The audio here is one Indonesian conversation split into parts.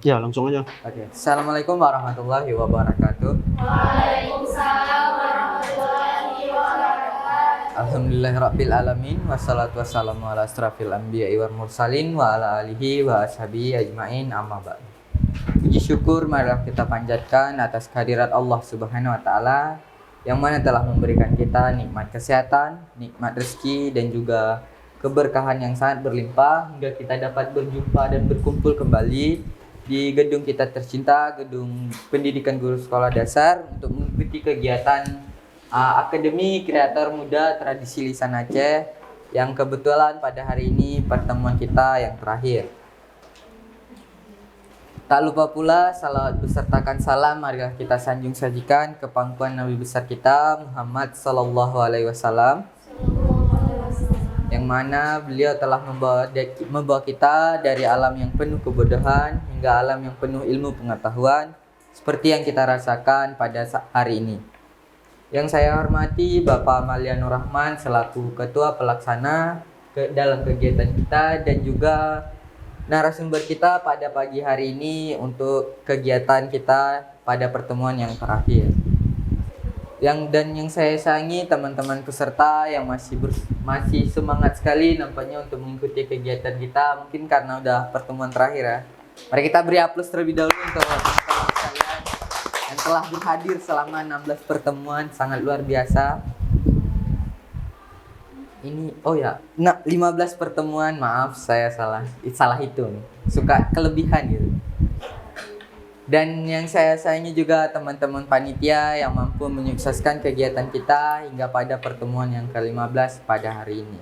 Ya, langsung aja. Oke. Assalamualaikum warahmatullahi wabarakatuh. Waalaikumsalam warahmatullahi wabarakatuh. Alhamdulillahirabbil alamin wassalatu wassalamu ala asrafil anbiya'i wal mursalin wa ala alihi wa ashabihi ajmain amma ba'du. Puji syukur marilah kita panjatkan atas kehadirat Allah Subhanahu wa taala yang mana telah memberikan kita nikmat kesehatan, nikmat rezeki dan juga keberkahan yang sangat berlimpah hingga kita dapat berjumpa dan berkumpul kembali di gedung kita tercinta, Gedung Pendidikan Guru Sekolah Dasar untuk mengikuti kegiatan Akademi Kreator Muda Tradisi Lisan Aceh yang kebetulan pada hari ini pertemuan kita yang terakhir. Tak lupa pula salawat besertakan salam marilah kita sanjung sajikan ke pangkuan Nabi besar kita Muhammad sallallahu alaihi wasallam, yang mana beliau telah membawa kita dari alam yang penuh kebodohan hingga alam yang penuh ilmu pengetahuan seperti yang kita rasakan pada hari ini. Yang saya hormati Bapak Malianur Rahman selaku Ketua Pelaksana dalam kegiatan kita dan juga narasumber kita pada pagi hari ini untuk kegiatan kita pada pertemuan yang terakhir. Yang saya sayangi teman-teman peserta yang masih semangat sekali nampaknya untuk mengikuti kegiatan kita, mungkin karena udah pertemuan terakhir ya. Mari kita beri aplaus terlebih dahulu untuk teman-teman sekalian yang telah berhadir selama 16 pertemuan, sangat luar biasa. Ini 15 pertemuan, maaf saya salah hitung. Suka kelebihan gitu. Dan yang saya sayangi juga teman-teman panitia yang mampu menyukseskan kegiatan kita hingga pada pertemuan yang ke-15 pada hari ini.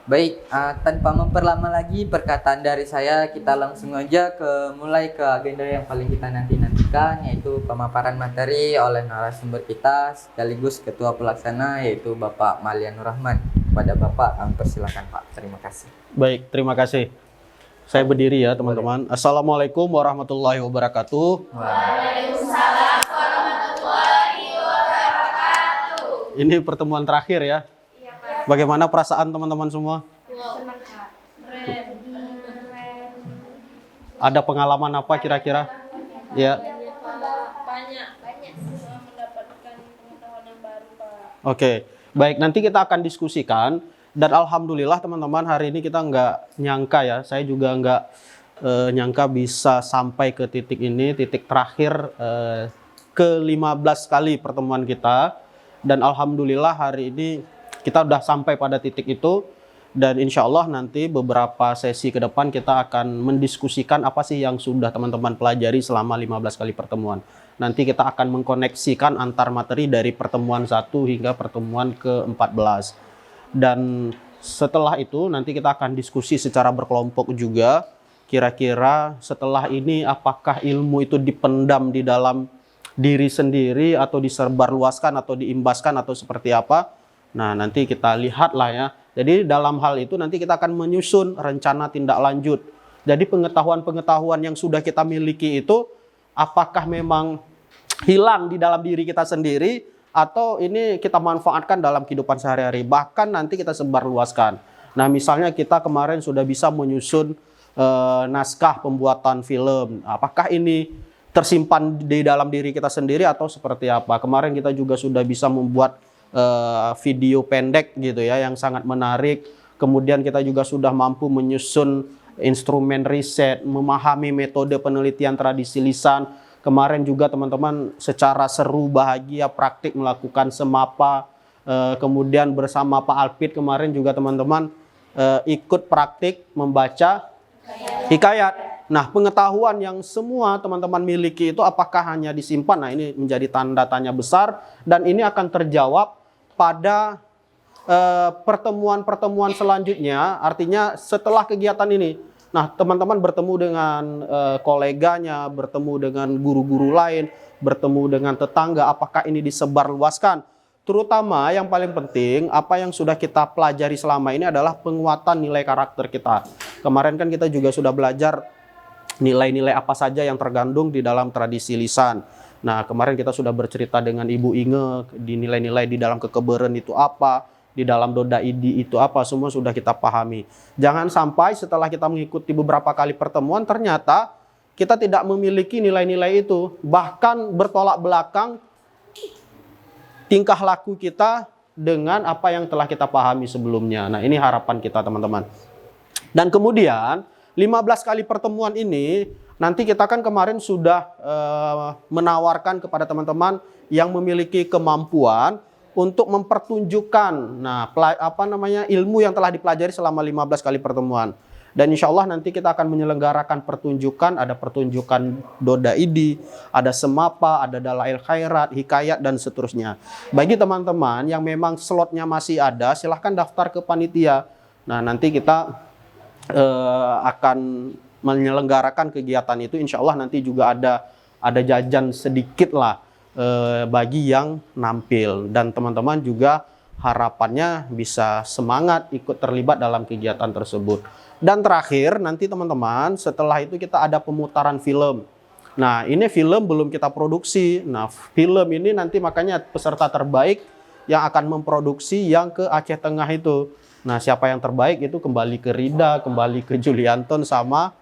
Baik, tanpa memperlama lagi perkataan dari saya, kita langsung aja mulai ke agenda yang paling kita nantikan, yaitu pemaparan materi oleh narasumber kita sekaligus Ketua Pelaksana, yaitu Bapak Malianur Rahman. Kepada Bapak, kami persilakan Pak. Terima kasih. Baik, terima kasih. Saya berdiri ya teman-teman. Assalamualaikum warahmatullahi wabarakatuh. Waalaikumsalam warahmatullahi wabarakatuh. Ini pertemuan terakhir ya. Iya, Pak. Bagaimana perasaan teman-teman semua? Senang, Kak. Keren. Ada pengalaman apa kira-kira? Ya. Banyak mendapatkan pengetahuan yang baru, Pak. Oke. Baik, nanti kita akan diskusikan. Dan alhamdulillah teman-teman, hari ini kita nggak nyangka ya. Saya juga nggak nyangka bisa sampai ke titik ini, titik terakhir ke-15 kali pertemuan kita. Dan alhamdulillah hari ini kita udah sampai pada titik itu. Dan insya Allah nanti beberapa sesi ke depan kita akan mendiskusikan apa sih yang sudah teman-teman pelajari selama 15 kali pertemuan. Nanti kita akan mengkoneksikan antar materi dari pertemuan 1 hingga pertemuan ke-14. Dan setelah itu nanti kita akan diskusi secara berkelompok juga. Kira-kira setelah ini apakah ilmu itu dipendam di dalam diri sendiri atau disebarluaskan atau diimbaskan atau seperti apa. Nah nanti kita lihatlah ya. Jadi dalam hal itu nanti kita akan menyusun rencana tindak lanjut. Jadi pengetahuan-pengetahuan yang sudah kita miliki itu apakah memang hilang di dalam diri kita sendiri atau ini kita manfaatkan dalam kehidupan sehari-hari, bahkan nanti kita sebarluaskan. Nah misalnya kita kemarin sudah bisa menyusun naskah pembuatan film, apakah ini tersimpan di dalam diri kita sendiri atau seperti apa. Kemarin kita juga sudah bisa membuat video pendek gitu ya yang sangat menarik. Kemudian kita juga sudah mampu menyusun instrumen riset, memahami metode penelitian tradisi lisan. Kemarin juga teman-teman secara seru, bahagia, praktik melakukan semapa. Kemudian bersama Pak Alpit kemarin juga teman-teman ikut praktik membaca hikayat. Nah pengetahuan yang semua teman-teman miliki itu apakah hanya disimpan? Nah ini menjadi tanda tanya besar. Dan ini akan terjawab pada pertemuan-pertemuan selanjutnya. Artinya setelah kegiatan ini. Nah, teman-teman bertemu dengan koleganya, bertemu dengan guru-guru lain, bertemu dengan tetangga, apakah ini disebarluaskan? Terutama yang paling penting, apa yang sudah kita pelajari selama ini adalah penguatan nilai karakter kita. Kemarin kan kita juga sudah belajar nilai-nilai apa saja yang tergandung di dalam tradisi lisan. Nah, kemarin kita sudah bercerita dengan Ibu Inge, di nilai-nilai di dalam kekeberen itu apa, di dalam Doda Idi itu apa, semua sudah kita pahami. Jangan sampai setelah kita mengikuti beberapa kali pertemuan ternyata kita tidak memiliki nilai-nilai itu. Bahkan bertolak belakang tingkah laku kita dengan apa yang telah kita pahami sebelumnya. Nah, ini harapan kita teman-teman. Dan kemudian 15 kali pertemuan ini nanti kita kan kemarin sudah menawarkan kepada teman-teman yang memiliki kemampuan untuk mempertunjukkan ilmu yang telah dipelajari selama 15 kali pertemuan. Dan insya Allah nanti kita akan menyelenggarakan pertunjukan, ada pertunjukan Dodaidi, ada Semapa, ada Dalail Khairat, Hikayat, dan seterusnya. Bagi teman-teman yang memang slotnya masih ada, silahkan daftar ke panitia. Nah, nanti kita akan menyelenggarakan kegiatan itu. Insya Allah nanti juga ada jajan sedikit lah bagi yang nampil. Dan teman-teman juga harapannya bisa semangat ikut terlibat dalam kegiatan tersebut. Dan terakhir nanti teman-teman setelah itu kita ada pemutaran film. Nah, ini film belum kita produksi. Nah, film ini nanti makanya peserta terbaik yang akan memproduksi yang ke Aceh Tengah itu. Nah, siapa yang terbaik itu kembali ke Rida, kembali ke Julianton sama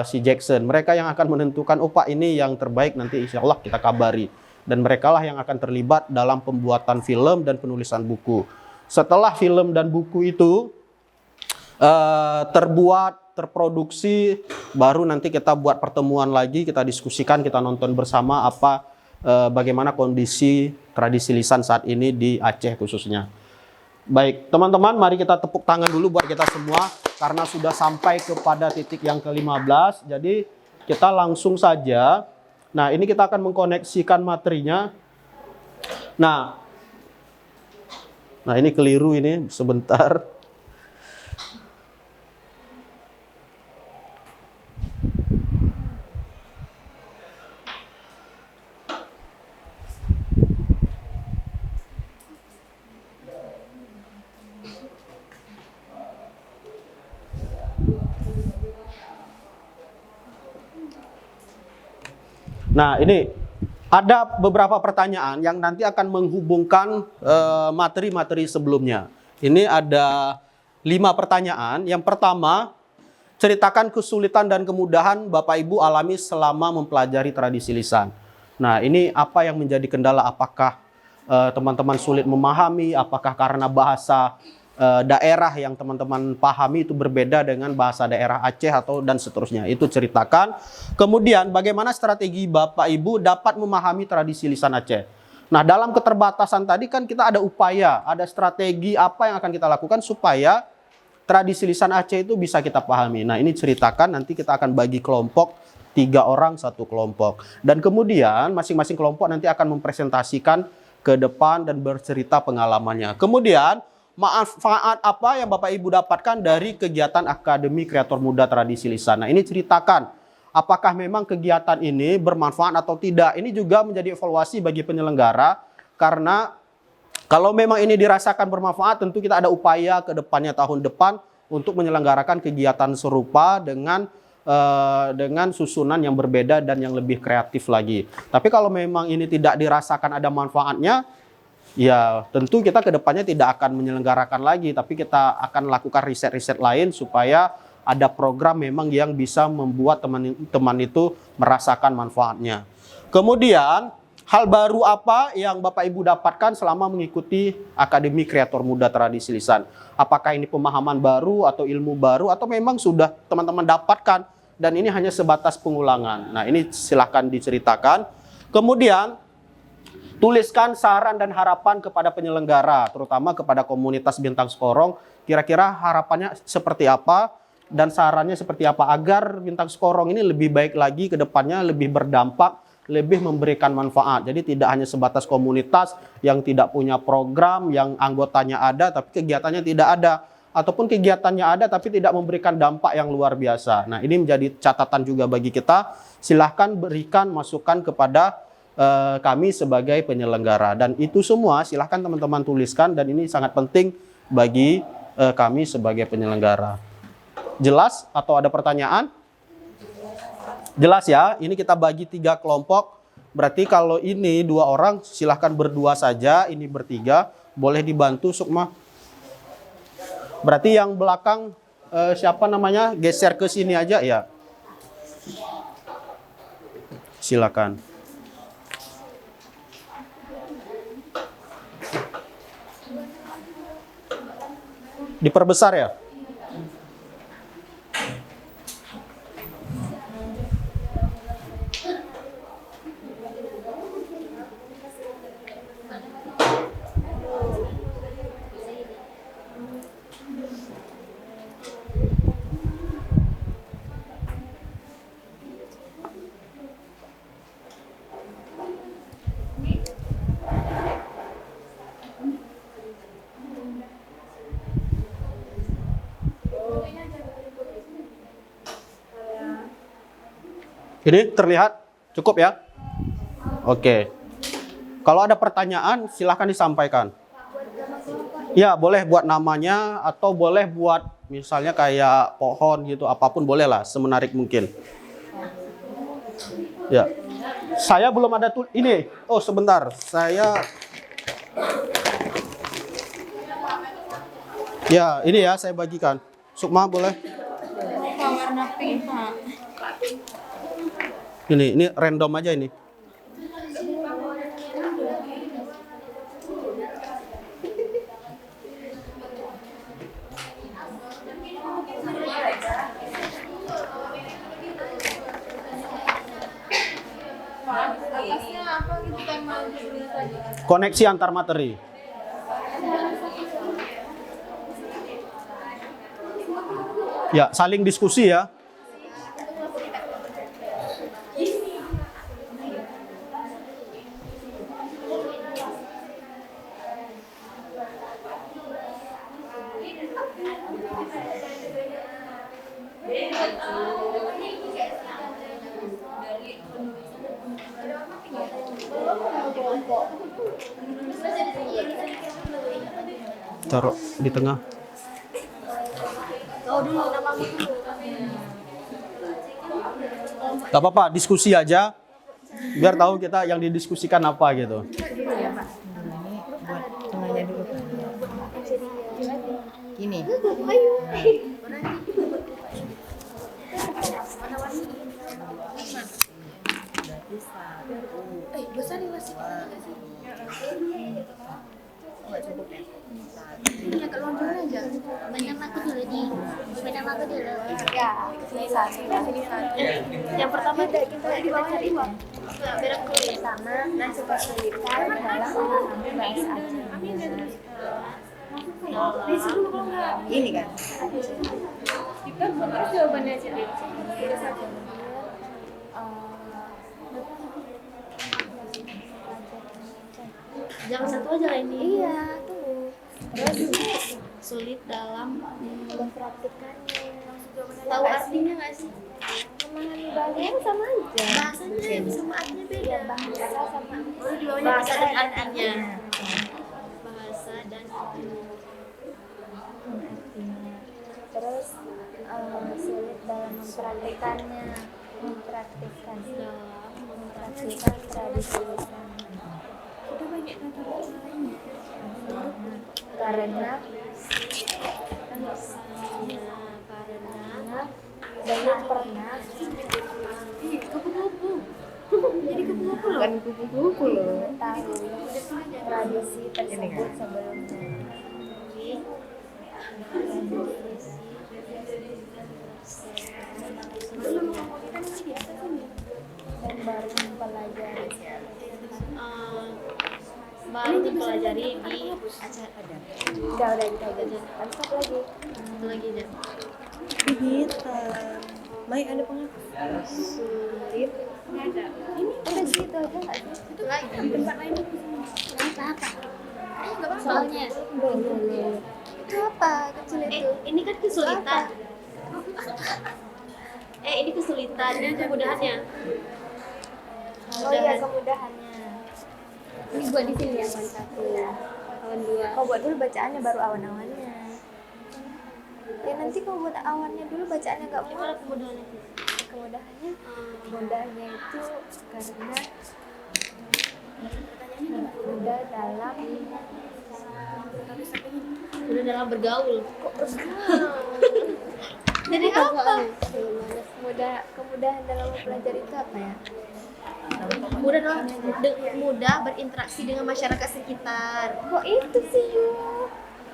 si Jackson. Mereka yang akan menentukan, oh Pak ini yang terbaik, nanti insya Allah kita kabari. Dan mereka lah yang akan terlibat dalam pembuatan film dan penulisan buku. Setelah film dan buku itu terbuat, terproduksi, baru nanti kita buat pertemuan lagi, kita diskusikan, kita nonton bersama bagaimana kondisi tradisi lisan saat ini di Aceh khususnya. Baik, teman-teman, mari kita tepuk tangan dulu buat kita semua karena sudah sampai kepada titik yang ke-15. Jadi kita langsung saja. Nah, ini kita akan mengkoneksikan materinya. Nah ini keliru ini, sebentar. Nah, ini ada beberapa pertanyaan yang nanti akan menghubungkan materi-materi sebelumnya. Ini ada 5 pertanyaan. Yang pertama, ceritakan kesulitan dan kemudahan Bapak Ibu alami selama mempelajari tradisi lisan. Nah, ini apa yang menjadi kendala? Apakah teman-teman sulit memahami? Apakah karena bahasa daerah yang teman-teman pahami itu berbeda dengan bahasa daerah Aceh dan seterusnya? Itu ceritakan. Kemudian bagaimana strategi Bapak Ibu dapat memahami tradisi lisan Aceh? Nah, dalam keterbatasan tadi kan kita ada upaya, ada strategi apa yang akan kita lakukan supaya tradisi lisan Aceh itu bisa kita pahami. Nah, ini ceritakan, nanti kita akan bagi kelompok, 3 orang 1 kelompok. Dan kemudian masing-masing kelompok nanti akan mempresentasikan ke depan dan bercerita pengalamannya. Kemudian manfaat apa yang Bapak Ibu dapatkan dari kegiatan Akademi Kreator Muda Tradisi Lisan. Nah, ini ceritakan apakah memang kegiatan ini bermanfaat atau tidak. Ini juga menjadi evaluasi bagi penyelenggara, karena kalau memang ini dirasakan bermanfaat, tentu kita ada upaya ke depannya tahun depan untuk menyelenggarakan kegiatan serupa dengan susunan yang berbeda dan yang lebih kreatif lagi. Tapi kalau memang ini tidak dirasakan ada manfaatnya, ya tentu kita ke depannya tidak akan menyelenggarakan lagi, tapi kita akan lakukan riset-riset lain supaya ada program memang yang bisa membuat teman-teman itu merasakan manfaatnya. Kemudian, hal baru apa yang Bapak Ibu dapatkan selama mengikuti Akademi Kreator Muda Tradisi Lisan? Apakah ini pemahaman baru atau ilmu baru, atau memang sudah teman-teman dapatkan dan ini hanya sebatas pengulangan? Nah, ini silahkan diceritakan. Kemudian, tuliskan saran dan harapan kepada penyelenggara, terutama kepada komunitas Bintang Skorong. Kira-kira harapannya seperti apa dan sarannya seperti apa agar Bintang Skorong ini lebih baik lagi ke depannya, lebih berdampak, lebih memberikan manfaat. Jadi tidak hanya sebatas komunitas yang tidak punya program, yang anggotanya ada tapi kegiatannya tidak ada, ataupun kegiatannya ada tapi tidak memberikan dampak yang luar biasa. Nah, ini menjadi catatan juga bagi kita. Silahkan berikan masukan kepada kami sebagai penyelenggara, dan itu semua silahkan teman-teman tuliskan, dan ini sangat penting bagi kami sebagai penyelenggara. Jelas atau ada pertanyaan? Jelas ya. Ini kita bagi 3 kelompok. Berarti kalau ini 2 orang silahkan berdua saja, ini bertiga. Boleh dibantu Sukma. Berarti yang belakang siapa namanya, geser ke sini aja ya. Silakan. Diperbesar ya? Ini terlihat cukup ya? Oke. Kalau ada pertanyaan silahkan disampaikan. Ya, boleh buat namanya atau boleh buat misalnya kayak pohon gitu, apapun boleh lah, semenarik mungkin. Ya. Saya belum ada ini. Oh, sebentar. Ya, ini ya saya bagikan. Sukma boleh? Warna pink, Pak. Ini random aja ini. Atasnya apa gitu tema tadi? Koneksi antar materi. Ya, saling diskusi ya. Taruh di tengah. Gak apa-apa, diskusi aja. Biar tahu kita yang didiskusikan apa gitu. Tengahnya dulu. Gini. Besar nih masih. Ini agak lonjong aja. Banyak aku dulu nih. Banyak aku dulu. Ya, sini satu. Yang pertama kita cari uang. Biar aku sama dan kesulitan dalam memahami bahasa Aceh. Ini kan. Kita buat jawabannya aja. Jangan satu aja lah ini. Iya, tuh. Terus sulit dalam mempraktikannya. Tahu artinya nggak sih? Memahami bahasa sama aja. Bahasanya sama artinya beda. Bahasa sama bahasa dan artinya. Bahasa dan artinya. Terus sulit dalam mempraktikannya, mempraktikkan tradisi lisan. Udah banyak kata lainnya. Karena belum pernah Kupu-kupu. Jadi kupu-kupu loh. Bukan kupu-kupu loh. mengetahui tradisi tersebut sebelumnya. Belum ngomongin ini biasa kan ya. Dan baru mempelajari Baru dipelajari di acara ada. udah dipelajari kan satu lagi Satu lagi aja. Hitam. Mai ada pengakuan. sulit Nggak ada. Ini udah segitu aja nggak sih itu lagi. Tempat lain itu. Apa? Nggak apa soalnya. belum itu apa kecil itu Ini kan kesulitan. Ini kesulitan dan kemudahannya. oh iya kemudahannya Ini buat di sini ya, awan 1, awan 2. kau buat dulu bacaannya baru awan-awannya ya nanti kau buat awannya dulu bacaannya nggak Gimana mudah kemudahannya? kemudahannya mudahnya itu karena mudah dalam Udah dalam bergaul. jadi apa mudah kemudahan dalam mempelajari itu apa ya Mudah dalam mudah berinteraksi dengan masyarakat sekitar. Kok itu sih Yu?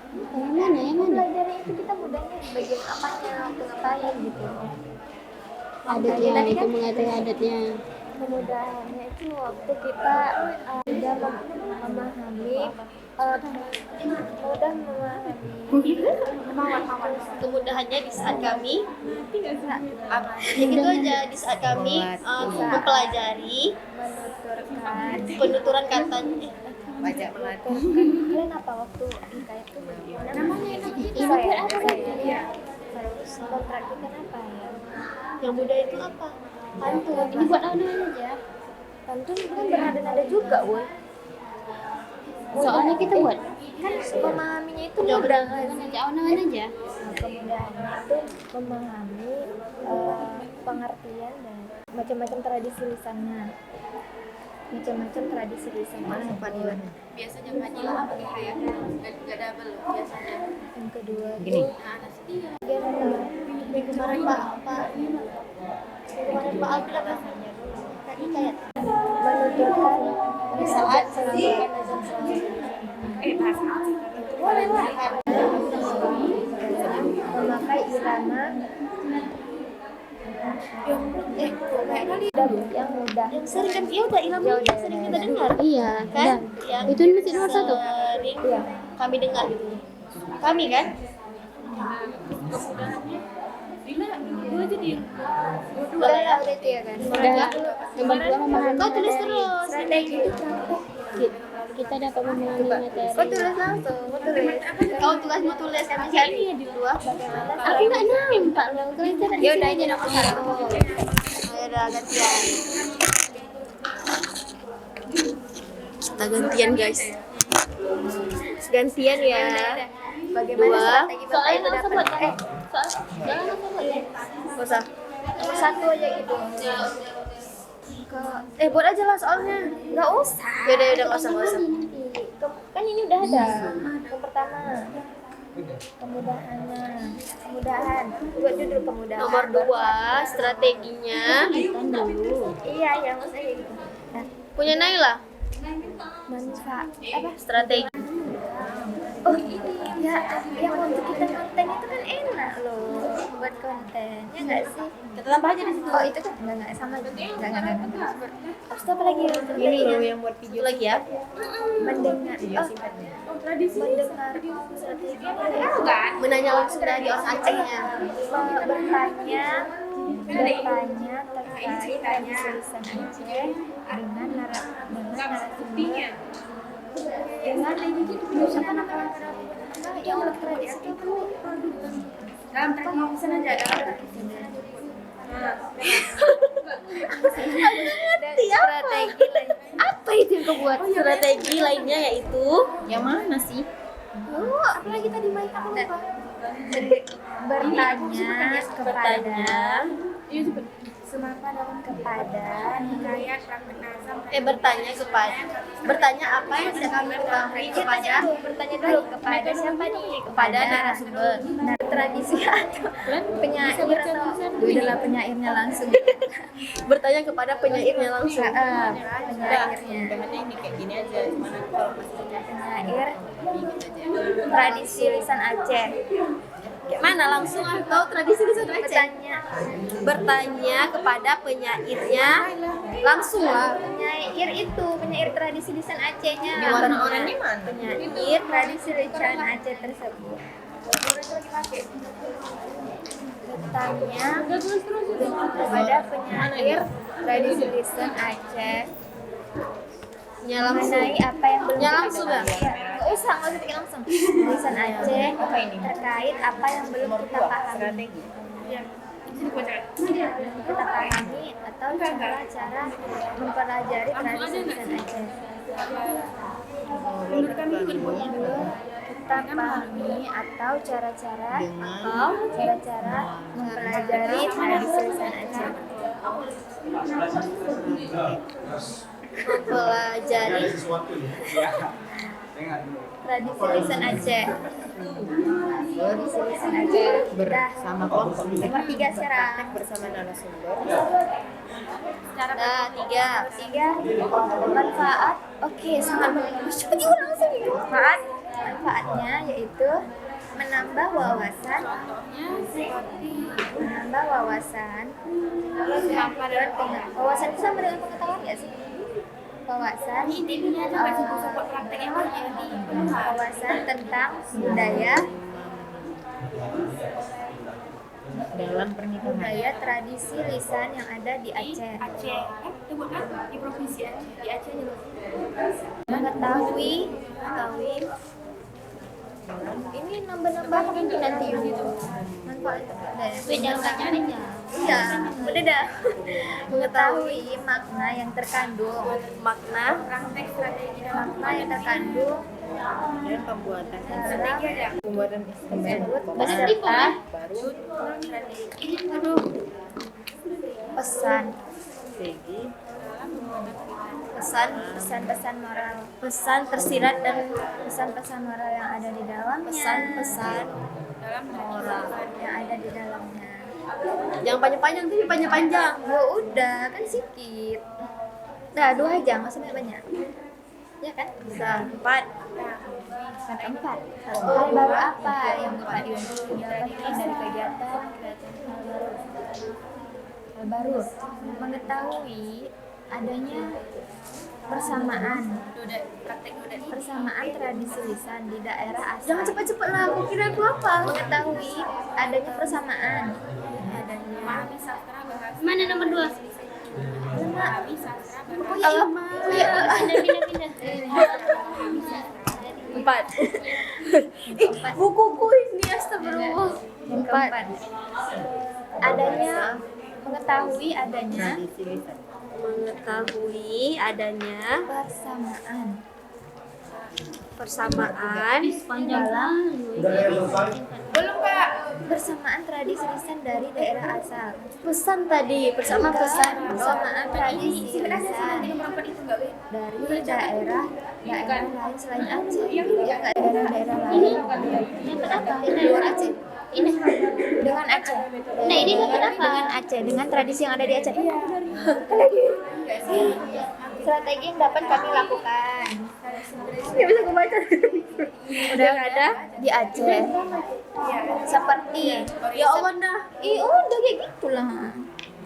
Yang mana? Belajarnya itu kita mudahnya di bagian apanya, waktu ngapain gitu. Adatnya, itu mengatur adatnya. Kemudahannya itu waktu kita mudah memahami Kemudahannya di saat kami ya gitu aja, di saat kami mempelajari penuturan kata. Baca melatih. Kalian apa waktu IKA itu namanya itu saya harus mempraktikkan apa ya? Yang mudah itu apa? Pantun. Ini buat anak aja. Pantun kan bernada-nada juga, woy. Soalnya kita buat Kan memahaminya itu mudah mudah. aja, awangan aja. Kemudahannya itu memahami pengertian dan macam-macam tradisi lisannya. Biasanya Fadila pakai hayat, enggak double biasanya. Yang kedua Gini. Minggu kemarin Pak Al bilang apa? Kayak menuturkan di saat memakai irama yang mudah. yang sering kan iya udah ilmu yang sering kita dengar. Iya, Kan? Yang itu masih nomor 1. sering kami dengar gitu. Kami kan? Udah ya udah itu ya kan. Nomor 2 memahami Kau tulis materi. terus. Strategi itu Kita dapat memahami materi. kau tulis langsung, kau tulis. Kau mau tulis kami cari di luar. Aku nggak nampak loh. Kalian Ya udah ini nomor 1. Ayo udah gantian. Kita gantian guys. Gantian ya. Bagaimana Dua. strategi bapak itu dapat Gak usah. nomor 1 aja gitu. Buat aja lah soalnya. Nggak usah. Yaudah nggak usah. Kan ini udah ada. Yang pertama kemudahan. Buat judul kemudahan. Nomor 2 strateginya. Iya, yang maksudnya gitu. Nah, Punya Naila. manfaat apa? Strategi. Oh ya, yang untuk kita konten itu kan enak loh buat konten, ya nggak sih? Kita tambah aja di situ. Oh itu kan nggak sama juga. Nggak. Terus apa lagi? Ini loh yang buat video. Satu lagi ya. Mendengar. Mendengar strategi. Menanya langsung dari orang Acehnya. Bertanya terkait tradisi lisan Aceh dengan narasumber dengan apa namanya yang tradisi itu Dalam tradisi lisan aja ada. strategi lain. Apa itu yang kau buat? Strategi lainnya yaitu Yang mana sih? Apalagi tadi Mike aku lupa. Bertanya kepada bertanya apa yang tidak kami ketahui kepada bertanya dulu kepada siapa nih? kepada narasumber. Tradisi atau penyair atau udahlah penyairnya langsung. Bertanya kepada penyairnya langsung. Penyairnya. Mudahannya ini kayak gini aja. Cuman kalau Penyair tradisi lisan Aceh. Mana langsung atau tradisi lisan Aceh? Bertanya kepada penyairnya langsung lah. Penyair tradisi lisan Acehnya. Di warna oranye mana? Penyair tradisi lisan Aceh tersebut. Bertanya kepada penyair tradisi lisan Aceh mengenai apa yang belum Nya kita langsung ya? ketahui. Nggak usah bikin langsung. Lisan Aceh terkait apa yang belum kita pahami. strategi. Kita pahami atau cara-cara mempelajari tradisi lisan Aceh. Kita pahami atau cara-cara mempelajari tradisi lisan Aceh. Mempelajari Tradisi lisan Aceh. Tradisi lisan Aceh. Bersama kelompok Nomor 3 sekarang. bersama narasumber. Nah, tiga manfaat. Oke, sangat bagus. Coba diulang langsung. Manfaatnya yaitu menambah wawasan, wawasan itu sama dengan pengetahuan nggak sih? Wawasan, wawasan tentang budaya, Dalam pernikahan. budaya tradisi lisan yang ada di Aceh. Di provinsi Aceh, di Aceh juga. Mengetahui ini nambah-nambah mungkin nanti manfaatnya. Jangan cari ya. Iya, udah dah. Mengetahui makna yang terkandung, makna yang terkandung Dan pembuatan dalam pembuatan instrumen beserta baru pesan segi pesan-pesan moral, pesan tersirat dan pesan-pesan moral yang ada di dalamnya, pesan-pesan moral yang ada di dalamnya. Jangan panjang-panjang, tapi panjang-panjang. Ya udah, kan sedikit. Nah, 2 aja, nggak usah banyak. Ya kan? Bisa 4. Keempat. Hal baru apa yang Bapak dapatkan dari kegiatan? Hal baru mengetahui adanya persamaan tradisi lisan di daerah asal. Jangan cepat-cepat lah, aku kira aku apa? Mengetahui adanya persamaan Mana nomor 2? Pindah. 4. Bukuku ini astagfirullah. 4. Mengetahui adanya persamaan persamaan tradisi lisan dari daerah asal. Persamaan tradisi lisan dari daerah lain selain Aceh. Daerah lain. Di luar Aceh. Ini. Dengan Aceh. Nah, ini dapat apa? Dengan Aceh, dengan tradisi yang ada di Aceh. Strategi yang dapat kami lakukan. Ya bisa kebaca. Udah ada di Aceh. Seperti ya Allah dah. Udah kayak gitulah.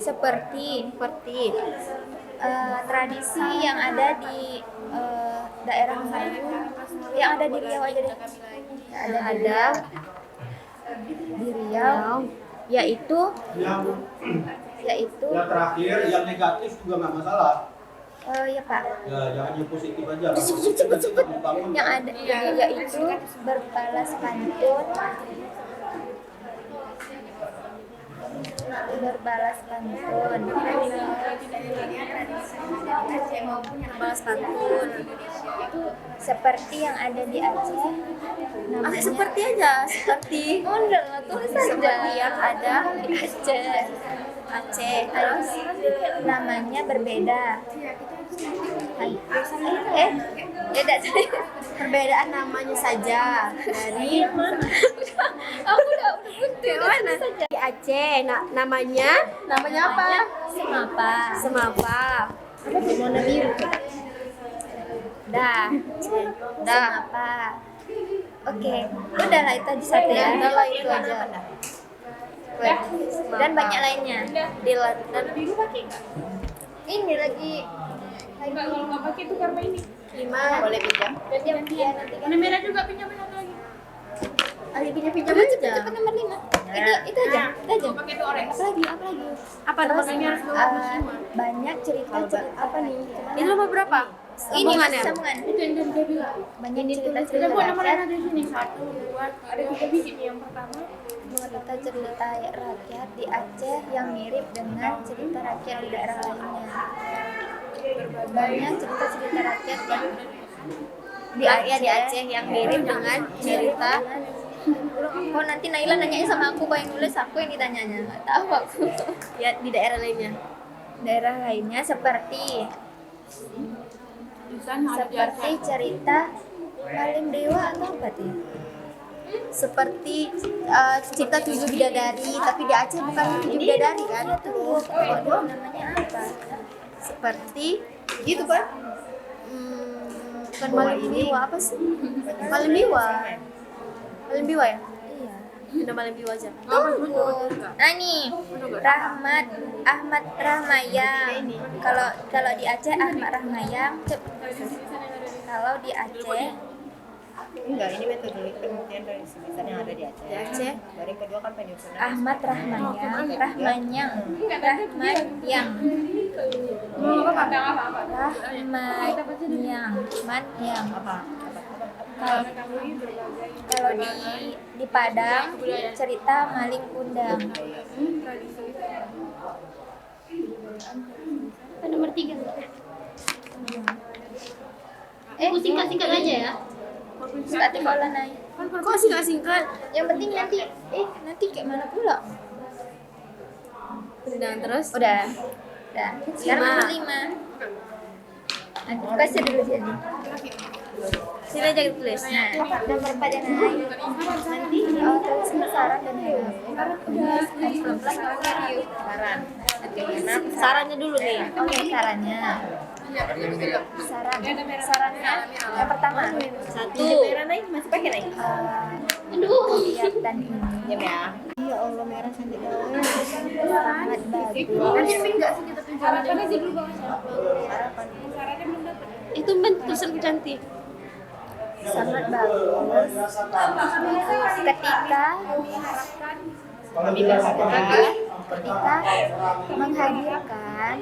Seperti tradisi yang ada di daerah Melayu, yang ada di Riau aja deh. Ada di Riau, yaitu Yang terakhir, yang negatif juga nggak masalah. ya Pak, Ya, jangan yang positif aja. cepet yang ada yaitu berbalas pantun, seperti yang ada di Aceh. Namanya, seperti aja, udah lah, tulis aja. Seperti yang ada di Aceh. Terus namanya berbeda. Beda perbedaan namanya saja dari aku udah buntu mana di Aceh. Namanya apa? Semapa. Warna biru. Dah. Semapa. Oke, udahlah itu aja satu ya. Udahlah itu aja. Dan banyak lainnya. Di London. Ini lagi Nggak pakai itu karena ini. 5. Boleh pinjam? Pinjam dia nanti kan. Warna merah juga pinjam-pinjam lagi. Ayo pinjam aja. Cepet nomor 5. Itu aja. Pakai itu orange. Apa lagi? Apa namanya harus bawa semua? Banyak cerita apa nih? Ini nomor berapa? Ini sambungan. Itu yang dia bilang. Banyak Kita cerita buat nomor yang rakyat. ada di sini. 1, 2, ada 3 biji nih. Yang pertama. Cerita rakyat di Aceh yang mirip dengan cerita rakyat di daerah lainnya. Banyak cerita rakyat yang di Aceh yang mirip dengan cerita. Oh nanti Naila nanyanya sama aku, kok yang nulis aku yang ditanyanya, nggak tahu aku. Ya di daerah lainnya seperti cerita Malim Dewa atau apa tuh? Seperti cerita tujuh bidadari, tapi di Aceh bukan tujuh bidadari kan? Itu namanya apa? Seperti gitu kan? Bukan Malim Biwa apa sih? Malim Biwa. Malim Biwa ya? Iya. Udah Malim Biwa aja. Tunggu. Nah nih, Ahmad Rahmayang. Kalau di Aceh Ahmad Rahmayang. Kalau di Aceh Enggak, ini metode penelitian dari sebesar yang ada di Aceh. Di Aceh. Baru yang kedua kan penyusunan. Ahmad Rahmayang. Rahmayang. Apa? Kalau di Padang cerita Maling Kundang. Nomor 3. Singkat-singkat aja ya. Suka bola naik. Kok singkat-singkat? Yang penting nanti kayak mana pula? Udah terus? Udah. Sekarang nomor 5. Nanti kasih dulu jadi. Sini aja tulis. Nah, nomor 4 yang naik. Nanti tulisnya saran dan hewan. Sarannya dulu nih. Oke, sarannya. Sarannya yang pertama. 1. Masih pakai naik. Kegiatan ini Diam ya. Ya Allah, merah cantik banget. sangat bagus. Itu bentuk tulisan cantik. Sangat bagus. Ketika menghadirkan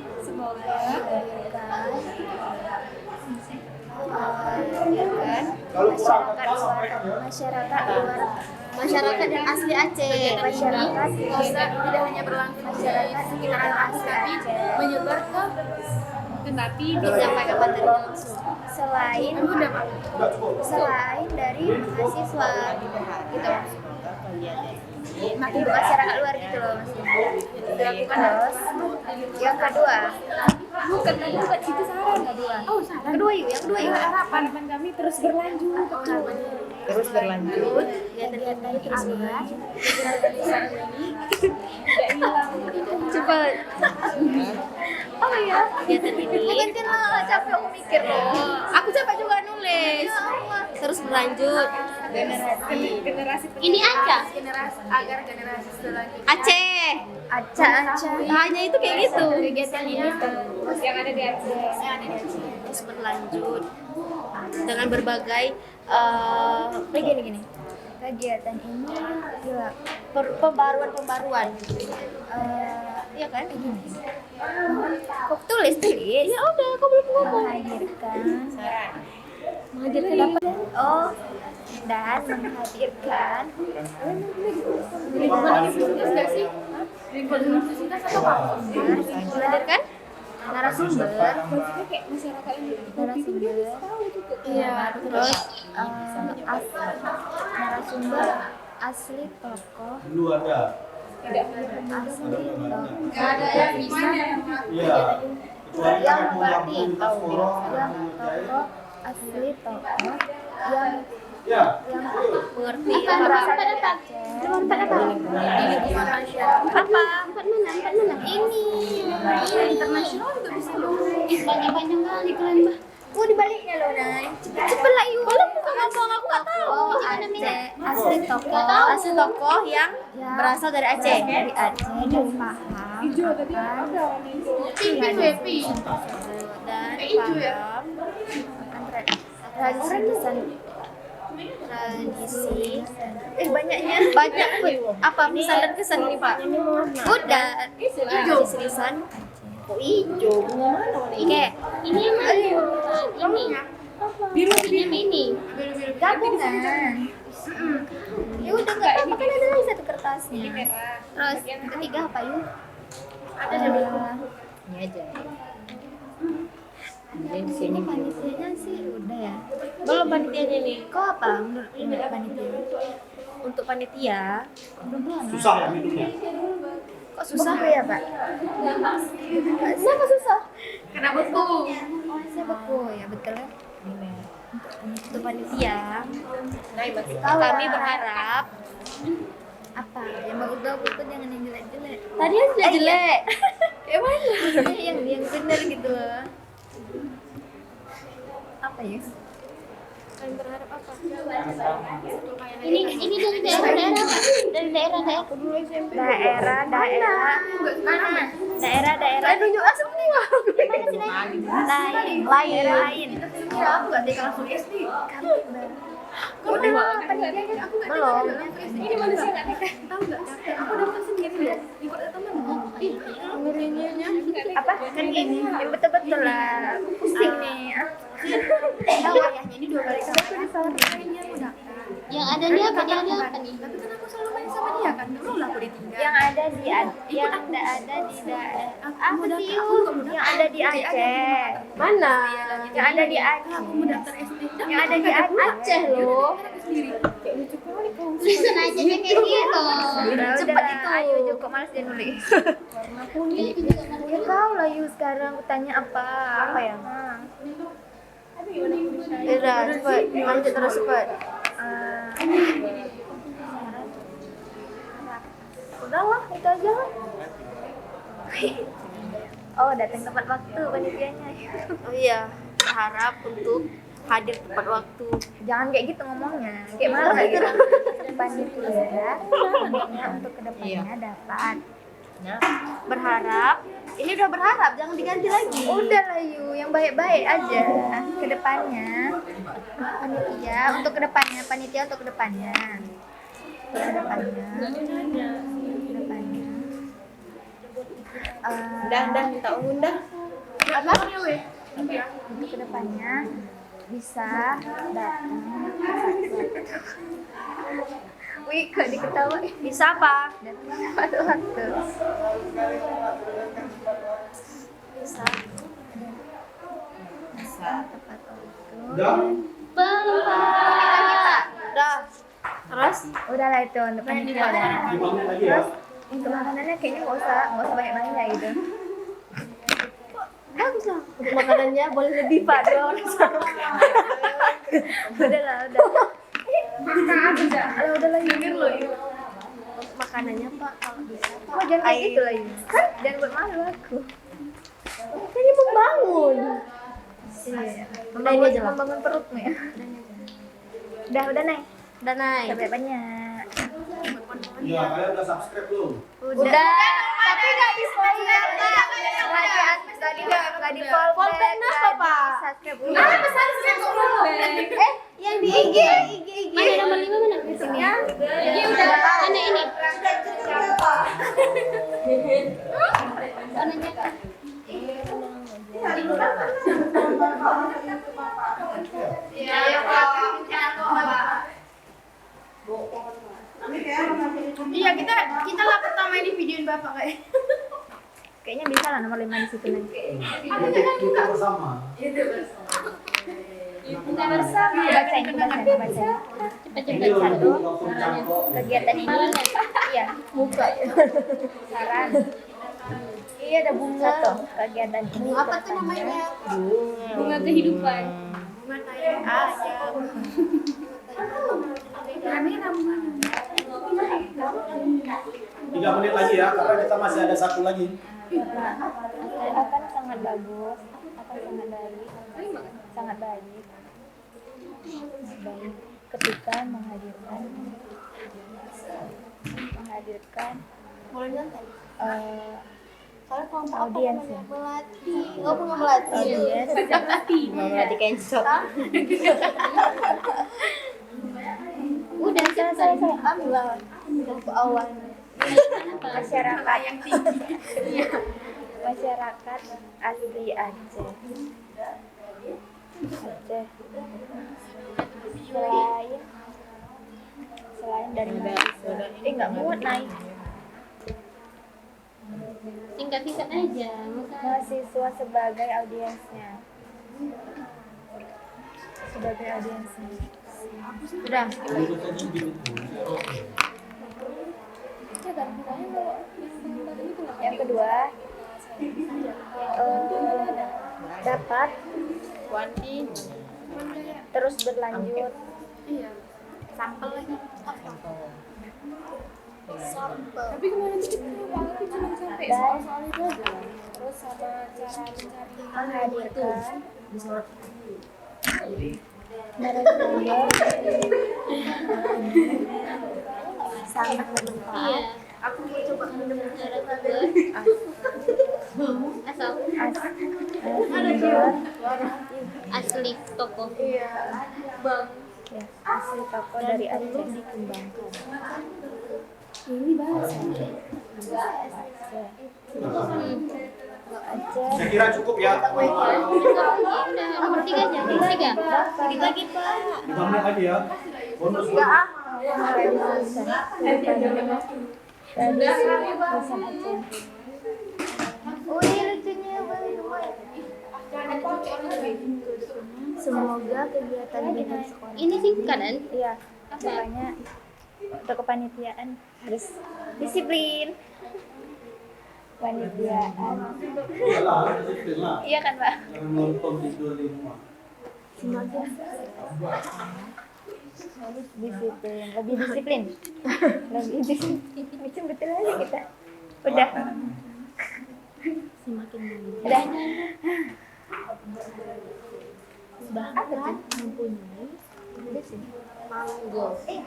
Masyarakat yang asli Aceh. masyarakat Tidak hanya berlangsung masyarakat sekitaran asli Aceh, Aceh. menyebar ke tetapi menyampaikan materinya langsung. Selain dari mahasiswa gitu, untuk masyarakat luar gitu loh maksudnya. Terus yang kedua, bukan itu saran kedua. Kedua yuk, yang kedua yuk. Harapan kami terus berlanjut. Terus berlanjut. Kegiatan tersebut Cepat. oh ya, Kegiatan ini. gantiin lah, capek aku mikir loh. Aku capek juga nulis. Terus berlanjut. Generasi Ini Aceh. agar generasi selanjutnya Aceh. Aceh. Hanya itu kayak gitu. Kegiatan ini yang ada di Aceh. Terus berlanjut dengan berbagai gini. Kegiatan ini gila, pembaruan. iya kan? Gini. Kok tulis? Ya udah, kau belum ngomong. Menghadirkan apa? Oh, dan menghadirkan Lingkungan universitas nggak sih? Lingkungan universitas atau apa? Menghadirkan narasumber Kayak masyarakat ini. iya, terus narasumber asli tokoh yang berarti yang tokoh asli tokoh yang mengerti yang berasal dari apa? Aceh. Apa? Empat mana? Ini Internasional juga bisa loh. Banyak kali kalian bah. dibaliknya loh, Nay. Cepet lah yuk. Belum bukan ngomong, aku nggak tahu. Aceh asli tokoh Asli tokoh yang berasal dari Aceh. dari Aceh dan paham Pipi. dan paham tradisi Banyak apa pesan dan kesan ini Pak? Udah. Tradisi lisan. Kok hijau? Bunga mana warna hijau? Kayak ini yang mana? Ini. Biru Ini. gabungan. Ya udah nggak apa-apa kan ada lagi satu kertasnya. Terus yang ketiga apa yuk? Ada Ini aja. Ini di sini. panitianya sih udah ya. Belum panitianya nih. Kok apa menurut panitia? Untuk panitia Susah ya hidupnya. Kok susah ya Pak? Siapa susah? Kena buku. Oh, saya beku ya betul ya. Untuk panitia, Tahu kami lah. berharap Apa? Yang udah itu jangan yang jelek-jelek. tadi aja jelek. Kayak mana? yang benar gitu loh. Apa ya? Kalian berharap apa? Ini dari daerah-daerah Pak. Dari daerah-daerah. Daerah-daerah. Tunjuk semua. Lain. Kira aku gak TK langsung SD. Udah, panitianya aku gak Belum. Ini manusia nggak nikah? Tahu nggak? Aku daftar sendiri loh. Ikut teman. apa kan gini yang betul-betul lah pusing nih Tahu ayahnya ini 2 kali sama dia mau daftar. Yang ada dia apa? Dia ada apa nih? Tapi kan aku selalu main sama dia kan. Dulu lah aku ditinggal. yang ada di daerah apa sih yang ada di Aceh Mana? yang ada di Aceh Aku mau daftar SD. yang ada di Aceh loh. Tulisan aja kayak gitu. cepat itu ayo Joko malas dia nulis Warna kuning itu juga warna ya kau lah Yu sekarang aku tanya apa ya udah cepat lanjut terus cepat udahlah itu aja lah oh datang tepat waktu panitianya Oh iya, berharap untuk hadir tepat waktu. jangan kayak gitu ngomongnya kayak mana gitu panitia untuk kedepannya dapat Berharap. Ini udah berharap, jangan diganti lagi. udah lah Yu yang baik-baik aja kedepannya panitia untuk kedepannya panitia untuk kedepannya Dah kita undang. apa untuk kedepannya bisa datang wih kok diketawain Bisa apa? datang pada waktu Bisa. tepat waktu Belum Pak. Udah. Terus? udahlah itu untuk panitia udah. Terus untuk makanannya kayaknya nggak usah banyak banyak gitu Bagus lah. Untuk makanannya boleh lebih Pak. 2 orang sama. udah lah Yu Untuk makanannya Pak, kalau bisa. oh jangan kayak gitu lah Yu kan jangan buat malu aku Ini membangun. iya Membangun aja lah. membangun perutmu ya udah naik Udah naik. sampai banyak Iya, kalian udah subscribe belum? Udah. tapi nggak di follow nggak di follow Fallback apa, Pak? subscribe Yang di IG. Mana nomor 5 mana? Di sini ya. Ini udah. Mana ini? Warnanya. Iya, kita lah pertama ini videoin Bapak kayak. kayaknya bisa lah nomor 5 di situ nanti Kita bersama. bacain Cepet-cepet satu kegiatan ini iya buka saran iya ada bunga satu kegiatan ini Apa tuh namanya? Bunga kehidupan. Namanya bunga. 3 menit lagi ya, karena kita masih ada satu lagi. akan sangat bagus sangat baik ketika menghadirkan Boleh nyantai. Soalnya kalau audiens ya melatih, nggak mau melatih. audiens Melatih kencok. udah selesai Alhamdulillah. Untuk awal. masyarakat yang tinggi masyarakat asli Aceh selain dari nggak muat naik Singkat-singkat aja. mahasiswa sebagai audiensnya Udah. yang kedua dapat terus berlanjut. Iya. Sampel lagi. Sampel. Tapi kemarin tuh kita banget cuma sampai Dan soal-soal itu aja. terus sama cara menghadirkan narasumber sangat bermanfaat. Aku mau coba menemukan asal asli toko. Ya, asli toko dari Aceh dikembangkan. Ini bahasa Aceh. Saya kira cukup ya. Nomor 3 aja, nomor 3. Sedikit lagi, Pak. Ditambah lagi ya. Bonus. Tradisi lisan Aceh. Oh, ini lucunya Semoga kegiatan bintang sekolah. ini singkat kan? Iya, makanya untuk kepanitiaan harus disiplin. Panitiaan. Iya kan, Pak? Nonton video di rumah. Semoga harus disiplin, lebih disiplin. Lebih disiplin. Macam betul aja kita. Udah. Semakin Udah. Bahkan kan mempunyai udah sih. manggo. Cek.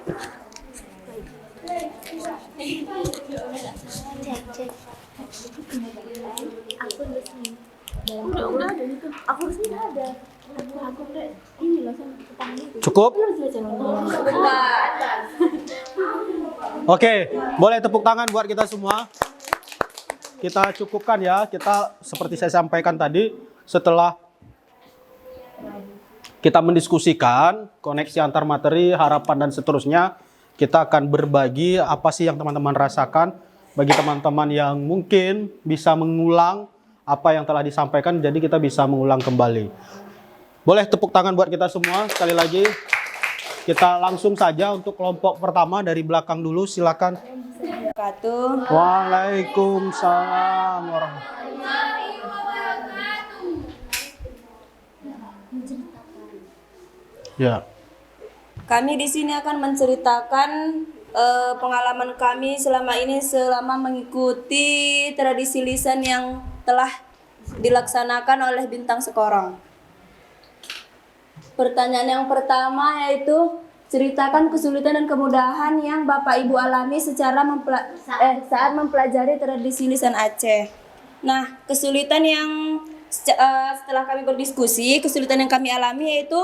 Aku resmi. Udah ada itu. Aku resmi ada. Aku udah ini loh sama tetangga itu. Cukup? Terus aja loh. Oke, boleh tepuk tangan buat kita semua. Kita cukupkan ya. Kita seperti saya sampaikan tadi, setelah kita mendiskusikan koneksi antar materi, harapan dan seterusnya, kita akan berbagi apa sih yang teman-teman rasakan. Bagi teman-teman yang mungkin bisa mengulang apa yang telah disampaikan, jadi kita bisa mengulang kembali. Boleh tepuk tangan buat kita semua sekali lagi. Kita langsung saja untuk kelompok pertama dari belakang dulu, silakan. Waalaikumsalam warahmatullahi. Ya. Kami di sini akan menceritakan pengalaman kami selama mengikuti tradisi lisan yang telah dilaksanakan oleh Bintang Sekorong. Pertanyaan yang pertama yaitu ceritakan kesulitan dan kemudahan yang Bapak Ibu alami saat mempelajari tradisi lisan Aceh. Nah, kesulitan yang setelah kami berdiskusi, kesulitan yang kami alami yaitu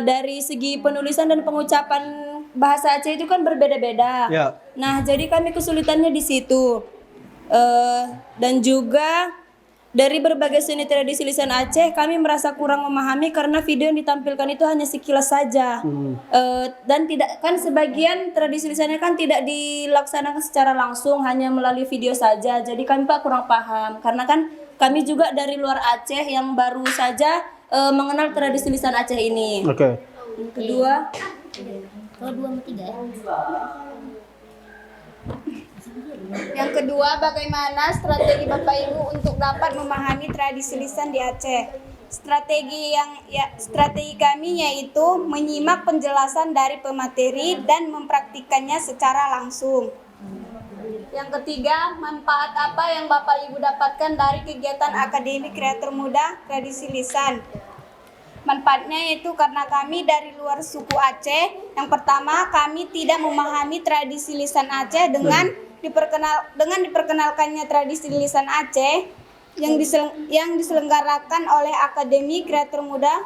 dari segi penulisan dan pengucapan bahasa Aceh itu kan berbeda-beda. Ya. Nah, jadi kami kesulitannya di situ. Dan juga dari berbagai seni tradisi lisan Aceh, kami merasa kurang memahami karena video yang ditampilkan itu hanya sekilas saja. Dan tidak kan sebagian tradisi lisannya kan tidak dilaksanakan secara langsung, hanya melalui video saja. Jadi kami Pak kurang paham karena kan kami juga dari luar Aceh yang baru saja mengenal tradisi lisan Aceh ini. Oke. Yang kedua, Kalau 2 sama 3 ya. Yang kedua, bagaimana strategi Bapak Ibu untuk dapat memahami tradisi lisan di Aceh? Strategi kami yaitu menyimak penjelasan dari pemateri dan mempraktikkannya secara langsung. Yang ketiga, manfaat apa yang Bapak Ibu dapatkan dari kegiatan Akademi Kreator Muda Tradisi Lisan? Manfaatnya yaitu karena kami dari luar suku Aceh. Yang pertama, kami tidak memahami tradisi lisan Aceh dengan diperkenalkannya tradisi lisan Aceh yang diselenggarakan oleh Akademi Kreator Muda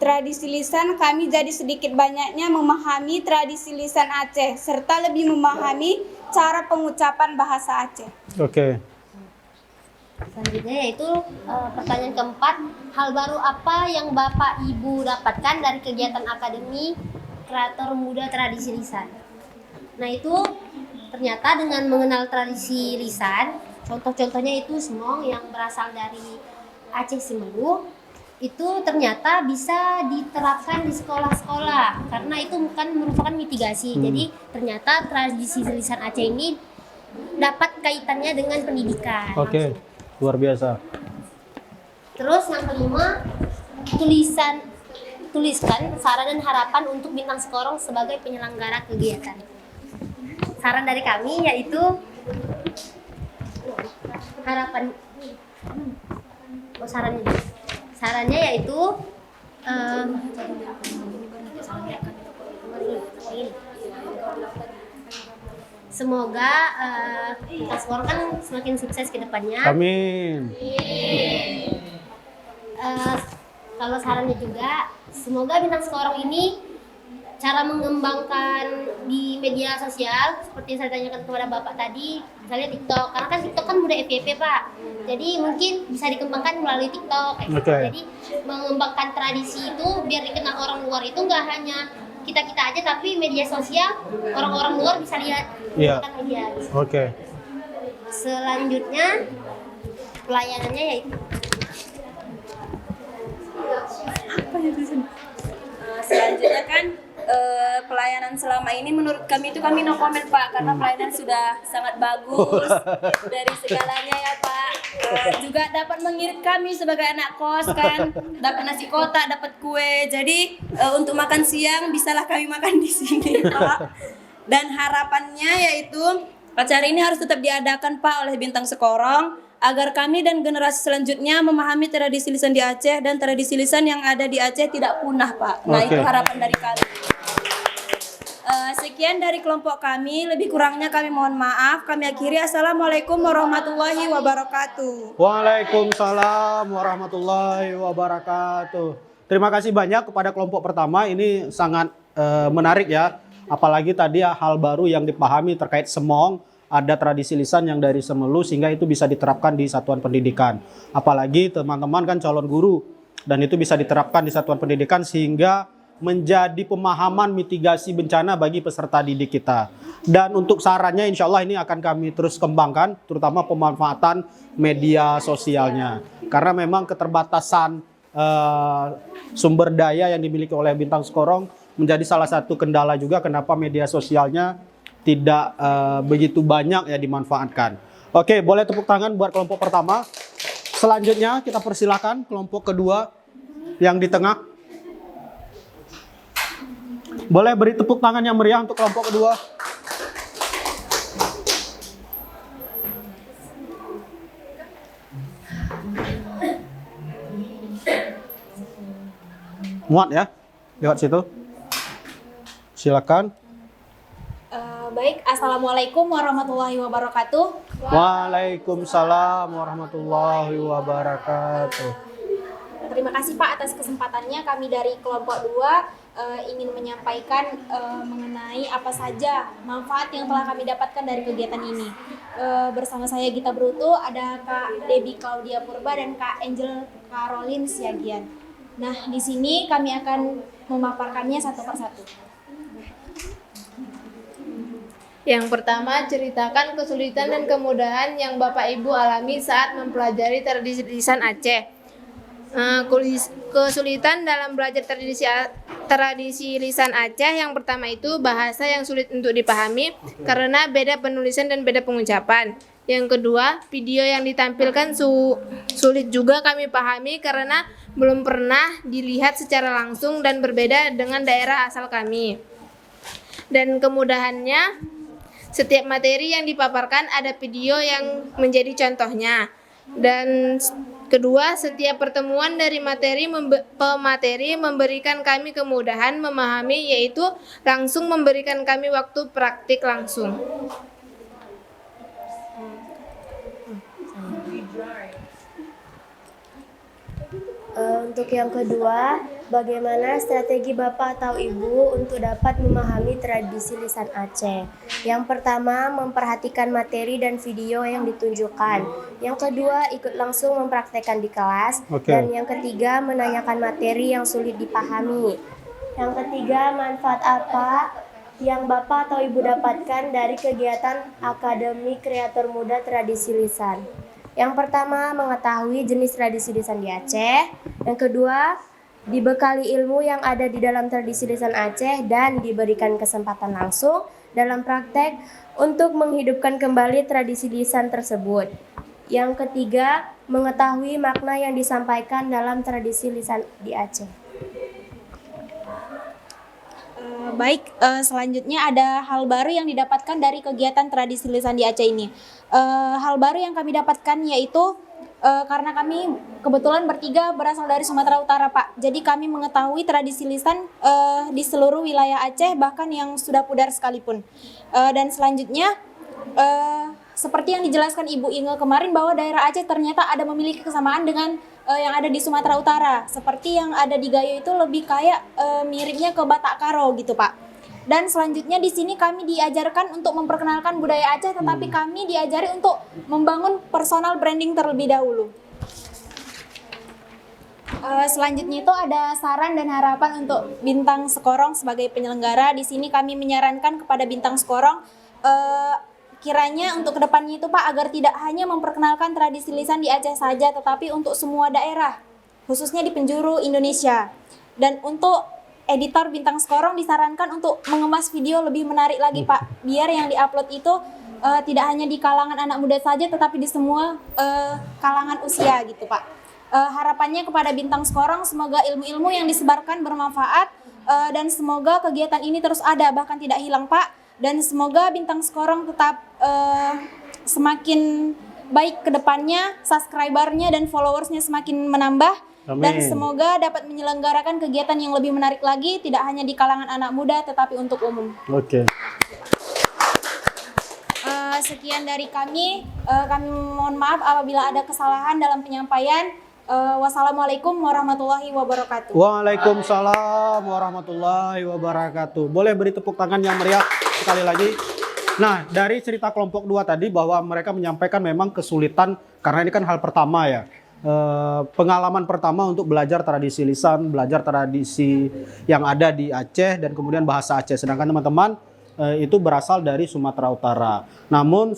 Tradisi Lisan. Kami jadi sedikit banyaknya memahami tradisi lisan Aceh serta lebih memahami cara pengucapan bahasa Aceh. Oke. Selanjutnya yaitu pertanyaan keempat, hal baru apa yang Bapak Ibu dapatkan dari kegiatan Akademi Kreator Muda Tradisi Lisan? Nah itu ternyata dengan mengenal tradisi lisan, contoh-contohnya itu semong yang berasal dari Aceh Semeru, itu ternyata bisa diterapkan di sekolah-sekolah karena itu bukan merupakan mitigasi. Jadi ternyata tradisi lisan Aceh ini dapat kaitannya dengan pendidikan. Oke. Luar biasa. Terus yang kelima, tulisan tuliskan saran dan harapan untuk Bintang Sekorong sebagai penyelenggara kegiatan. Saran dari kami yaitu harapan sarannya yaitu semoga Bintang Sekorong kan semakin sukses ke depannya. Amin. Kalau sarannya juga, semoga Bintang Sekorong ini cara mengembangkan di media sosial seperti yang saya tanyakan kepada Bapak tadi, misalnya TikTok, karena kan TikTok kan udah FYP Pak, jadi mungkin bisa dikembangkan melalui TikTok. Okay. Jadi mengembangkan tradisi itu biar dikenal orang luar itu nggak hanya kita aja, tapi media sosial orang-orang luar bisa lihat. Iya. Media. Oke. Selanjutnya pelayanannya yaitu Selanjutnya kan pelayanan selama ini menurut kami itu kami no comment Pak, karena pelayanan sudah sangat bagus dari segalanya ya Pak. Juga dapat mengirit kami sebagai anak kos kan, dapat nasi kotak, dapat kue. Jadi untuk makan siang bisalah kami makan di sini Pak. Dan harapannya yaitu acara ini harus tetap diadakan Pak oleh Bintang Sekorong agar kami dan generasi selanjutnya memahami tradisi lisan di Aceh dan tradisi lisan yang ada di Aceh tidak punah Pak. Nah Oke. itu harapan dari kami. Sekian dari kelompok kami, lebih kurangnya kami mohon maaf. Kami akhiri, assalamualaikum warahmatullahi wabarakatuh. Waalaikumsalam warahmatullahi wabarakatuh. Terima kasih banyak kepada kelompok pertama. Ini sangat menarik ya. Apalagi tadi hal baru yang dipahami terkait semong. Ada tradisi lisan yang dari Semelu sehingga itu bisa diterapkan di satuan pendidikan. Apalagi teman-teman kan calon guru dan itu bisa diterapkan di satuan pendidikan sehingga menjadi pemahaman mitigasi bencana bagi peserta didik kita. Dan untuk sarannya insya Allah ini akan kami terus kembangkan, terutama pemanfaatan media sosialnya. Karena memang keterbatasan sumber daya yang dimiliki oleh Bintang Sekorong menjadi salah satu kendala juga kenapa media sosialnya tidak begitu banyak ya dimanfaatkan. Oke, boleh tepuk tangan buat kelompok pertama. Selanjutnya kita persilakan kelompok kedua yang di tengah. Boleh beri tepuk tangan yang meriah untuk kelompok kedua. Muat ya, lewat situ. Silakan. Baik, assalamualaikum warahmatullahi wabarakatuh. Waalaikumsalam warahmatullahi wabarakatuh. Terima kasih Pak atas kesempatannya. Kami dari kelompok 2 ingin menyampaikan mengenai apa saja manfaat yang telah kami dapatkan dari kegiatan ini. Bersama saya Gita Bruto, ada Kak Debbie Claudia Purba dan Kak Angel Caroline Siagian. Nah, di sini kami akan memaparkannya satu persatu. Yang pertama, ceritakan kesulitan dan kemudahan yang Bapak Ibu alami saat mempelajari tradisi lisan Aceh. Kesulitan dalam belajar tradisi lisan Aceh yang pertama itu bahasa yang sulit untuk dipahami karena beda penulisan dan beda pengucapan. Yang kedua, video yang ditampilkan sulit juga kami pahami karena belum pernah dilihat secara langsung dan berbeda dengan daerah asal kami. Dan kemudahannya, setiap materi yang dipaparkan ada video yang menjadi contohnya. Dan kedua, setiap pertemuan dari pemateri memberikan kami kemudahan memahami, yaitu langsung memberikan kami waktu praktik langsung. Untuk yang kedua, bagaimana strategi Bapak atau Ibu untuk dapat memahami tradisi lisan Aceh? Yang pertama, memperhatikan materi dan video yang ditunjukkan. Yang kedua, ikut langsung mempraktekkan di kelas. Oke. Dan yang ketiga, menanyakan materi yang sulit dipahami. Yang ketiga, manfaat apa yang Bapak atau Ibu dapatkan dari kegiatan Akademi Kreator Muda Tradisi Lisan? Yang pertama, mengetahui jenis tradisi lisan di Aceh. Yang kedua, dibekali ilmu yang ada di dalam tradisi lisan Aceh dan diberikan kesempatan langsung dalam praktek untuk menghidupkan kembali tradisi lisan tersebut. Yang ketiga, mengetahui makna yang disampaikan dalam tradisi lisan di Aceh. Baik, selanjutnya ada hal baru yang didapatkan dari kegiatan tradisi lisan di Aceh ini. Hal baru yang kami dapatkan yaitu karena kami kebetulan bertiga berasal dari Sumatera Utara, Pak. Jadi kami mengetahui tradisi lisan di seluruh wilayah Aceh, bahkan yang sudah pudar sekalipun. Dan selanjutnya, seperti yang dijelaskan Ibu Inge kemarin, bahwa daerah Aceh ternyata ada memiliki kesamaan dengan yang ada di Sumatera Utara. Seperti yang ada di Gayo itu lebih kayak miripnya ke Batak Karo gitu, Pak. Dan selanjutnya di sini kami diajarkan untuk memperkenalkan budaya Aceh, tetapi kami diajari untuk membangun personal branding terlebih dahulu. Selanjutnya itu ada saran dan harapan untuk Bintang Sekorong sebagai penyelenggara. Di sini kami menyarankan kepada Bintang Sekorong kiranya untuk kedepannya itu Pak, agar tidak hanya memperkenalkan tradisi lisan di Aceh saja, tetapi untuk semua daerah, khususnya di penjuru Indonesia. Dan untuk editor Bintang Sekorong disarankan untuk mengemas video lebih menarik lagi Pak, biar yang diupload itu tidak hanya di kalangan anak muda saja, tetapi di semua kalangan usia gitu Pak. Harapannya kepada Bintang Sekorong, semoga ilmu-ilmu yang disebarkan bermanfaat, dan semoga kegiatan ini terus ada, bahkan tidak hilang Pak. Dan semoga Bintang Sekorong tetap semakin baik ke depannya, subscribernya dan followersnya semakin menambah. Amin. Dan semoga dapat menyelenggarakan kegiatan yang lebih menarik lagi, tidak hanya di kalangan anak muda, tetapi untuk umum. Oke. Sekian dari kami. Kami mohon maaf apabila ada kesalahan dalam penyampaian. Wassalamualaikum warahmatullahi wabarakatuh. Waalaikumsalam warahmatullahi wabarakatuh. Boleh beri tepuk tangan yang meriah sekali lagi. Nah, dari cerita kelompok 2 tadi bahwa mereka menyampaikan memang kesulitan karena ini kan hal pertama ya. Pengalaman pertama untuk belajar tradisi lisan, belajar tradisi yang ada di Aceh dan kemudian bahasa Aceh. Sedangkan teman-teman itu berasal dari Sumatera Utara. Namun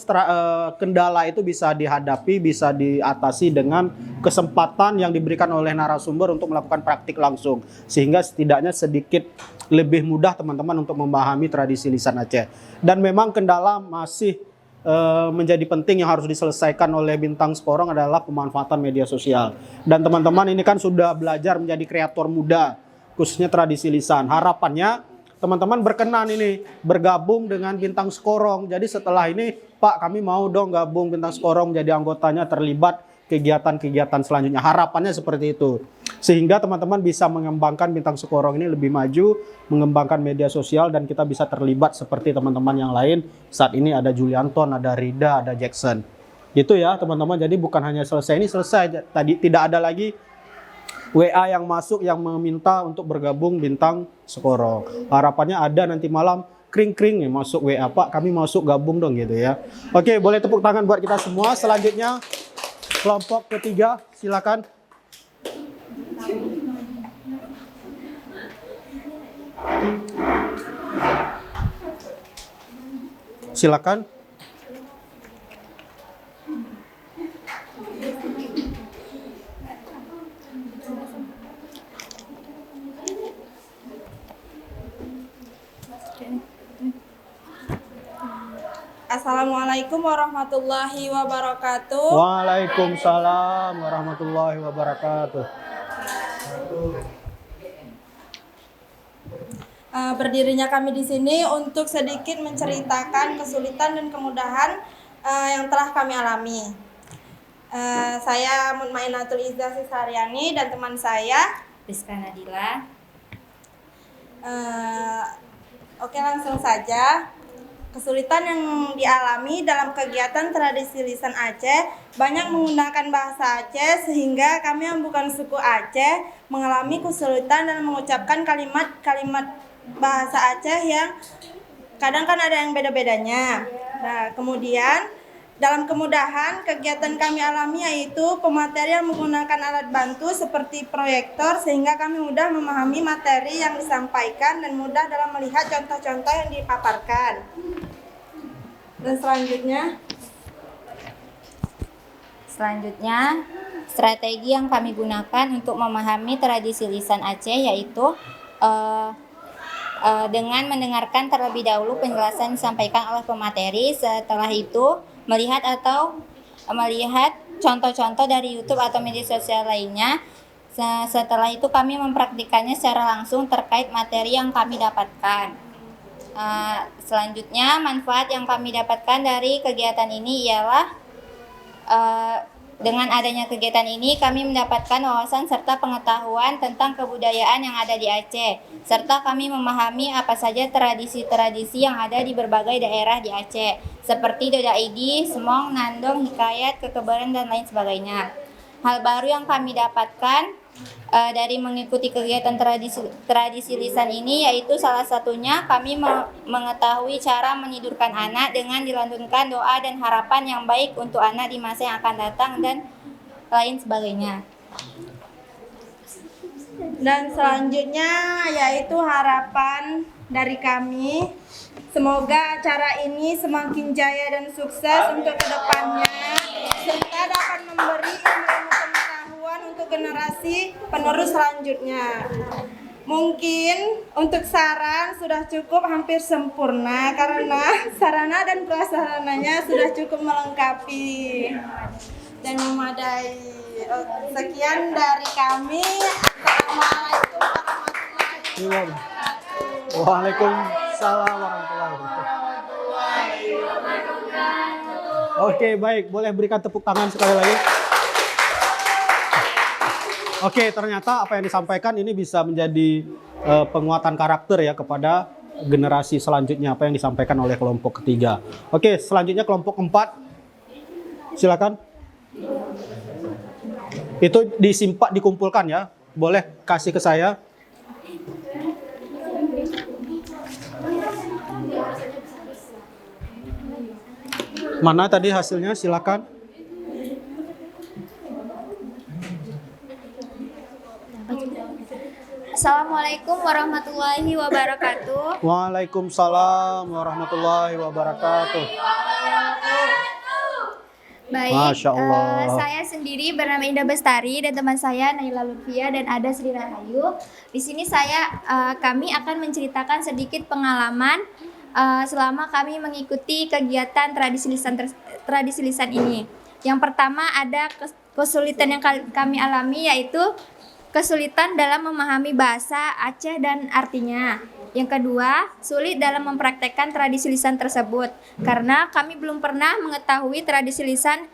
kendala itu bisa dihadapi, bisa diatasi dengan kesempatan yang diberikan oleh narasumber untuk melakukan praktik langsung. Sehingga setidaknya sedikit lebih mudah teman-teman untuk memahami tradisi lisan Aceh. Dan memang kendala masih menjadi penting yang harus diselesaikan oleh Bintang Sekorong adalah pemanfaatan media sosial. Dan teman-teman ini kan sudah belajar menjadi kreator muda, khususnya tradisi lisan. Harapannya teman-teman berkenan ini bergabung dengan Bintang Sekorong. Jadi setelah ini, Pak, kami mau dong gabung Bintang Sekorong menjadi anggotanya, terlibat kegiatan-kegiatan selanjutnya. Harapannya seperti itu. Sehingga teman-teman bisa mengembangkan Bintang Sekorong ini lebih maju, mengembangkan media sosial, dan kita bisa terlibat seperti teman-teman yang lain. Saat ini ada Julianton, ada Rida, ada Jackson. Gitu ya teman-teman. Jadi bukan hanya selesai, ini selesai. Tadi tidak ada lagi WA yang masuk yang meminta untuk bergabung Bintang Sekorong. Harapannya ada nanti malam kring-kring nih masuk WA, Pak kami masuk gabung dong gitu ya. Oke, boleh tepuk tangan buat kita semua. Selanjutnya kelompok ketiga, silakan. Silakan. Assalamualaikum warahmatullahi wabarakatuh. Waalaikumsalam warahmatullahi wabarakatuh. Berdirinya kami di sini untuk sedikit menceritakan kesulitan dan kemudahan yang telah kami alami. Saya Mutmainatul Izzah Sisaryani dan teman saya Rizka Nadila. Oke, langsung saja. Kesulitan yang dialami dalam kegiatan tradisi lisan Aceh banyak menggunakan bahasa Aceh, sehingga kami yang bukan suku Aceh mengalami kesulitan dalam mengucapkan kalimat-kalimat bahasa Aceh yang kadang kan ada yang beda-bedanya. Nah, kemudian dalam kemudahan kegiatan kami alami yaitu pematerian menggunakan alat bantu seperti proyektor, sehingga kami mudah memahami materi yang disampaikan dan mudah dalam melihat contoh-contoh yang dipaparkan. Dan Selanjutnya, strategi yang kami gunakan untuk memahami tradisi lisan Aceh yaitu dengan mendengarkan terlebih dahulu penjelasan disampaikan oleh pemateri. Setelah itu melihat contoh-contoh dari YouTube atau media sosial lainnya. Setelah itu kami mempraktikkannya secara langsung terkait materi yang kami dapatkan. Selanjutnya, manfaat yang kami dapatkan dari kegiatan ini ialah dengan adanya kegiatan ini kami mendapatkan wawasan serta pengetahuan tentang kebudayaan yang ada di Aceh, serta kami memahami apa saja tradisi-tradisi yang ada di berbagai daerah di Aceh, seperti Dodaidi, Semong, Nandong, Hikayat, Kekebaran, dan lain sebagainya. Hal baru yang kami dapatkan dari mengikuti kegiatan tradisi lisan ini yaitu salah satunya kami mengetahui cara menidurkan anak dengan dilantunkan doa dan harapan yang baik untuk anak di masa yang akan datang dan lain sebagainya. Dan selanjutnya yaitu harapan dari kami, semoga acara ini semakin jaya dan sukses untuk kedepannya, serta dapat memberi ilmu pengetahuan untuk generasi penerus selanjutnya. Mungkin untuk saran sudah cukup hampir sempurna karena sarana dan prasarananya sudah cukup melengkapi dan memadai. Sekian dari kami. Assalamualaikum warahmatullahi wabarakatuh. Waalaikumsalam warahmatullahi wabarakatuh. Oke, baik. Boleh berikan tepuk tangan sekali lagi. Oke, ternyata apa yang disampaikan ini bisa menjadi penguatan karakter ya kepada generasi selanjutnya, apa yang disampaikan oleh kelompok ketiga. Oke, selanjutnya kelompok 4. Silakan. Itu dikumpulkan ya. Boleh kasih ke saya. Mana tadi hasilnya? Silakan. Assalamualaikum warahmatullahi wabarakatuh. Waalaikumsalam warahmatullahi wabarakatuh. Baik, Masya Allah. saya sendiri bernama Indah Bestari dan teman saya Naila Lutfia dan Ada Sri Rahayu. Di sini kami akan menceritakan sedikit pengalaman selama kami mengikuti kegiatan tradisi lisan ini. Yang pertama ada kesulitan yang kami alami yaitu kesulitan dalam memahami bahasa Aceh dan artinya. Yang kedua, sulit dalam mempraktekkan tradisi lisan tersebut karena kami belum pernah mengetahui tradisi lisan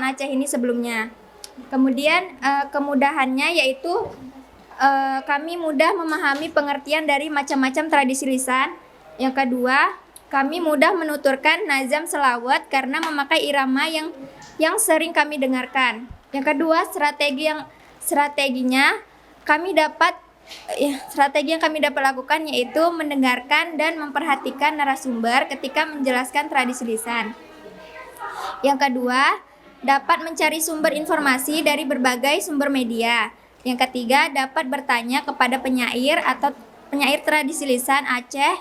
Aceh ini sebelumnya. Kemudian kemudahannya yaitu kami mudah memahami pengertian dari macam-macam tradisi lisan. Yang kedua, kami mudah menuturkan nazam selawat karena memakai irama yang sering kami dengarkan. Yang kedua, strategi yang kami dapat lakukan yaitu mendengarkan dan memperhatikan narasumber ketika menjelaskan tradisi lisan. Yang kedua, dapat mencari sumber informasi dari berbagai sumber media. Yang ketiga, dapat bertanya kepada penyair atau penyair tradisi lisan Aceh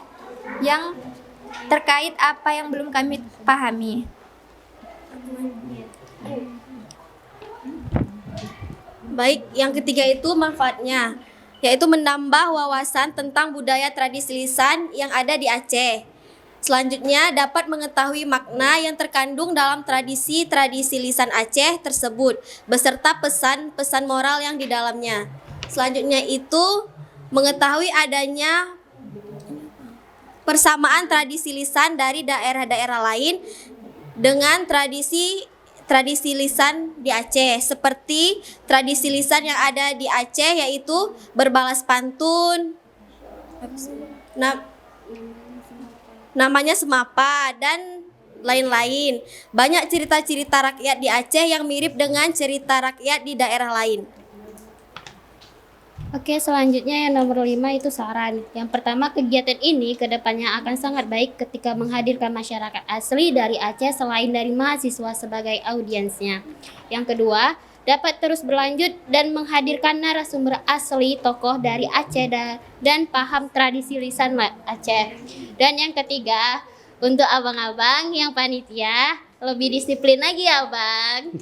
yang terkait apa yang belum kami pahami. Baik, yang ketiga itu manfaatnya, yaitu menambah wawasan tentang budaya tradisi lisan yang ada di Aceh. Selanjutnya, dapat mengetahui makna yang terkandung dalam tradisi lisan Aceh tersebut, beserta pesan-pesan moral yang di dalamnya. Selanjutnya itu, mengetahui adanya persamaan tradisi lisan dari daerah-daerah lain dengan tradisi lisan di Aceh, seperti tradisi lisan yang ada di Aceh yaitu berbalas pantun, namanya semapa dan lain-lain. Banyak cerita-cerita rakyat di Aceh yang mirip dengan cerita rakyat di daerah lain. Oke, selanjutnya yang nomor 5 itu saran. Yang pertama, kegiatan ini kedepannya akan sangat baik ketika menghadirkan masyarakat asli dari Aceh selain dari mahasiswa sebagai audiensnya. Yang kedua, dapat terus berlanjut dan menghadirkan narasumber asli tokoh dari Aceh dan paham tradisi lisan Aceh. Dan yang ketiga, untuk abang-abang yang panitia, lebih disiplin lagi ya Bang.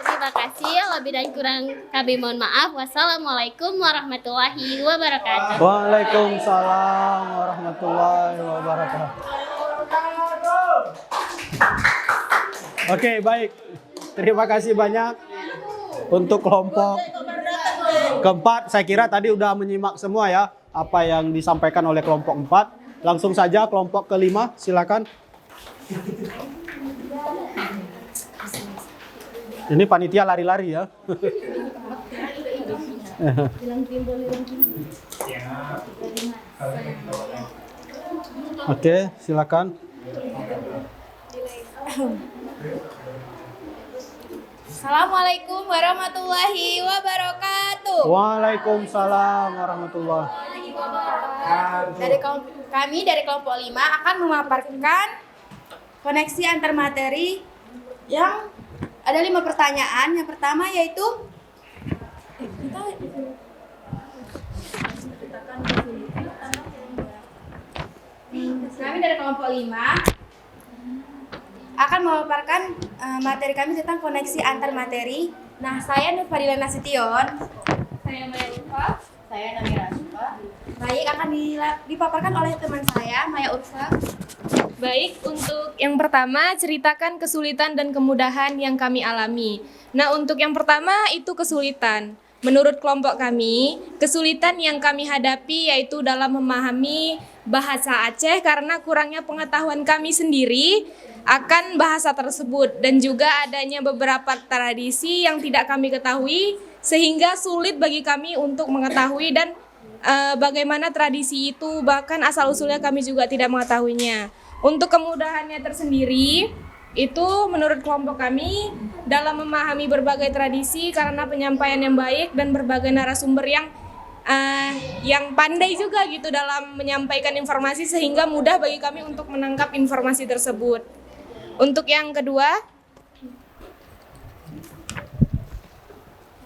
Terima kasih, lebih dan kurang kami mohon maaf. Wassalamualaikum warahmatullahi wabarakatuh. Waalaikumsalam warahmatullahi wabarakatuh. Oke, baik. Terima kasih banyak untuk kelompok Keempat, saya kira tadi udah menyimak semua ya apa yang disampaikan oleh kelompok 4. Langsung saja kelompok kelima, silakan. Ini panitia lari-lari ya. Oke, silakan. Assalamualaikum warahmatullahi wabarakatuh. Waalaikumsalam warahmatullahi. Kami dari kelompok 5 akan memaparkan koneksi antar materi yang ada 5 pertanyaan. Yang pertama yaitu kami dari kelompok 5 akan memaparkan materi kami tentang koneksi antar materi. Nah, saya Nur Fadila Nasution. Saya Maya Urfa. Saya Namira Sufa. Baik, akan dipaparkan oleh teman saya, Maya Urfa. Baik, untuk yang pertama ceritakan kesulitan dan kemudahan yang kami alami. Nah, untuk yang pertama itu kesulitan. Menurut kelompok kami, kesulitan yang kami hadapi yaitu dalam memahami bahasa Aceh karena kurangnya pengetahuan kami sendiri akan bahasa tersebut dan juga adanya beberapa tradisi yang tidak kami ketahui sehingga sulit bagi kami untuk mengetahui dan bagaimana tradisi itu, bahkan asal-usulnya kami juga tidak mengetahuinya. Untuk kemudahannya tersendiri, itu menurut kelompok kami dalam memahami berbagai tradisi karena penyampaian yang baik dan berbagai narasumber yang pandai juga gitu dalam menyampaikan informasi sehingga mudah bagi kami untuk menangkap informasi tersebut. Untuk yang kedua,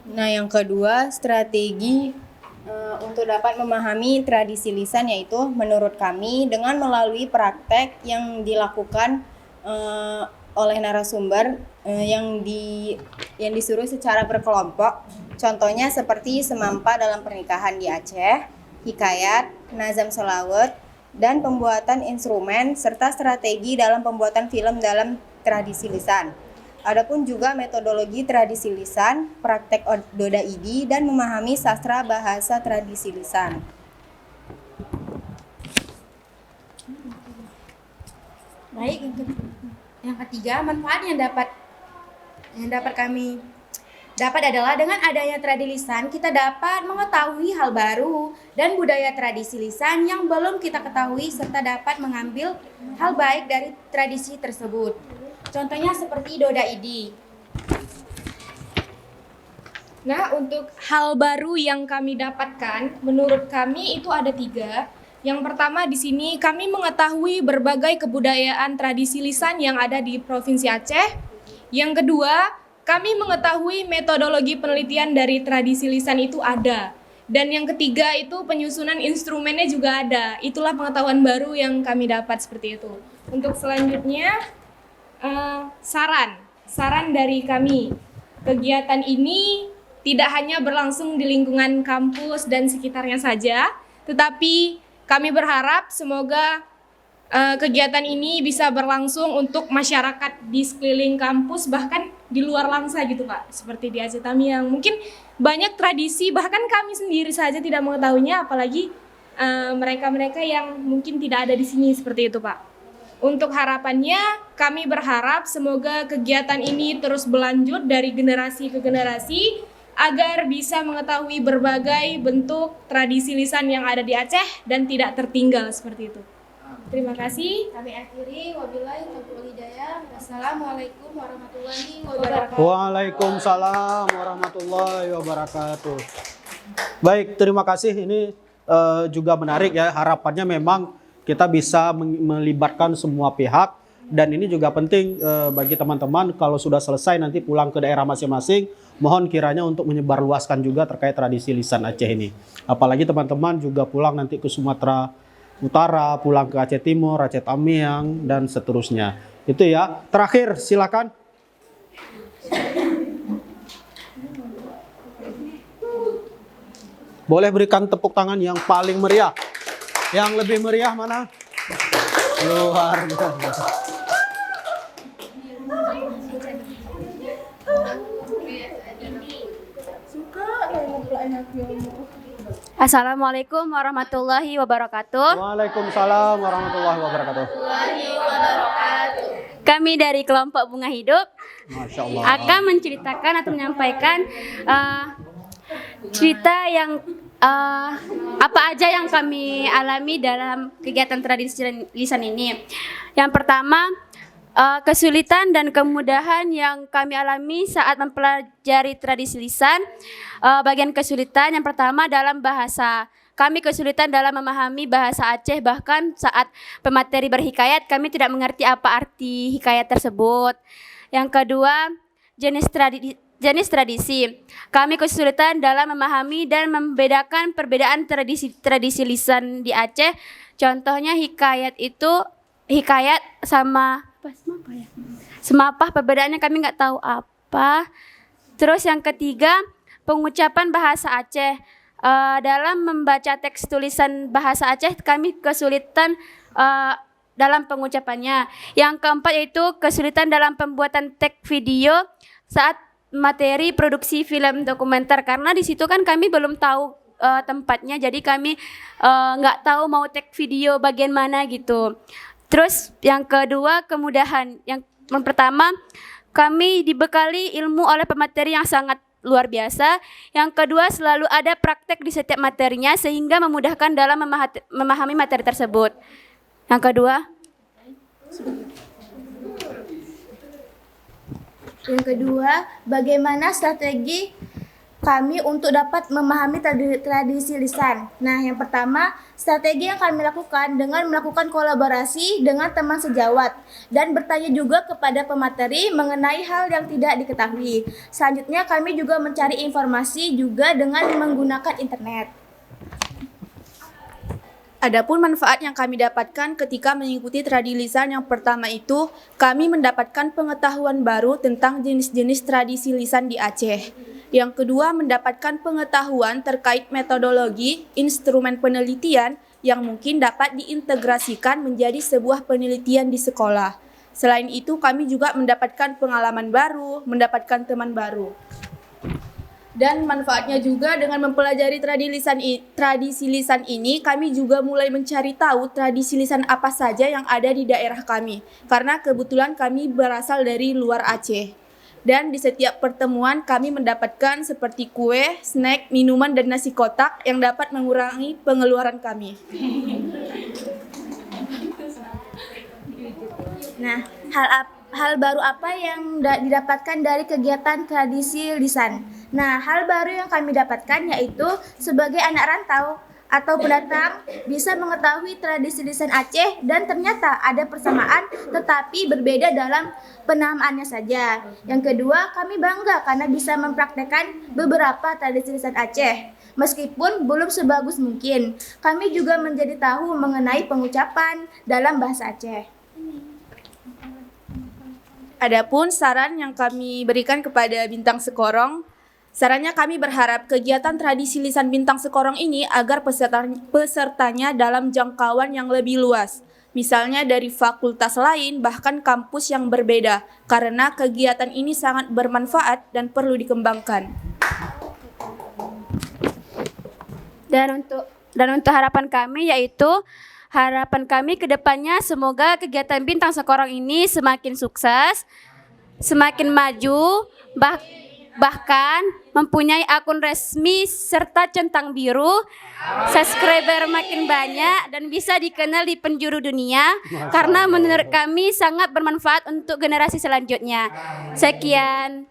Yang kedua, strategi untuk dapat memahami tradisi lisan yaitu menurut kami dengan melalui praktek yang dilakukan oleh narasumber yang disuruh secara berkelompok. Contohnya seperti semampa dalam pernikahan di Aceh, hikayat, nazam selawat, dan pembuatan instrumen serta strategi dalam pembuatan film dalam tradisi lisan. Adapun juga metodologi tradisi lisan, praktek Doda ID, dan memahami sastra bahasa tradisi lisan. Baik, yang ketiga, manfaat yang dapat kami dapat adalah dengan adanya tradisi lisan kita dapat mengetahui hal baru dan budaya tradisi lisan yang belum kita ketahui serta dapat mengambil hal baik dari tradisi tersebut. Contohnya seperti Doda ID. nah untuk hal baru yang kami dapatkan, menurut kami itu ada 3. Yang pertama di sini kami mengetahui berbagai kebudayaan tradisi lisan yang ada di Provinsi Aceh. Yang kedua, kami mengetahui metodologi penelitian dari tradisi lisan itu ada. Dan yang ketiga itu penyusunan instrumennya juga ada. Itulah pengetahuan baru yang kami dapat seperti itu. Untuk selanjutnya, saran dari kami. Kegiatan ini tidak hanya berlangsung di lingkungan kampus dan sekitarnya saja, tetapi kami berharap semoga kegiatan ini bisa berlangsung untuk masyarakat di sekeliling kampus bahkan di luar Langsa gitu Pak, seperti di Aceh Tamiang. Mungkin banyak tradisi bahkan kami sendiri saja tidak mengetahuinya, apalagi mereka-mereka yang mungkin tidak ada di sini seperti itu Pak. Untuk harapannya kami berharap semoga kegiatan ini terus berlanjut dari generasi ke generasi agar bisa mengetahui berbagai bentuk tradisi lisan yang ada di Aceh dan tidak tertinggal seperti itu. Terima kasih. Kami akhiri, wabillahi taufiq wal hidayah. Wassalamualaikum warahmatullahi wabarakatuh. Waalaikumsalam warahmatullahi wabarakatuh. Baik, terima kasih. Ini juga menarik ya. Harapannya memang kita bisa melibatkan semua pihak. Dan ini juga penting bagi teman-teman kalau sudah selesai nanti pulang ke daerah masing-masing. Mohon kiranya untuk menyebarluaskan juga terkait tradisi lisan Aceh ini. Apalagi teman-teman juga pulang nanti ke Sumatera Utara, pulang ke Aceh Timur, Aceh Tamiang, dan seterusnya. Itu ya. Terakhir, silakan. Boleh berikan tepuk tangan yang paling meriah. Yang lebih meriah mana? Luar biasa. Suka Assalamualaikum warahmatullahi wabarakatuh. Waalaikumsalam warahmatullahi wabarakatuh. Kami dari kelompok Bunga Hidup Masya Allah. akan menceritakan atau menyampaikan cerita yang apa aja yang kami alami dalam kegiatan tradisi lisan ini. Yang pertama, kesulitan dan kemudahan yang kami alami saat mempelajari tradisi lisan. Bagian kesulitan yang pertama dalam bahasa. Kami kesulitan dalam memahami bahasa Aceh, bahkan saat pemateri berhikayat kami tidak mengerti apa arti hikayat tersebut. Yang kedua, jenis tradisi. Kami kesulitan dalam memahami dan membedakan perbedaan tradisi lisan di Aceh. Contohnya hikayat itu hikayat sama semapah, perbedaannya kami nggak tahu apa. Terus yang ketiga, pengucapan bahasa Aceh. Dalam membaca teks tulisan bahasa Aceh kami kesulitan dalam pengucapannya. Yang keempat yaitu kesulitan dalam pembuatan teks video saat materi produksi film dokumenter, karena di situ kan kami belum tahu tempatnya, jadi kami nggak tahu mau teks video bagian mana gitu. Terus yang kedua, kemudahan. Yang pertama, kami dibekali ilmu oleh pemateri yang sangat luar biasa. Yang kedua, selalu ada praktek di setiap materinya sehingga memudahkan dalam memahami materi tersebut. Yang kedua, bagaimana strategi kami untuk dapat memahami tradisi lisan. Nah, yang pertama, strategi yang kami lakukan dengan melakukan kolaborasi dengan teman sejawat dan bertanya juga kepada pemateri mengenai hal yang tidak diketahui. Selanjutnya, kami juga mencari informasi juga dengan menggunakan internet. Adapun manfaat yang kami dapatkan ketika mengikuti tradisi lisan, yang pertama itu kami mendapatkan pengetahuan baru tentang jenis-jenis tradisi lisan di Aceh. Yang kedua, mendapatkan pengetahuan terkait metodologi, instrumen penelitian yang mungkin dapat diintegrasikan menjadi sebuah penelitian di sekolah. Selain itu, kami juga mendapatkan pengalaman baru, mendapatkan teman baru. Dan manfaatnya juga dengan mempelajari tradisi lisan ini, kami juga mulai mencari tahu tradisi lisan apa saja yang ada di daerah kami. Karena kebetulan kami berasal dari luar Aceh. Dan di setiap pertemuan kami mendapatkan seperti kue, snack, minuman, dan nasi kotak yang dapat mengurangi pengeluaran kami. Nah, hal baru apa yang didapatkan dari kegiatan tradisi lisan? Nah, hal baru yang kami dapatkan yaitu sebagai anak rantau atau pendatang bisa mengetahui tradisi lisan Aceh dan ternyata ada persamaan tetapi berbeda dalam penamaannya saja. Yang kedua, kami bangga karena bisa mempraktekkan beberapa tradisi lisan Aceh. Meskipun belum sebagus mungkin, kami juga menjadi tahu mengenai pengucapan dalam bahasa Aceh. Adapun saran yang kami berikan kepada Bintang Sekorong, sarannya kami berharap kegiatan tradisi lisan Bintang Sekorong ini agar pesertanya dalam jangkauan yang lebih luas. Misalnya dari fakultas lain, bahkan kampus yang berbeda, karena kegiatan ini sangat bermanfaat dan perlu dikembangkan. Dan untuk harapan kami yaitu harapan kami ke depannya semoga kegiatan Bintang Sekorong ini semakin sukses, semakin maju, bahkan mempunyai akun resmi serta centang biru, subscriber makin banyak dan bisa dikenal di penjuru dunia karena menurut kami sangat bermanfaat untuk generasi selanjutnya. Sekian.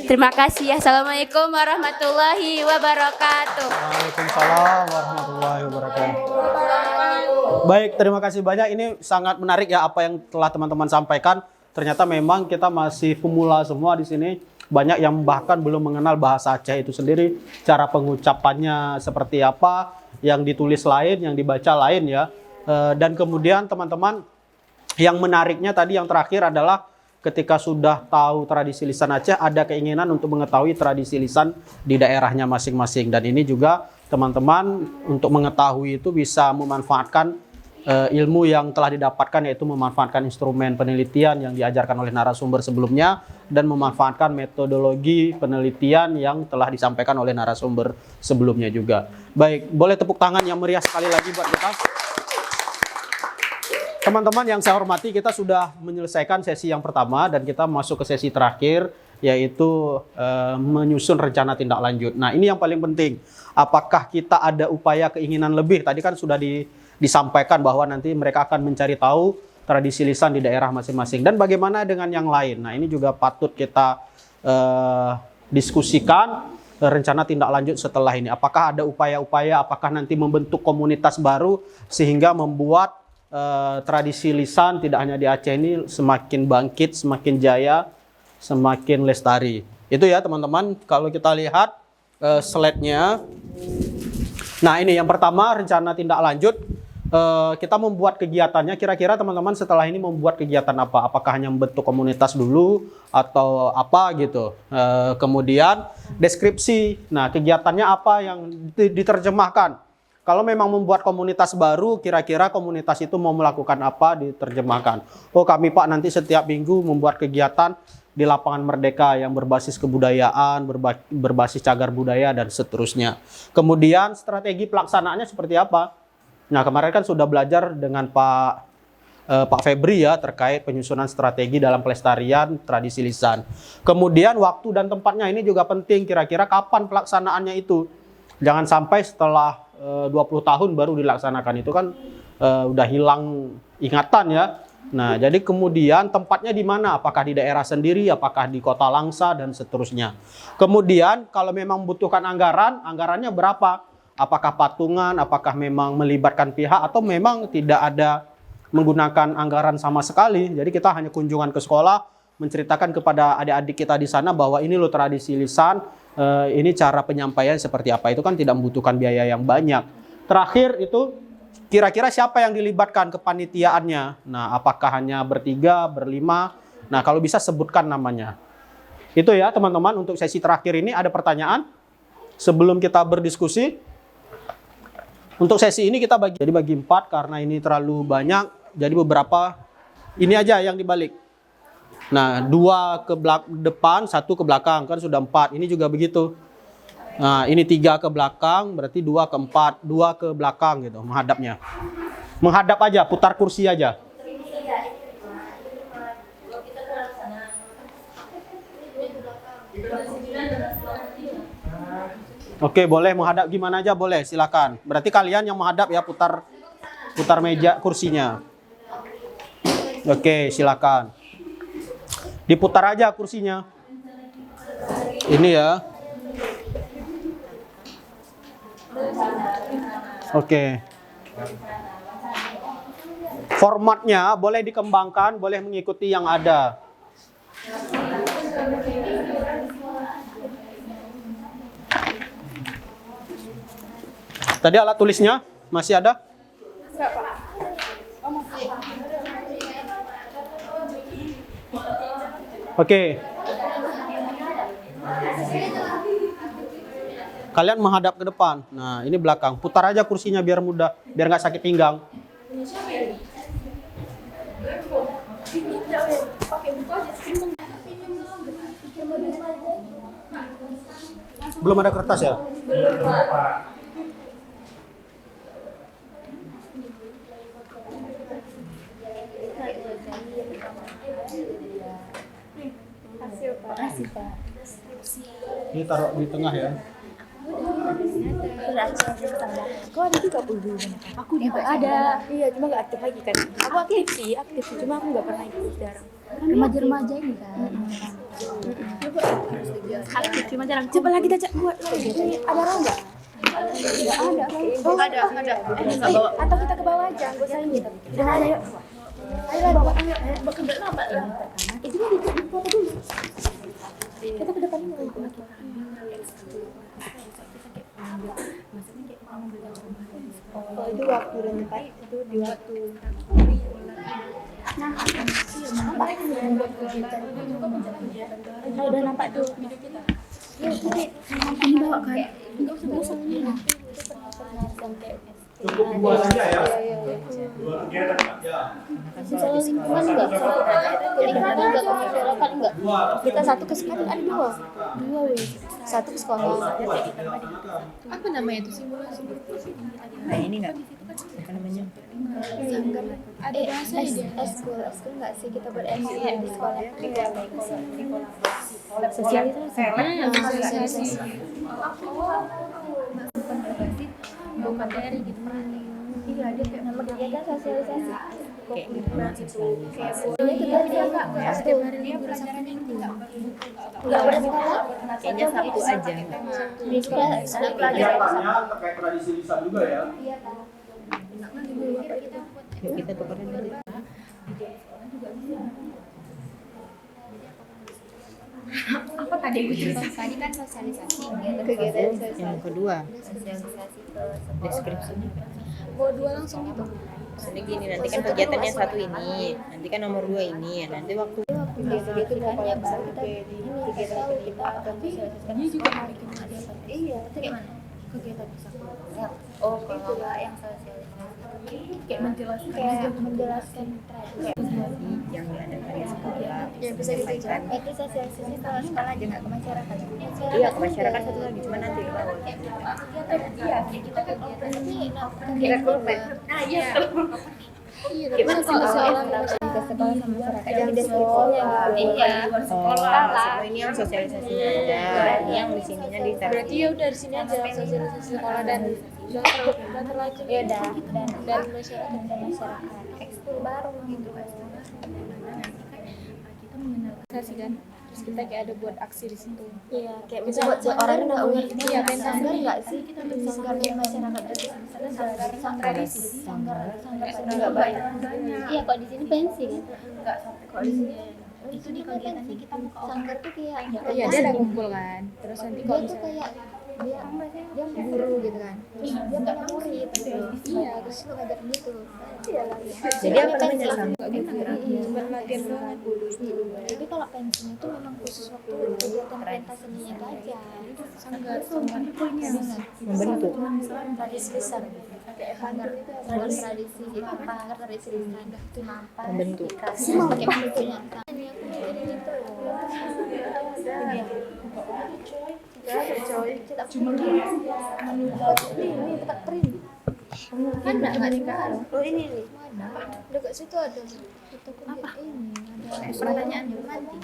Terima kasih. Assalamualaikum warahmatullahi wabarakatuh. Waalaikumsalam warahmatullahi wabarakatuh. Baik, terima kasih banyak. Ini sangat menarik ya apa yang telah teman-teman sampaikan. Ternyata memang kita masih pemula semua di sini. Banyak yang bahkan belum mengenal bahasa Aceh itu sendiri. Cara pengucapannya seperti apa, yang ditulis lain, yang dibaca lain ya. Dan kemudian teman-teman, yang menariknya tadi yang terakhir adalah ketika sudah tahu tradisi lisan Aceh, ada keinginan untuk mengetahui tradisi lisan di daerahnya masing-masing. Dan ini juga teman-teman untuk mengetahui itu bisa memanfaatkan ilmu yang telah didapatkan, yaitu memanfaatkan instrumen penelitian yang diajarkan oleh narasumber sebelumnya dan memanfaatkan metodologi penelitian yang telah disampaikan oleh narasumber sebelumnya juga. Baik, boleh tepuk tangan yang meriah sekali lagi buat kita. Teman-teman yang saya hormati, kita sudah menyelesaikan sesi yang pertama dan kita masuk ke sesi terakhir, yaitu menyusun rencana tindak lanjut. Nah, ini yang paling penting. Apakah kita ada upaya keinginan lebih? Tadi kan sudah disampaikan bahwa nanti mereka akan mencari tahu tradisi lisan di daerah masing-masing. Dan bagaimana dengan yang lain? Nah, ini juga patut kita diskusikan rencana tindak lanjut setelah ini. Apakah ada upaya-upaya, apakah nanti membentuk komunitas baru sehingga membuat tradisi lisan tidak hanya di Aceh ini semakin bangkit, semakin jaya, semakin lestari. Itu ya teman-teman, kalau kita lihat slide-nya. Nah, ini yang pertama, rencana tindak lanjut. Kita membuat kegiatannya, kira-kira teman-teman setelah ini membuat kegiatan apa? Apakah hanya membentuk komunitas dulu atau apa gitu? Kemudian deskripsi, nah kegiatannya apa yang diterjemahkan? Kalau memang membuat komunitas baru, kira-kira komunitas itu mau melakukan apa, diterjemahkan. Oh, kami Pak nanti setiap minggu membuat kegiatan di lapangan Merdeka yang berbasis kebudayaan, berbasis cagar budaya dan seterusnya. Kemudian strategi pelaksanaannya seperti apa? Nah, kemarin kan sudah belajar dengan Pak Febri ya terkait penyusunan strategi dalam pelestarian tradisi lisan. Kemudian waktu dan tempatnya ini juga penting, kira-kira kapan pelaksanaannya itu. Jangan sampai setelah 20 tahun baru dilaksanakan, itu kan udah hilang ingatan ya. Nah, jadi kemudian tempatnya di mana? Apakah di daerah sendiri, apakah di Kota Langsa dan seterusnya. Kemudian kalau memang membutuhkan anggaran, anggarannya berapa? Apakah patungan, apakah memang melibatkan pihak, atau memang tidak ada menggunakan anggaran sama sekali. Jadi kita hanya kunjungan ke sekolah, menceritakan kepada adik-adik kita di sana bahwa ini loh tradisi lisan, ini cara penyampaian seperti apa. Itu kan tidak membutuhkan biaya yang banyak. Terakhir itu kira-kira siapa yang dilibatkan kepanitiaannya. Nah, apakah hanya bertiga, berlima? Nah, kalau bisa sebutkan namanya. Itu ya teman-teman, untuk sesi terakhir ini ada pertanyaan sebelum kita berdiskusi. Untuk sesi ini kita bagi 4 karena ini terlalu banyak. Jadi beberapa ini aja yang dibalik. Nah, 2 ke depan, 1 ke belakang, kan sudah 4. Ini juga begitu. Nah, ini 3 ke belakang, berarti 2 ke 4, 2 ke belakang gitu, menghadapnya. Menghadap aja, putar kursi aja. Oke, boleh menghadap gimana aja boleh, silakan. Berarti kalian yang menghadap ya, putar meja kursinya. Oke, silakan. Diputar aja kursinya. Ini ya. Oke. Formatnya boleh dikembangkan, boleh mengikuti yang ada. Tadi alat tulisnya masih ada? Oke. Kalian menghadap ke depan. Nah, ini belakang. Putar aja kursinya biar mudah, biar nggak sakit pinggang. Belum ada kertas ya? Ini taruh di tengah ya. Kau ada 30 aku juga ada. Iya, cuma gak aktif lagi kan. Aku aktif sih, cuma aku gak pernah ikut sekarang. Remaja-remaja ini kan. Aktif cuma jarang. Coba lagi kita buat lagi. Ada orang enggak? Enggak ada. Oh, ada. Atau kita ke bawah aja, enggak usah ini. Udah ada yuk. Ayo bawa bakal berapa ya? Itu di foto dulu. Kita ke depan dulu. Oh, itu waktu dan tempat itu di waktu. Nah, nampak udah nampak tuh video kita. Ya, ini bawa kan. Enggak usah ini. Itu pernah sampai SP Cukup dua saja ya. Dua kegiatan ya. Soal lingkungan enggak? Lingkungan enggak ke masyarakat enggak? Kita satu ke sekolah ada dua. Dua weh. Satu ke sekolah. Apa namanya itu simulasi? Nah ini enggak? Apa namanya? Ada bahasa dia. Eskul enggak sih kita buat eskul di sekolah. Sosialisasi. Bukan dari gitu. Iya, dia kayak nama kegiatan sosialisasi. Kayak gimana gitu. Boleh itu tadi dia enggak setiap hari libur Sabtu Minggu. Enggak pada sekolah? Kayaknya Sabtu aja. Di sekolah ada pelajaran Kegiatannya terkait tradisi lisan juga ya. Iya, Pak. Yuk kita tukeran dulu. Apa tadi gue cerita tadi kan sosialisasi kegiatan sosialisasi. Yang kedua, Sosialisasi ke deskripsi. Bawa dua langsung gitu. Jadi gini, nanti kan kegiatannya satu ini, nanti kan nomor 2 ini, nanti waktu pendidikannya baru kita ini kita tahu kita akan sosialisasikan di sekolah. Iya, itu gimana? Kegiatan di sekolah. Oh, kalau yang sosialisasi kayak menjelaskan tradisi yang diadakan di sekolah. ya bisa disampaikan. Itu sosialisasi kalau sekolah aja nggak ke masyarakat. Iya, ke masyarakat satu lagi, cuma nanti di bawah. Iya, kita kan operasi Kira kulpen. Nah, iya. Iya, tapi kalau sekolah Ke sekolah sama masyarakat yang deskripsinya iya. Oh, ini yang sosialisasinya aja. Yang di sininya ditaruh. berarti ya udah di sini aja sosialisasi sekolah dan udah terlanjur Ya udah dan masyarakat. dan masyarakat. Ekskul baru gitu kan. Sosialisasi kan. Terus kita kayak ada buat aksi di situ. Iya, kayak misalnya buat orang yang nggak ngerti. Iya, kan Sanggar nggak sih? Sanggar di masyarakat itu sanggar tradisi, sanggar nggak banyak. Iya, kok di sini pensi kan? Nggak sampai kok di sini. Itu di kegiatannya kita buka sanggar tuh kayak Iya, dia ada ngumpul kan. Terus nanti dia kalau tuh misalnya kayak dia guru gitu kan. Terus dia punya murid gitu. Iya, terus lu ngajar gitu. Jadi apa namanya sanggar? cuma latihan doang. Jadi kalau pensiun itu memang khusus waktu kegiatan pentas seninya itu aja. Sanggar itu ini ya. Membentuk. Tradisi lisan. Kayak sanggar itu buat tradisi apa? Tradisi lisan. Itu nampak. Membentuk. Kayak bentuknya. Ini aku mikirin itu. Kita cuma ini tempat print. Kan enggak tinggal. Oh ini nih. Mana? Dekat situ ada. Itu apa? Ini ada pertanyaan nanti.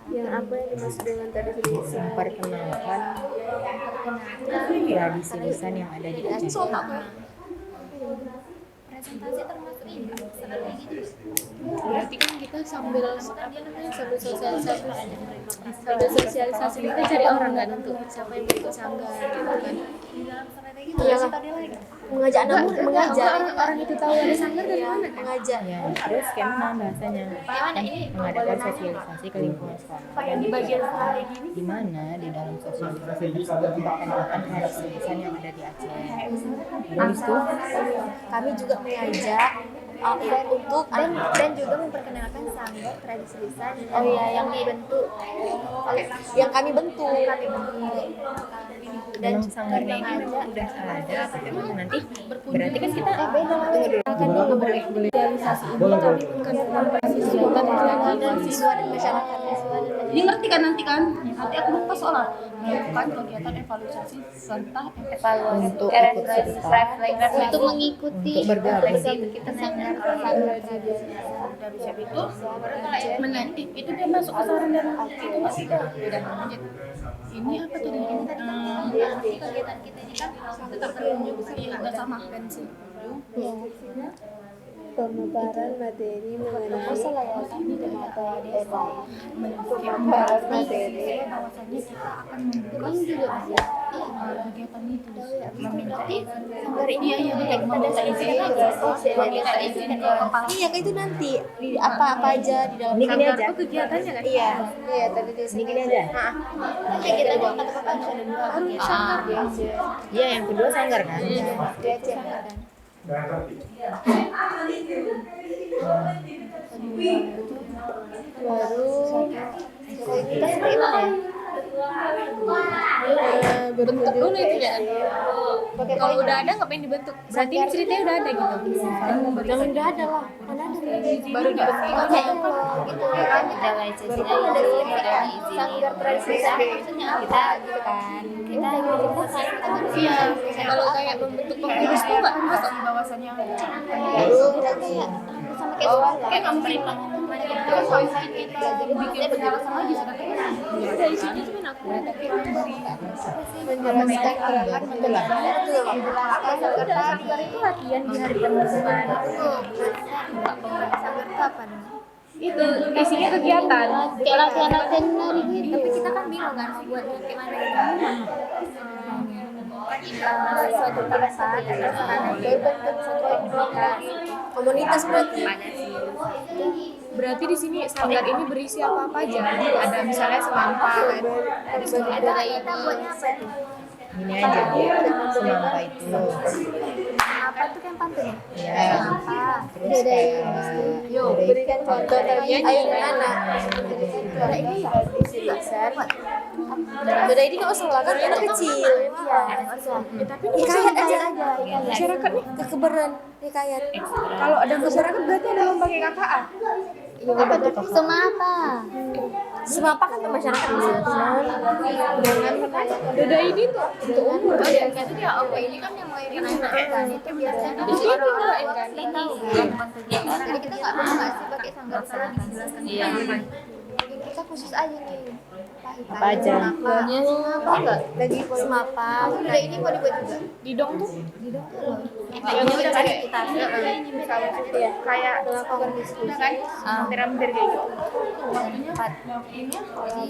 Yang apa yang dimaksud dengan tradisi lisan? Memperkenalkan tradisi lisan yang ada di Aceh. Presentasi termasuk ini strategi gitu. Berarti kan kita sambil sosialisasi kita cari orang kan untuk siapa yang mau ikut sanggar gitu kan. Iya tadi lagi. Mengajak anak muda mengajar. Orang itu tahu ada sanggar dari mana kan? Mengajar. Ya, terus gimana bahasanya? Gimana ini? Mengadakan sosialisasi ke lingkungan sekolah. Yang di bagian sekali gini. Di mana di dalam sosialisasi tersebut memperkenalkan tradisi lisan yang ada di Aceh. Terus tuh Kami juga mengajak untuk dan juga memperkenalkan sanggar tradisi lisan. Oh iya, yang dibentuk. Yang kami bentuk. dalam sanggarnya ini memang udah ada, tapi memang nanti berarti kan kita Beda. Kan dulu boleh realisasi ini kami bukan siswa Dan siswa dan masyarakat. Ini ngerti kan nanti kan? Nanti aku lupa soalnya melakukan kegiatan evaluasi serta untuk ikut serta Untuk mengikuti Untuk bergabung. refleksi kita sanggar dari siap itu menanti itu dia masuk ke saran dan itu masih udah lanjut. Ini apa tadi? kegiatan kita ini kan Tetap terunjuk udah sama pensi. pemaparan materi mengenai masalah ya kami atau desa pemaparan materi Bahwasanya kita akan membuka kegiatan itu. berarti sanggar ini Iya, kita desa izin lagi desa izin iya kan itu nanti di apa aja di dalam Ini gini aja. itu kegiatannya kan iya iya tadi dia Ini gini aja. nanti kita buat kata-kata harus ada dua sanggar Iya, yang kedua sanggar kan. dia aja kan baru kita seperti mana ya bentuk dulu itu ya Kalau udah ada ngapain dibentuk? Berarti ini ceritanya udah ada gitu. Jangan udah ada lah. Mana ada Baru dibentuk. gitu kan. Sanggar tradisi kita gitu kan. Kita Iya. Kalau kayak membentuk pengurus tuh nggak masuk di bawahnya. sama kayak Kayak memberi pengumuman gitu. Kita bikin penjelasan lagi sebenarnya. Dari sini cuma aku. menjelaskan arahan menjelaskan Sanggar itu latihan di hari pengumuman. sanggar itu apa nih? Itu isinya kegiatan. Kayak latihan nari gitu. Tapi kita kan bingung kan mau buatnya kayak mana suatu tempat komunitas berarti Berarti di sini sanggar ini berisi apa aja? Ada misalnya semampa, ada semampa. kita buatnya apa tuh? Ini aja dia semampa itu. Apa tuh kan pantun Ya. Terus kayak Yo, berikan contoh tadi ayo anak. Ini lisan. Beda ini nggak usah lah kan anak kecil. Iya. Tapi hikayat aja. Masyarakat nih, Kekebaran hikayat. kalau ada masyarakat berarti ada lomba KKA. Apa tuh? Semapa. Semapa kan ke masyarakat di sini. Beda ini tuh untuk umur. Itu dia apa ini kan yang mau kan itu biasanya kita tahu kan. Jadi kita nggak mau nggak sih pakai sanggar sana dijelaskan. Iya. Kita khusus aja nih. apa aja? Semapa enggak? Lagi semapa. Udah ini mau dibuat juga. Didong tuh Yang udah cari kita. kayak kan hampir-hampir kayak gitu. Jadi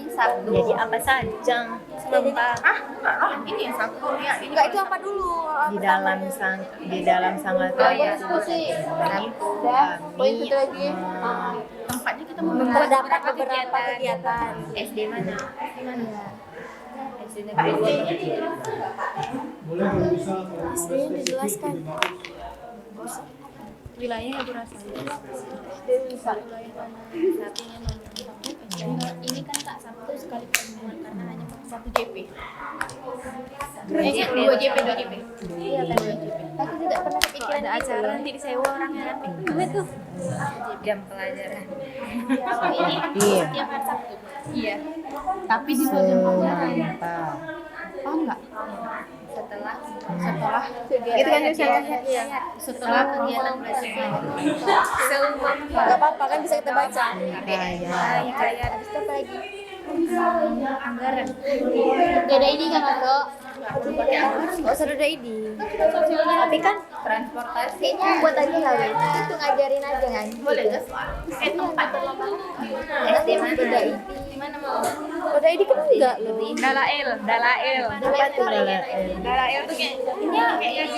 Sabtu. Jadi apa saja semampa Ini yang satu ya. Ini Enggak itu apa dulu? di dalam sanggar tradisi ini kami tempatnya kita Terdapat beberapa kegiatan. SD mana? SD SD dijelaskan. wilayahnya aku rasa. Ini kan tak Sabtu sekali pertemuan karena hanya satu JP. Dua JP. Iya kan. Aku tidak pernah kepikiran Ada acara nanti disewa orangnya nanti. Gimana tuh? Jam pelajaran. ini Iya. setiap hari Sabtu. Iya. Tapi di luar jam pelajaran. semampa. Paham nggak? Setelah Itu kan misalnya setelah kegiatan belajar. Enggak apa-apa kan bisa kita baca. Kayak habis itu apa lagi? Anggaran. Beda ini kan masuk. Oh, sudah ada ini. Tapi kan transportasi kayaknya buat aja lah, wes. Itu ngajarin aja kan. Boleh enggak? Tempat SD mana? Beda ini. Di mana mau? Beda ini kan enggak loh. Dalail. Dalail tuh kayak Ini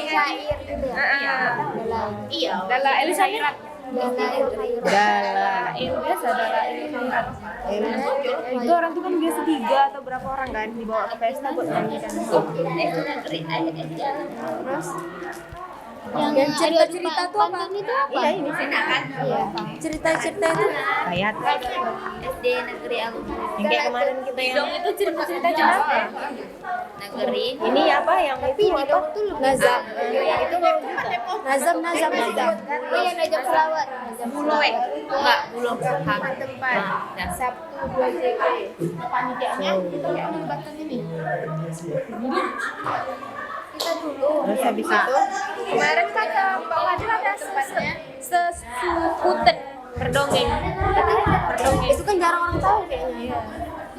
syair gitu ya. iya. Dalail syairat. Dalail Biasa dalail syairat. Itu orang tuh kan biasa 3 atau berapa orang kan dibawa ke pesta buat nyanyi kan. Terus yang cerita-cerita tuh apa? Iya, ini kan. Iya. Cerita-cerita itu Hayat. SD Negeri Alumni Yang kayak kemarin kita yang Itu cerita-cerita apa? Negeri. ini apa yang tapi di dong tuh nazam. Itu mau juga. Nazam. Oh iya, nazam selawat. Buloe. Enggak, belum paham. Tempat. Sabtu 2 JP. Panitianya kita melibatkan ini. Kita dulu. terus habis itu Kemarin kata Mbak Fadil ada sesukutet berdongeng. Itu kan jarang orang tahu kayaknya.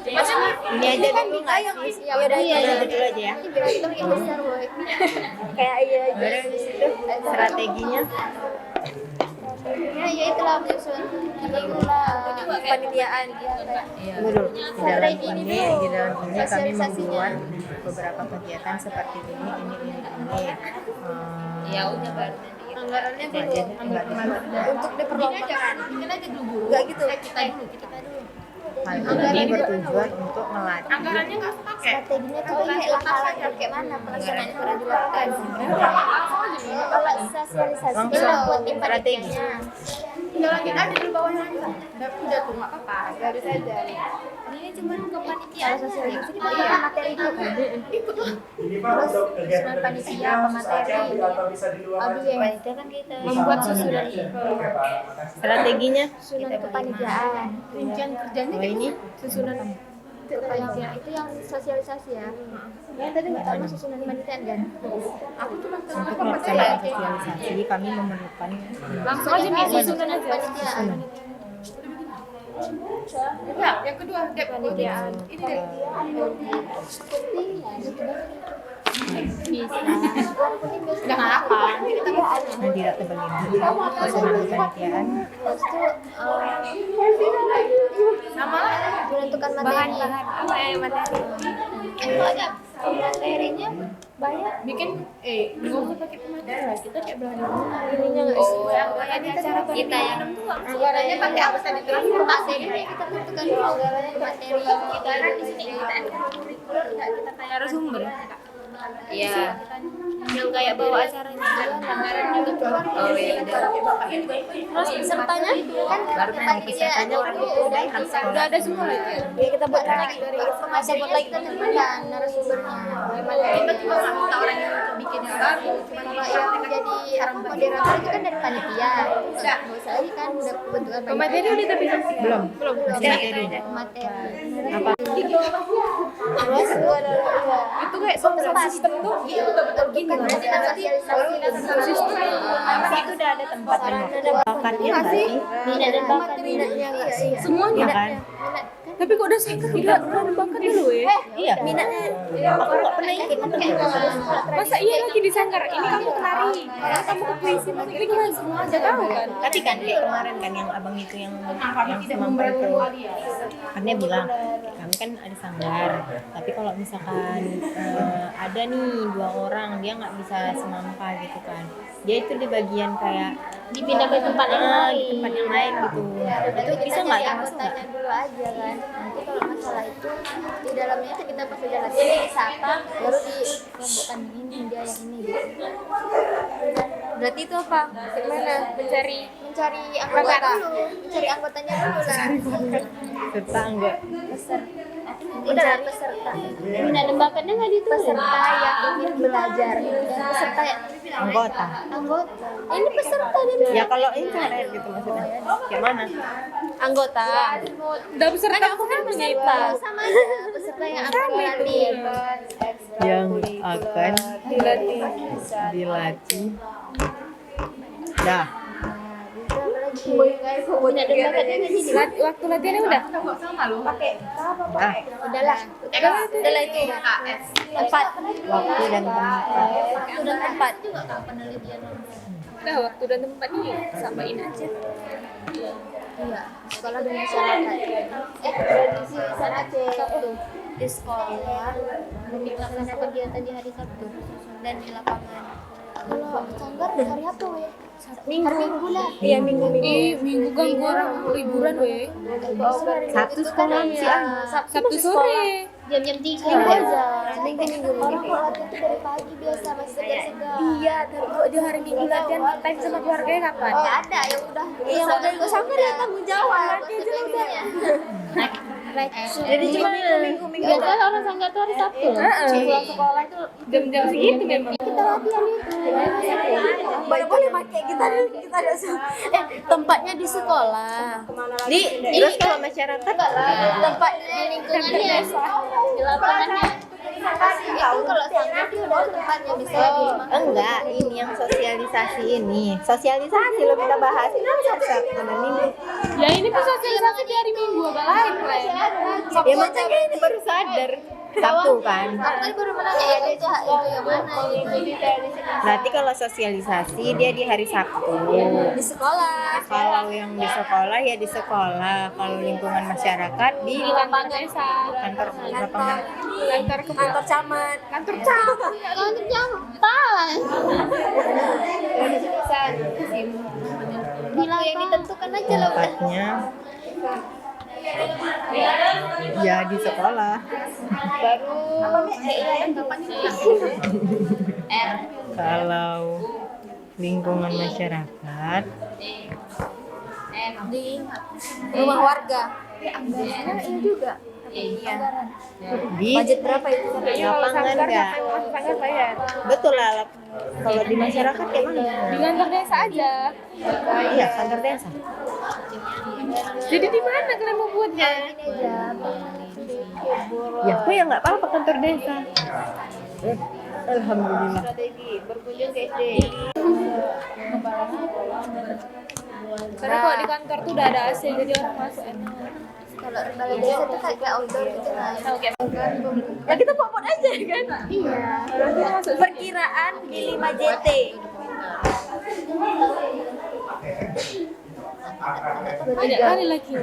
Maksudnya ini aja dulu nggak sih? Ya udah Ini aja dulu aja ya. Ini berantem yang besar boy. Kayak iya aja. Baru habis itu strateginya Ya itulah menyusun. Itulah panitiaan. dulu di dalam ini kami membuat beberapa kegiatan seperti ini. Ya udah baru nanti. Anggarannya Jadi enggak untuk diperlombakan. Kita aja dulu. Enggak gitu. Kita dulu. hal ini bertujuan untuk melatih Anggarannya nggak pakai. Strateginya tuh kan kayak langkah kayak mana pelaksanaan yang pernah dilakukan. Kalau sosialisasi langsung buat tim strategi. panitianya. Tinggal lanjut aja dulu bawahnya aja. Udah tuh nggak apa-apa, garis aja. Ini cuma kepanitiaan sosialisasi di bagian materi itu kan. Ikut lah. Terus susunan panitia apa materi. Aduh ya. Panitia kan kita membuat susunan Strateginya susunan kepanitiaan. Rincian kerjanya oh, ini Susunan kepanitiaan itu yang sosialisasi ya. Yang tadi pertama susunan kepanitiaan kan. Aku cuma untuk melaksanakan sosialisasi kami memerlukan Langsung aja nih susunan kepanitiaan. ya, yang kedua Dep. Kepanitiaan. Ini Dep. Udah nggak apa. Nanti kita mau Nadira terbagi susunan kepanitiaan sama lah. Menentukan materi. Apa ya materi? Itu ada materinya banyak. Bikin nggak usah pakai pemateri lah. Kita kayak belajar Ininya nggak sih? anggarannya acara Kita yang anggarannya pakai apa tadi terus? materi kita tentukan dulu materi yang kita ada di sini. Narasumber. Iya. Yang kayak bawa acaranya anggaran juga keluar. Oh iya. Terus pesertanya kan baru nanti pesertanya orang itu Udah ada semua lah ya. ya kita buat lagi masih buat lagi kita tentukan narasumbernya. Kita juga nggak minta orang yang untuk bikin yang baru. Cuma Kalau yang jadi moderator itu kan dari panitia. Nggak usah lagi kan udah kebentukan materi udah tapi belum materi. apa Terus itu adalah itu kayak sound system tuh betul-betul gini loh. Pasti itu udah ada tempat bakatnya nggak sih minat dan bakat minatnya nggak sih? semuanya kan Tapi kok udah sakit tidak pernah bakat dulu ya? iya aku nggak pernah ikut Masa iya lagi disangkar ini kamu penari, kamu ke puisi, ini kan semua aja tahu kan? tapi kan kayak kemarin kan yang abang itu yang semampu itu kan dia bilang kami kan ada sanggar tapi kalau misalkan ada nih 2 orang dia nggak bisa semampa gitu kan dia itu di bagian kayak Dipindah ke tempat yang lain. di tempat yang lain gitu itu bisa nggak termasuk nggak Anggotanya dulu aja kan. Nanti kalau masalah itu di dalamnya itu kita pas udah latihan disapa baru dikelompokkan ini dia yang ini gitu. Berarti itu apa? Gimana? Mencari anggota dulu. Mencari anggotanya dulu lah. serta enggak Udah lah peserta. Minat dan bakatnya nggak ditulis. Peserta yang ingin belajar. Dan peserta yang anggota anggota. Ini peserta dan ya kalau internet gitu maksudnya kayak mana anggota. Udah peserta aku kan Peserta sama aja. Peserta yang akan berlatih. yang akan dilatih dah Minat dan bakatnya nggak sih? waktu latihannya udah? dah Udahlah. Udahlah itu. Tempat. waktu dan tempat Waktu dan tempat. Udah waktu dan tempat nih samain aja. Iya, sekolah dan masyarakat. Tradisi lisan Aceh Sabtu di sekolah melaksanakan kegiatan di hari Sabtu dan di lapangan. Kalau sanggar hari apa weh? Minggu lah. Iya minggu. Minggu ganggu orang liburan weh. Sabtu sekolah sih Sabtu sore. Jam-jam 3 aja. Minggu. Orang kalau latihan tuh dari pagi biasa masih segar-segar. Iya, tapi kok di hari Minggu latihan time sama keluarganya kapan? Nggak ada yang udah. Yang udah ikut sanggar ya tanggung jawab. Jadi cuma minggu. Biasanya orang sanggar tuh hari Sabtu. Pulang sekolah itu Jam-jam segitu memang. kita latihan itu. Boleh pakai kita ada tempatnya di sekolah. terus kalau masyarakat Tempatnya di lingkungannya di lapangannya. Itu kalau sanggar itu udah tempatnya bisa di rumah. enggak ini yang sosialisasi lo kita bahas ini Sabtu dan Minggu Ya ini tuh sosialisasi di hari Minggu agak lain weh. ya makanya ini baru sadar Sabtu kan Aku tadi baru menanya ya itu yang mana gitu. berarti kalau sosialisasi dia di hari Sabtu Di sekolah. kalau yang di sekolah ya di sekolah kalau lingkungan masyarakat di Lapangan desa. kantor lapangan Kantor camat. Kantor camat. Bila yang ditentukan aja loh. tempatnya ya di sekolah kalau lingkungan masyarakat Di Rumah warga. anggarannya ini juga. Iya. Di Budget berapa itu? lapangan enggak? Betul lah. Kalau di masyarakat kayak mana? Di kantor desa aja. Iya, kantor desa. Jadi di mana kalian mau buatnya? Ini aja. Ya, kok ya nggak apa-apa kantor desa. Alhamdulillah. Strategi berkunjung ke SD. Karena kalau di kantor tuh udah ada AC jadi orang masuk enak. Kalau balai desa itu kayak outdoor gitu kan. Ya kita popot aja kan? Iya. Perkiraan di 5 JT. Banyak kali lagi.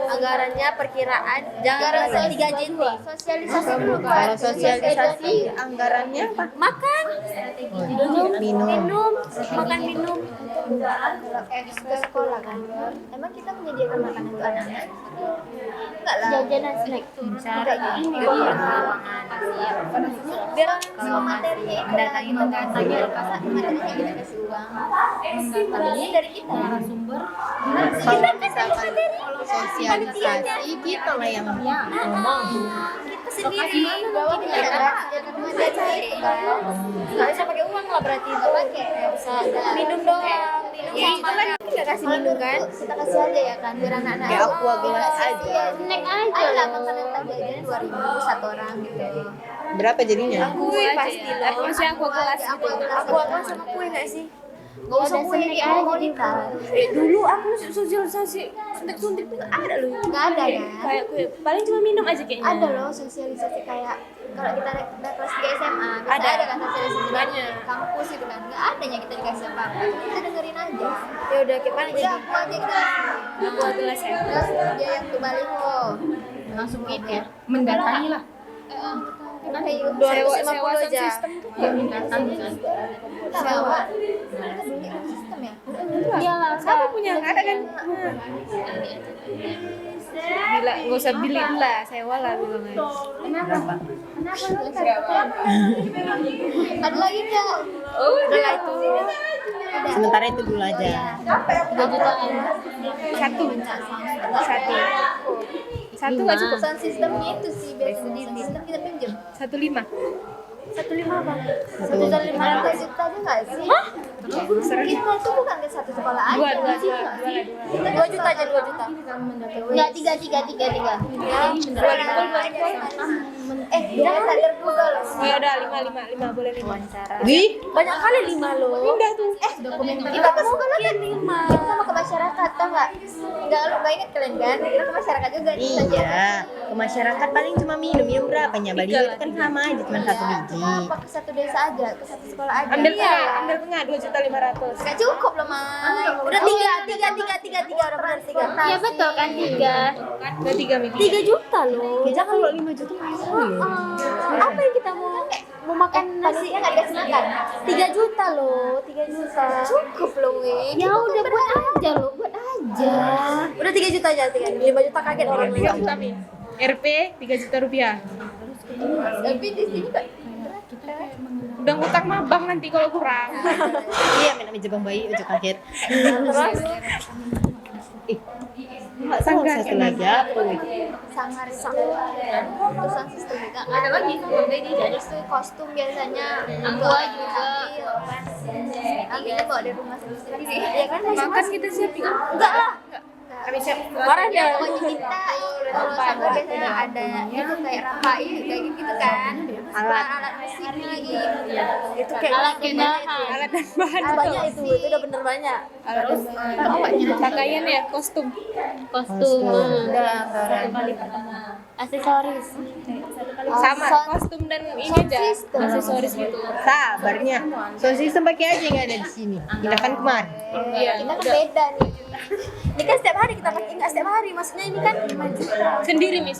Anggarannya perkiraan jangan Anggaran 3 JT. Sosialisasi dulu kan. Kalau sosialisasi anggarannya apa? Makan, Minum. makan minum. Kalau ke sekolah kan. Emang kita menyediakan makanan untuk anak-anak? Enggak lah. Jajanan snack. Kayak gini kok. Biar Kalau materinya itu datangin datanya pas materinya kita kasih uang. Tapi dari kita sumber Kalau misalkan sosialisasi kita lah yang ngomong. kita sendiri bawa nggak bisa pakai uang lah berarti itu minum doang minum makan nggak kasih minum kan kita kasih aja ya kan biar anak-anak. Kayak aqua gelas aja. Snack aja lah makanan tadi aja 2.000 satu orang gitu. Berapa jadinya? kue pasti loh Maksudnya aku kelas gitu. aku sama kue nggak sih Gak usah kue aja Monica. Dulu aku sosialisasi suntik-suntik tuh nggak ada loh. Nggak ada kan? Kayak kue paling cuma minum aja kayaknya. Ada loh sosialisasi kayak kalau kita udah kelas 3 SMA biasa ada kan sosialisasi banyak kampus itu kan nggak adanya kita dikasih apa-apa kita dengerin aja ya udah gimana udah aku aja kita Aku kelas ya. terus dia yang ke baliho Langsung gitu ya. Mendatangi lah. kayak 250 aja Sistem tuh kayak datang kan. sewa mereka beli sistem ya Iyalah, siapa punya? Nggak ada kan? Bila nggak usah beli lah, sewa lah bilang aja. ada lagi nggak udah itu Sementara itu dulu aja. 3 jutaan Satu nggak cukup. sound sistemnya itu sih biasanya sound sistem kita pinjam 1,5. 1.5 apa? 1.500 juta aja nggak sih? Kita itu bukan ke satu sekolah aja. 2 juta aja 2 juta Nggak, tiga. Dia tak terduga loh. Ya udah 5 boleh 5. Wih, banyak kali 5 loh Pindah tuh. Dokumenter kita mau kan 5. Kita mau ke masyarakat, tau nggak? Nggak ingat kalian kan? Kita ke masyarakat juga. iya. Ke masyarakat paling cuma minum berapanya? Baliho itu kan sama aja, cuma 1 biji. Apa ke satu desa aja, ke satu sekolah aja? Ambil tengah 2.500.000. Nggak cukup loh, Mai. udah 3 orang benar 3 Iya betul kan 3. Udah 3 minggu. 3 juta loh Jangan kalau 5 juta mahal loh. apa yang kita mau makan nasi Nasinya nggak dikasih makan. 3 juta loh 3 juta Cukup loh, Wi. ya udah buat aja loh, buat aja. udah 3 juta aja 5 juta kaget orang 3 juta min. RP 3 juta rupiah. Tapi di sini kok Udah ngutang mah bang nanti kalau kurang. Iya, main meja bang bayi, ojo kaget. Nggak tahu satu lagi apa lagi. sangar itu sound system juga kan. Ada lagi jadi kostum biasanya tua juga nanti kita bawa dari rumah sendiri ya kan Makan kita siapin. enggak lah Kami siap. orang dia pokoknya kita kalau sangar biasanya ada itu kayak rampai kayak gitu kan alat musik lagi itu kayak alat kita Alat dan bahan. banyak itu udah bener banyak Pakaian ya, kostum. aksesoris Sama kostum dan ini aja. Aksesoris gitu. Sabarnya. Sound system pakai aja yang ada di sini. Kita kan kemarin. Iya. kita kan beda nih ini kan setiap hari kita pakai nggak setiap hari maksudnya ini kan Sendiri nih.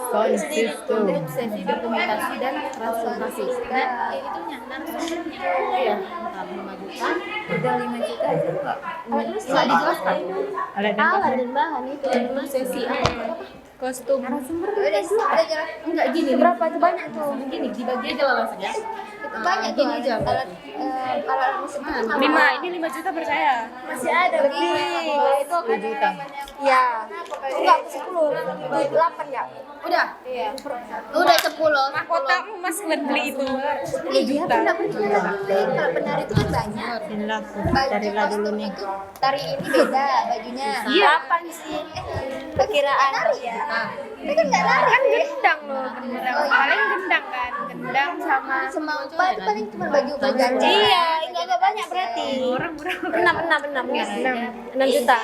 Sound system. sesi dokumentasi dan transformasi dan itunya narasumbernya ya 5 juta udah 5 juta aja nggak dijelaskan Alat dan alat dan bahan itu sesi apa Kostum. Udah jalan. Enggak gini. Berapa tuh banyak tuh? Gini dibagi aja lah langsung ya. Itu banyak tuh alat musik itu 5 juta percaya. masih ada lebih. Itu 10 juta. Iya. Enggak 10. 8 ya? Udah. Iya. Udah 10. Mahkotamu Mas beli itu. Iya, benar kalau penari itu kan banyak. Inilah Baju carilah dulu kostum nih. itu tari ini beda bajunya. Iya. Apa sih? Perkiraan nari ya. Itu kan nggak nari. Kan gendang loh, paling gendang kan, gendang sama Semampa itu paling cuma baju aja. Iya, enggak banyak berarti. 6 juta.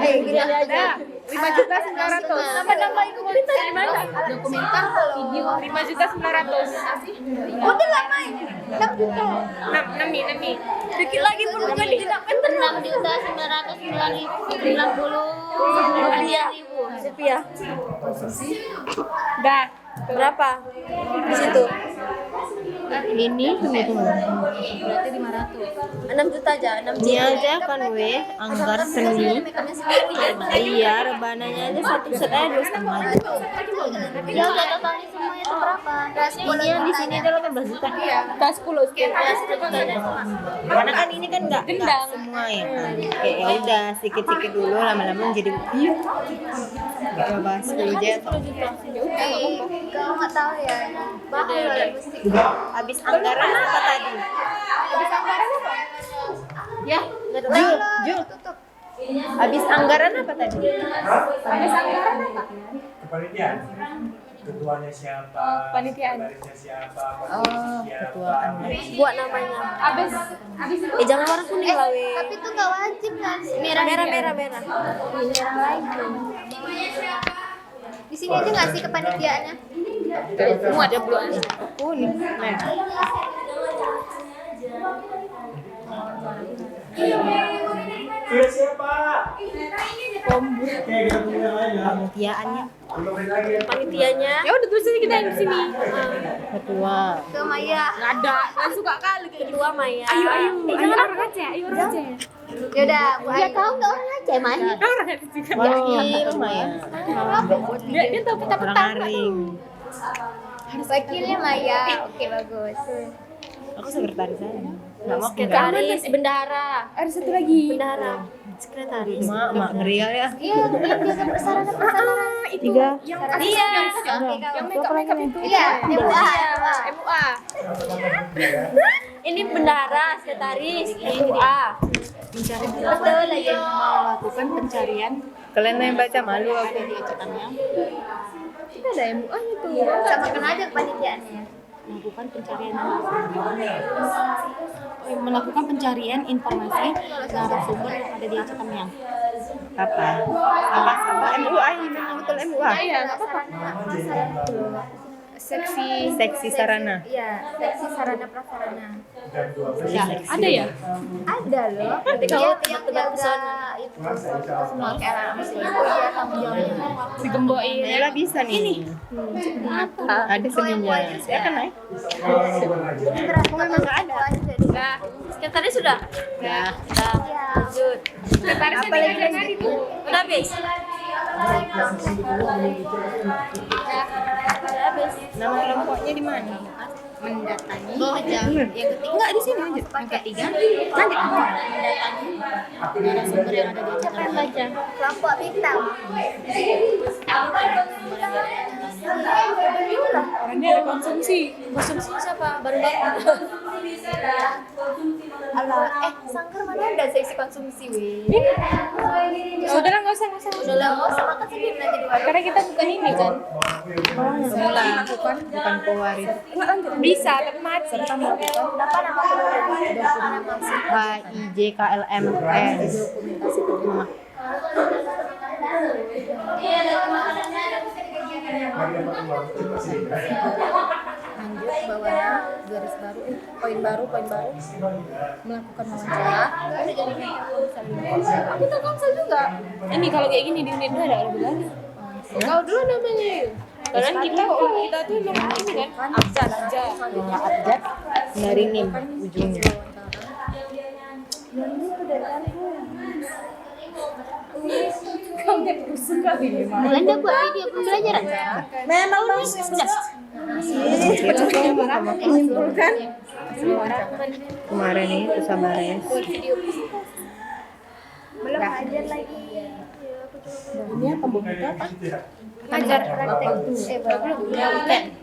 Gila ada 5.900.000. Nambah komunitas di mana? dokumenter video 5.900.000. udah lah main 6 juta. Nami. Dikit lagi pun bukan tidak bener. 6.990.000 Rupiah. Dah. Berapa? Di situ. Ini tunggu. berarti 500. 6 juta aja, 6 Ini juta. aja kan anggar seni. Iya, rebananya aja satu set aja 2,5 juta. Ya udah totalnya semuanya itu berapa? Ini yang di sini aja 18 juta. Kas 10 Karena kan ini kan nggak semua ya kan. Kayak ya udah sedikit-sedikit dulu lama-lama menjadi nggak bahas 10 juta. Kalau nggak tahu ya bakal ada musik. Habis anggaran apa tadi? Habis anggaran apa? Ya, Jul. Tutup. Habis anggaran apa tadi? Habis anggaran apa? Kepanitiaan. Ketuanya siapa? Panitiaan. Sekretarisnya siapa? Ketuaan. buat namanya. Abis Jangan warna kuning lah, weh. Tapi itu nggak wajib kan? Merah. Merah lagi. Di sini aja nggak sih kepanitiaannya? muat ya belum. Kuning. Sudah siapa? Oke, kita tunggu yang lain ya. Panitiaannya Tungguin lagi ya. Panitianya. Ya udah tulis aja kita yang di sini. ketua. Ke Maya. Nggak ada. Kan suka kali kayak Ketua Maya. Ayo orang Aceh. Ayo orang Aceh. Yaudah, dia tahu nggak orang Aceh mana? Orang Aceh juga. Wakil Maya. Dia tahu kita Orang Aring. Wakilnya Maya. Oke, bagus. Aku sekretaris aja. Nggak mau Sekretaris, bendahara. Ada satu lagi. Bendahara. Sekretaris. Mak ngeri kali ya. Iya, yang jaga persarana. Itu yang Iya. yang makeup itu. Iya, MUA. MUA. Ini bendahara, sekretaris, MUA. Betul lagi. Melakukan pencarian Kalian yang baca malu aku. Kita ada MUA-nya tuh. Sama kena aja kepanitiaannya. melakukan pencarian informasi narasumber yang ada di Aceh Tamiang. Apa? Apa MUA ini memang betul MUA. Iya, nggak apa-apa. Seksi sarana. Iya, seksi sarana prasarana. Ada ya? Ada loh. Dia yang jaga itu semua kayak anak musik itu dia tanggung jawabnya. Digembokin. Nela bisa nih. Ini. Ada seninya. Saya kan naik. Aku memang nggak ada. Nah, sekretaris sudah? Ya. Lanjut. Sekretarisnya Apalagi tinggal yang tadi tuh. Udah habis? Nama kelompoknya di mana? Mendatangi Yang ketiga enggak di sini aja. Yang ketiga nanti mendatangi narasumber yang ada di Aceh Tamiang. baca kelompok bintang. Orangnya ada konsumsi. Konsumsi siapa? Baru-baru. Alah, sangkar mana ada seksi konsumsi weh. Udahlah nggak usah. Udah lah, nggak usah makan sendiri nanti di warung. Karena kita bukan ini kan. Semula bukan pewaris. Bisa, tapi mati. Berapa nama HIJKLMN. Lanjut bawahnya garis baru, poin baru melakukan wawancara. Kita komsel juga. Ini kalau kayak gini di unit 2 ada lebih lagi. Kau dulu namanya. Karena kita tuh nomor ini kan. Abjad. Yang abjad dari nim ujungnya. Kau nggak Belanja buat video pembelajaran. Memang bagus. Menyimpulkan Kemarin itu Sabares. Belum ajar lagi. ini apa Bu? Itu apa? Ngajar praktek. Belum. Weekend.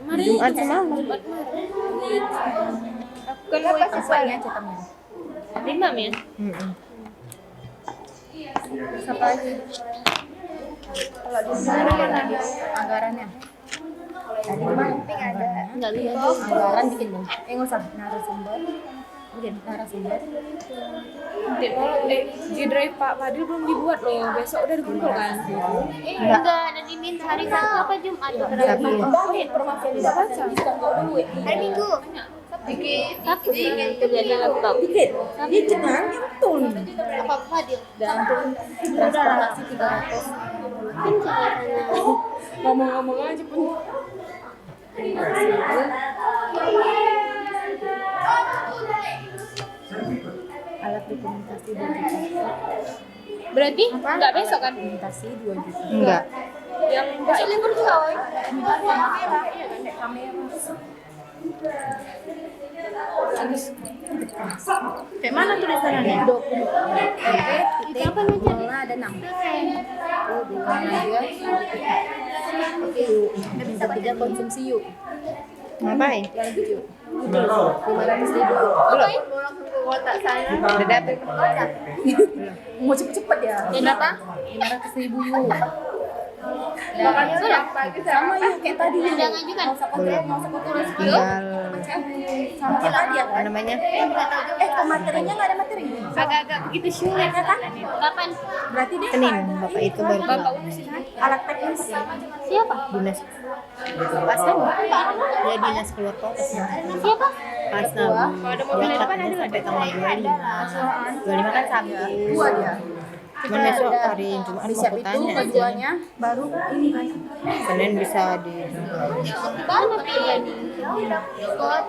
Jumat semalam. Kan apa siswanya? Lima ya? Siapa lagi? Kalau di sana ada anggarannya. Tadi mah ada. Enggak lihat. Anggaran bikin dong. Enggak usah narasumber. Bikin narasumber. Di drive Pak Fadil belum dibuat loh. Besok udah dikumpul kan? Enggak ada diminta hari Sabtu apa Jumat? Informasi yang dibaca. Hari Minggu. Sabtu itu dia laptop. Dikit. Dikit nanti betul. Apa Fadil? Dan transportasi 300. Ngomong-ngomong aja pun. Alat dokumentasi 2 juta. Berarti nggak besok kan? Dokumentasi 2 juta. Enggak. Yang nggak libur juga, woy. Kayak mana tulisannya? Itu apa ngajar? Ada 6. Minta 3 konsumsi yuk. Ngapain? Yang 7. 500.000. Belum langsung ke kotak saya. Udah dapet. Mau cepet-cepet ya. Berapa? 500.000 yuk. Makan sudah? Sama yuk kayak tadi. Undangan juga? Nggak usah kontrol, nggak usah kontrol. Tinggal Sama kayak tadi ya apa kan? namanya? Ke materinya nggak ada materi. Agak-agak begitu sulit kan? Kapan? Berarti dia Senin bapak itu baru pulang. alat teknis. Siapa? Dinas. Pas nama. Ya dinas keluar kota. Siapa? Pas nama. Ya sampai tanggal 25. 25 kan Sabtu. 2 dia. Cuman besok hari Jumat mau Siap itu tanya. keduanya baru ini kan. Senin bisa di. Mana pilih? Ya udah ikut.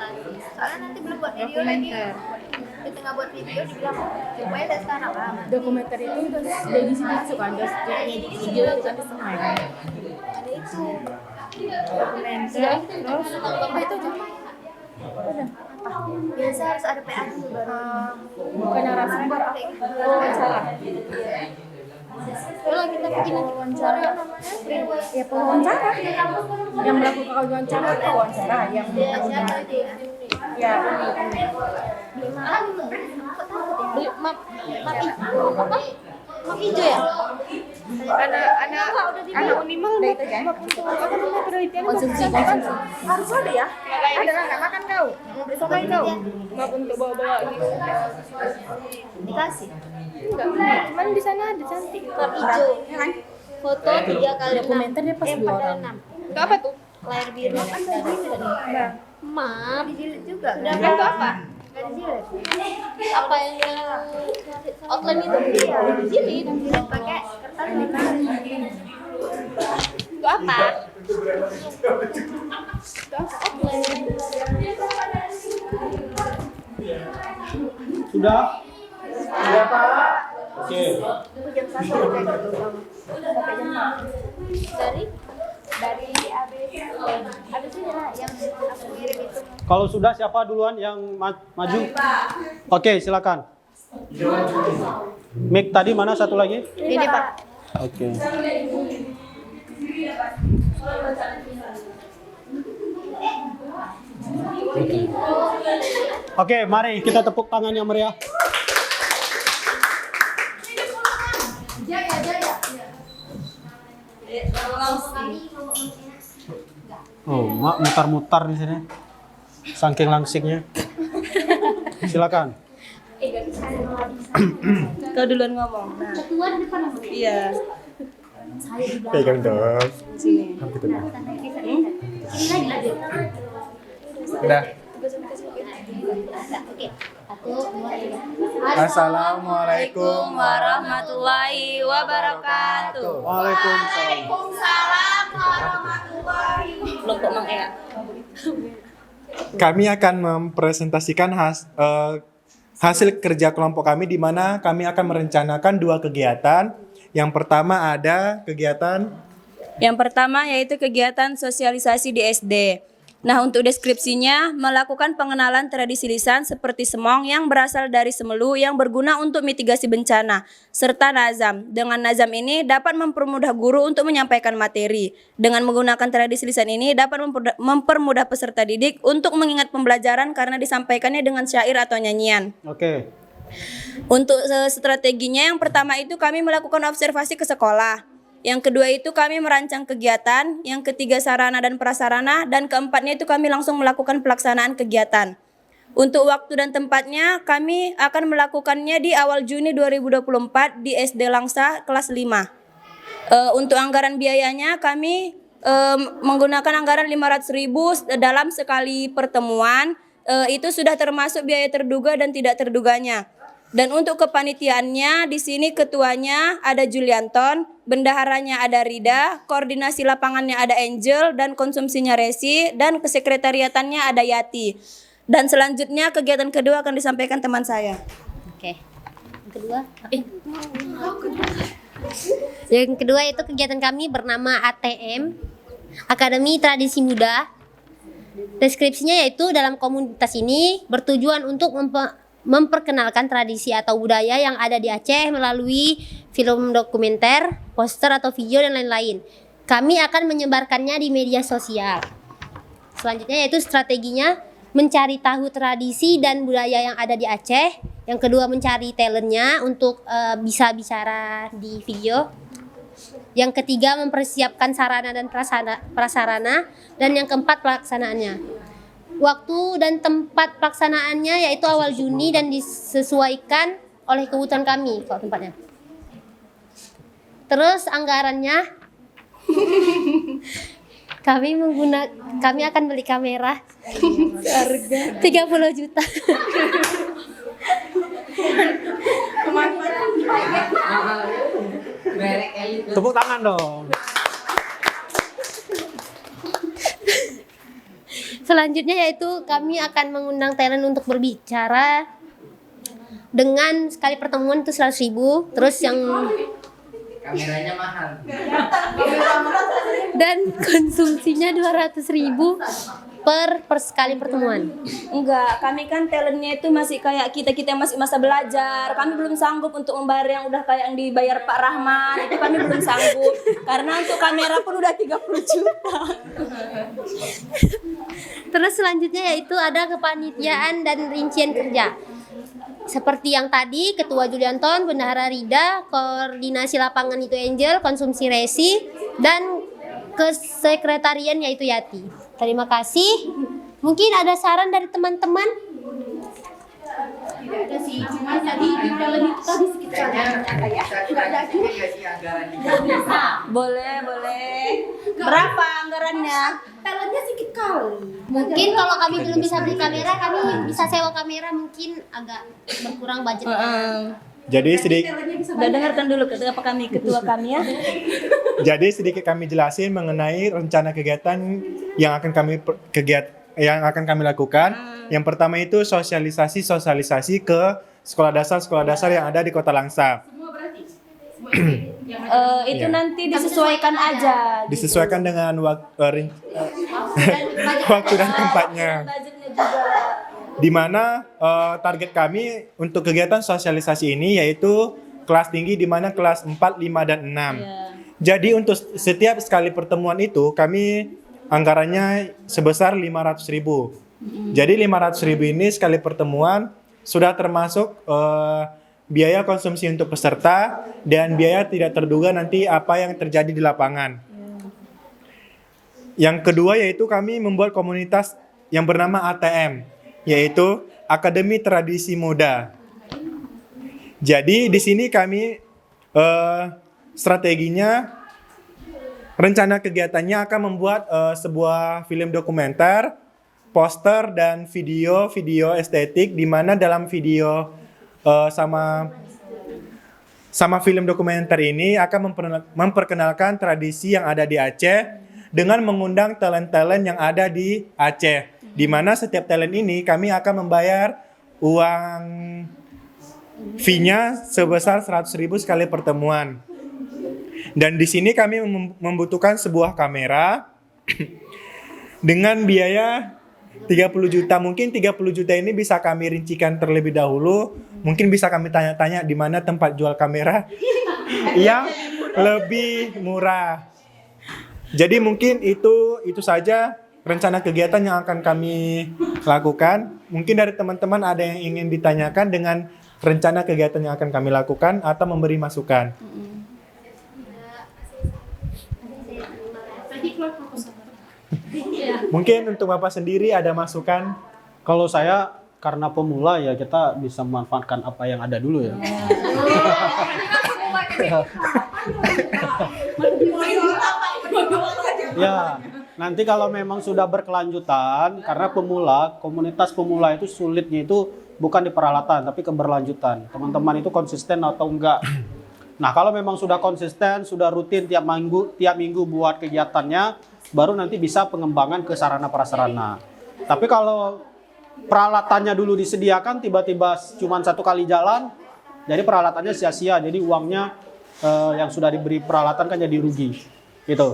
Soalnya nanti belum buat video lagi. Di tengah buat video dibilang coba ya sekarang lah. Dokumenter itu udah di sini masuk kan, udah edit video itu kan di semua kan. Ada itu. Dokumenter terus Bapak itu cuma biasa harus ada PA dulu baru. bukan narasumber wawancara. Kalau kita bikin wawancara namanya Ya pewawancara yang melakukan wawancara itu wawancara yang siapa itu ya? ya Beli map apa? Map hijau ya? Anak Unimal itu kan apa namanya penelitian konsumsi harus ada ya, ada lah nggak makan kau besok aja kau map untuk bawa-bawa gitu. Dikasih Enggak, cuman di sana ada cantik. map hijau. Foto 3x6. dokumenter dia pas 2 orang. Itu apa tuh? Layar biru kan udah dijilid nih. Map dijilid juga. Udah Itu apa? Nggak dijilid. Apa yang outline itu? Iya, dijilid pakai kertas Itu apa? Sudah? Sudah Pak? Oke. jam 1 kayak gitu. Sampai jam 4. Dari habis ini lah yang aku kirim itu. Kalau sudah siapa duluan yang maju? Oke, silakan. Mic tadi mana satu lagi? Ini Pak. Oke. Oke, mari kita tepuk tangan yang meriah. Oh, mak mutar-mutar di sini. Saking langsiknya. Silakan. Kau duluan ngomong. Nah, Ketua di depan aku. iya. Pegang dong. Sini. Ini lagi. Udah. Oke. 1, 2, 3. Assalamualaikum warahmatullahi wabarakatuh. Waalaikumsalam. Kelompok Mang Ea. Kami akan mempresentasikan hasil kerja kelompok kami di mana kami akan merencanakan 2 kegiatan. Yang pertama ada kegiatan. Yang pertama yaitu kegiatan sosialisasi di SD. Nah, untuk deskripsinya, melakukan pengenalan tradisi lisan seperti semong yang berasal dari semelu yang berguna untuk mitigasi bencana, serta nazam. Dengan nazam ini dapat mempermudah guru untuk menyampaikan materi. Dengan menggunakan tradisi lisan ini dapat mempermudah peserta didik untuk mengingat pembelajaran karena disampaikannya dengan syair atau nyanyian. Oke. Untuk strateginya, yang pertama itu kami melakukan observasi ke sekolah. Yang kedua itu kami merancang kegiatan, yang ketiga sarana dan prasarana, dan keempatnya itu kami langsung melakukan pelaksanaan kegiatan. Untuk waktu dan tempatnya kami akan melakukannya di awal Juni 2024 di SD Langsa kelas 5. Untuk anggaran biayanya kami menggunakan anggaran 500.000 dalam sekali pertemuan. Itu sudah termasuk biaya terduga dan tidak terduganya. Dan untuk kepanitiaannya di sini ketuanya ada Julianton, bendaharanya ada Rida, koordinasi lapangannya ada Angel, dan konsumsinya Resi, dan kesekretariatannya ada Yati. Dan selanjutnya kegiatan kedua akan disampaikan teman saya. Oke. Yang kedua? Yang kedua itu kegiatan kami bernama ATM, Akademi Tradisi Muda. Deskripsinya yaitu dalam komunitas ini bertujuan untuk memperkenalkan tradisi atau budaya yang ada di Aceh melalui film dokumenter, poster atau video dan lain-lain. Kami akan menyebarkannya di media sosial. Selanjutnya yaitu strateginya mencari tahu tradisi dan budaya yang ada di Aceh. Yang kedua mencari talentnya untuk bisa bicara di video. Yang ketiga mempersiapkan sarana dan prasarana. Dan yang keempat pelaksanaannya. Waktu dan tempat pelaksanaannya yaitu awal Juni dan disesuaikan oleh kebutuhan kami kalau tempatnya. Terus anggarannya kami akan beli kamera harga 30 juta. Tepuk tangan dong. Selanjutnya yaitu kami akan mengundang talent untuk berbicara dengan sekali pertemuan itu 100.000. Terus yang kameranya mahal. Dan konsumsinya 200.000 per sekali pertemuan. Enggak, kami kan talentnya itu masih kayak kita yang masih masa belajar. Kami belum sanggup untuk membayar yang udah kayak yang dibayar Pak Rahman. Itu kami belum sanggup. Karena untuk kamera pun udah 30 juta. Terus selanjutnya yaitu ada kepanitiaan dan rincian kerja. Seperti yang tadi, Ketua Julianton, Bendahara Rida, koordinasi lapangan itu Angel, konsumsi Resi, dan kesekretarian yaitu Yati. Terima kasih. Mungkin ada saran dari teman-teman? Boleh. Berapa anggarannya? Talentnya sedikit kali. Mungkin kalau kami belum bisa beli kamera, kami bisa sewa kamera, mungkin agak berkurang budget. Jadi sedikit Udah dengarkan dulu apa ketua kami ya. Jadi sedikit kami jelasin mengenai rencana kegiatan yang akan kami lakukan. Yang pertama itu sosialisasi ke sekolah dasar yang ada di Kota Langsa. Itu nanti disesuaikan aja. Disesuaikan dengan waktu dan tempatnya. Di mana target kami untuk kegiatan sosialisasi ini yaitu kelas tinggi, di mana kelas 4, 5, dan 6. Jadi untuk setiap sekali pertemuan itu kami anggarannya sebesar 500.000. Jadi 500.000 ini sekali pertemuan sudah termasuk biaya konsumsi untuk peserta dan biaya tidak terduga nanti apa yang terjadi di lapangan. Yang kedua yaitu kami membuat komunitas yang bernama ATM, yaitu Akademi Tradisi Muda. Jadi di sini kami strateginya, rencana kegiatannya akan membuat sebuah film dokumenter, poster, dan video estetik, di mana dalam video sama film dokumenter ini akan memperkenalkan tradisi yang ada di Aceh dengan mengundang talent-talent yang ada di Aceh. Di mana setiap talent ini kami akan membayar uang fee-nya sebesar 100.000 sekali pertemuan. Dan di sini kami membutuhkan sebuah kamera dengan biaya 30 juta. Mungkin 30 juta ini bisa kami rincikan terlebih dahulu. Mungkin bisa kami tanya-tanya di mana tempat jual kamera yang lebih murah. Jadi mungkin itu saja rencana kegiatan yang akan kami lakukan. Mungkin dari teman-teman ada yang ingin ditanyakan dengan rencana kegiatan yang akan kami lakukan atau memberi masukan. Mungkin untuk Bapak sendiri ada masukan? Kalau saya karena pemula ya kita bisa memanfaatkan apa yang ada dulu ya. Ya, nanti kalau memang sudah berkelanjutan, karena pemula, komunitas pemula itu sulitnya itu bukan di peralatan, tapi keberlanjutan. Teman-teman itu konsisten atau enggak. Nah, kalau memang sudah konsisten, sudah rutin tiap minggu buat kegiatannya, baru nanti bisa pengembangan ke sarana prasarana. Tapi kalau peralatannya dulu disediakan, tiba-tiba cuma 1 kali jalan, jadi peralatannya sia-sia, jadi uangnya yang sudah diberi peralatan kan jadi rugi. Gitu.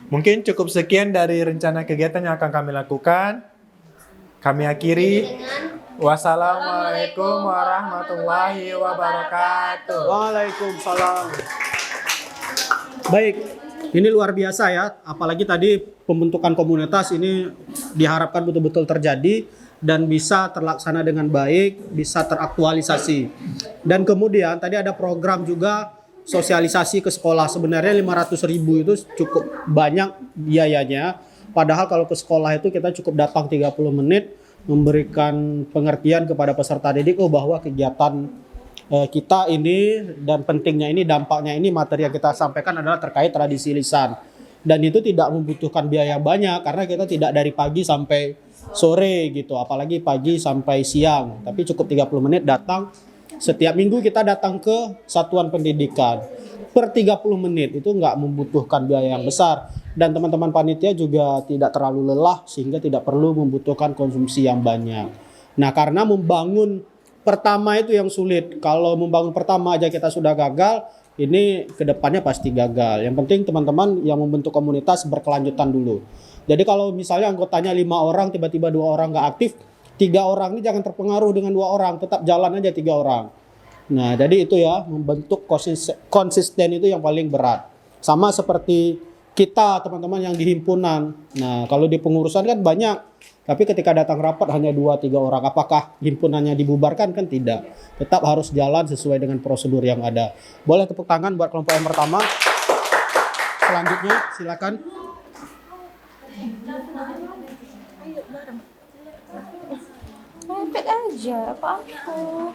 Mungkin cukup sekian dari rencana kegiatan yang akan kami lakukan. Kami akhiri. Wassalamualaikum warahmatullahi wabarakatuh. Waalaikumsalam. Baik, ini luar biasa ya. Apalagi tadi pembentukan komunitas ini diharapkan betul-betul terjadi dan bisa terlaksana dengan baik, bisa teraktualisasi. Dan kemudian tadi ada program juga sosialisasi ke sekolah. Sebenarnya 500.000 itu cukup banyak biayanya. Padahal kalau ke sekolah itu kita cukup datang 30 menit, memberikan pengertian kepada peserta didik bahwa kegiatan kita ini dan pentingnya ini, dampaknya ini, materi yang kita sampaikan adalah terkait tradisi lisan. Dan itu tidak membutuhkan biaya banyak karena kita tidak dari pagi sampai sore gitu, apalagi pagi sampai siang. Tapi cukup 30 menit datang. Setiap minggu kita datang ke satuan pendidikan per 30 menit, itu nggak membutuhkan biaya yang besar. Dan teman-teman panitia juga tidak terlalu lelah sehingga tidak perlu membutuhkan konsumsi yang banyak. Nah, karena membangun pertama itu yang sulit. Kalau membangun pertama aja kita sudah gagal, ini kedepannya pasti gagal. Yang penting teman-teman yang membentuk komunitas berkelanjutan dulu. Jadi kalau misalnya anggotanya 5 orang, tiba-tiba 2 orang nggak aktif, 3 orang ini jangan terpengaruh dengan 2 orang, tetap jalan aja 3 orang. Nah, jadi itu ya, membentuk konsisten itu yang paling berat. Sama seperti kita teman-teman yang di himpunan. Nah, kalau di pengurusan kan banyak, tapi ketika datang rapat hanya 2-3 orang. Apakah himpunannya dibubarkan? Kan tidak. Tetap harus jalan sesuai dengan prosedur yang ada. Boleh tepuk tangan buat kelompok yang pertama. Selanjutnya silakan. Mepet aja, apa aku?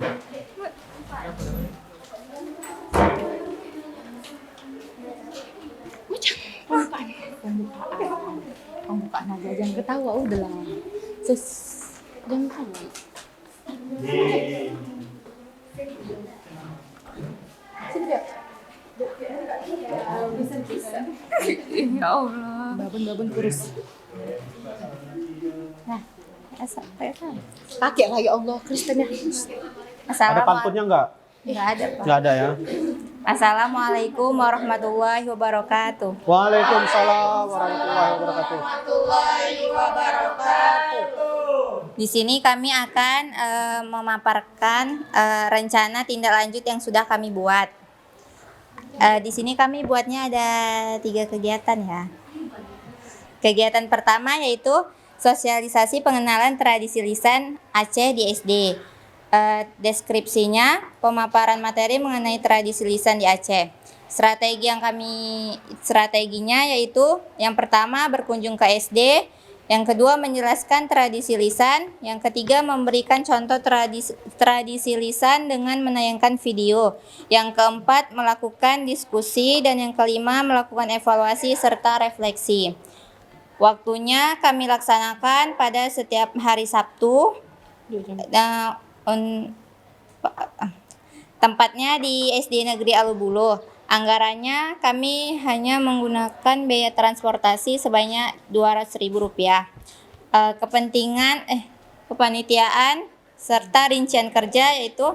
Pembukaan aja, jangan ketawa udah lah. Jangan ketawa. Sini deh. Ya Allah. Babon kurus. Nah, pakai lah ya Allah, Kristennya. Ada pantunnya enggak? Nggak ada, Pak. Nggak ada ya. Assalamualaikum warahmatullahi wabarakatuh. Waalaikumsalam warahmatullahi wabarakatuh. Di sini kami akan memaparkan rencana tindak lanjut yang sudah kami buat. Di sini kami buatnya ada 3 kegiatan ya. Kegiatan pertama yaitu sosialisasi pengenalan tradisi lisan Aceh di SD. Deskripsinya pemaparan materi mengenai tradisi lisan di Aceh. Strateginya yaitu yang pertama berkunjung ke SD, yang kedua menjelaskan tradisi lisan, yang ketiga memberikan contoh tradisi lisan dengan menayangkan video, yang keempat melakukan diskusi, dan yang kelima melakukan evaluasi serta refleksi. Waktunya kami laksanakan pada setiap hari Sabtu. Tempatnya di SD Negeri Alubuluh. Anggarannya kami hanya menggunakan biaya transportasi sebanyak Rp200.000. Kepanitiaan serta rincian kerja yaitu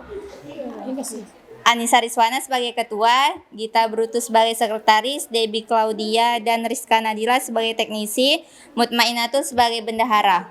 Anissa Rizwana sebagai ketua, Gita Brutus sebagai sekretaris, Debbie Claudia dan Rizka Nadila sebagai teknisi, Mutmainatul sebagai bendahara.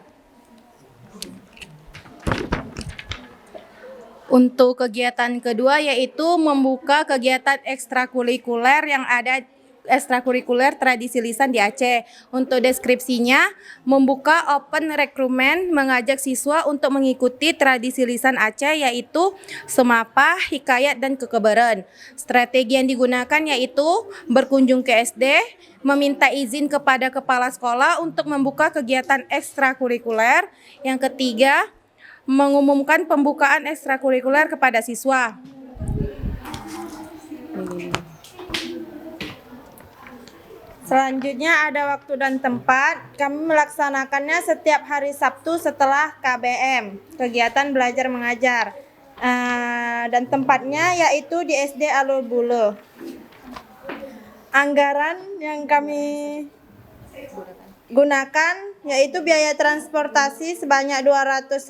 Untuk kegiatan kedua yaitu membuka kegiatan ekstrakurikuler yang ada ekstrakurikuler tradisi lisan di Aceh. Untuk deskripsinya, membuka open recruitment mengajak siswa untuk mengikuti tradisi lisan Aceh yaitu semapah, hikayat, dan kekebaran. Strategi yang digunakan yaitu berkunjung ke SD, meminta izin kepada kepala sekolah untuk membuka kegiatan ekstrakurikuler. Yang ketiga, mengumumkan pembukaan ekstrakurikuler kepada siswa. Selanjutnya ada waktu dan tempat. Kami melaksanakannya setiap hari Sabtu setelah KBM, kegiatan belajar mengajar. Dan tempatnya yaitu di SD Alul Bulu. Anggaran yang kami gunakan yaitu biaya transportasi sebanyak 200.000.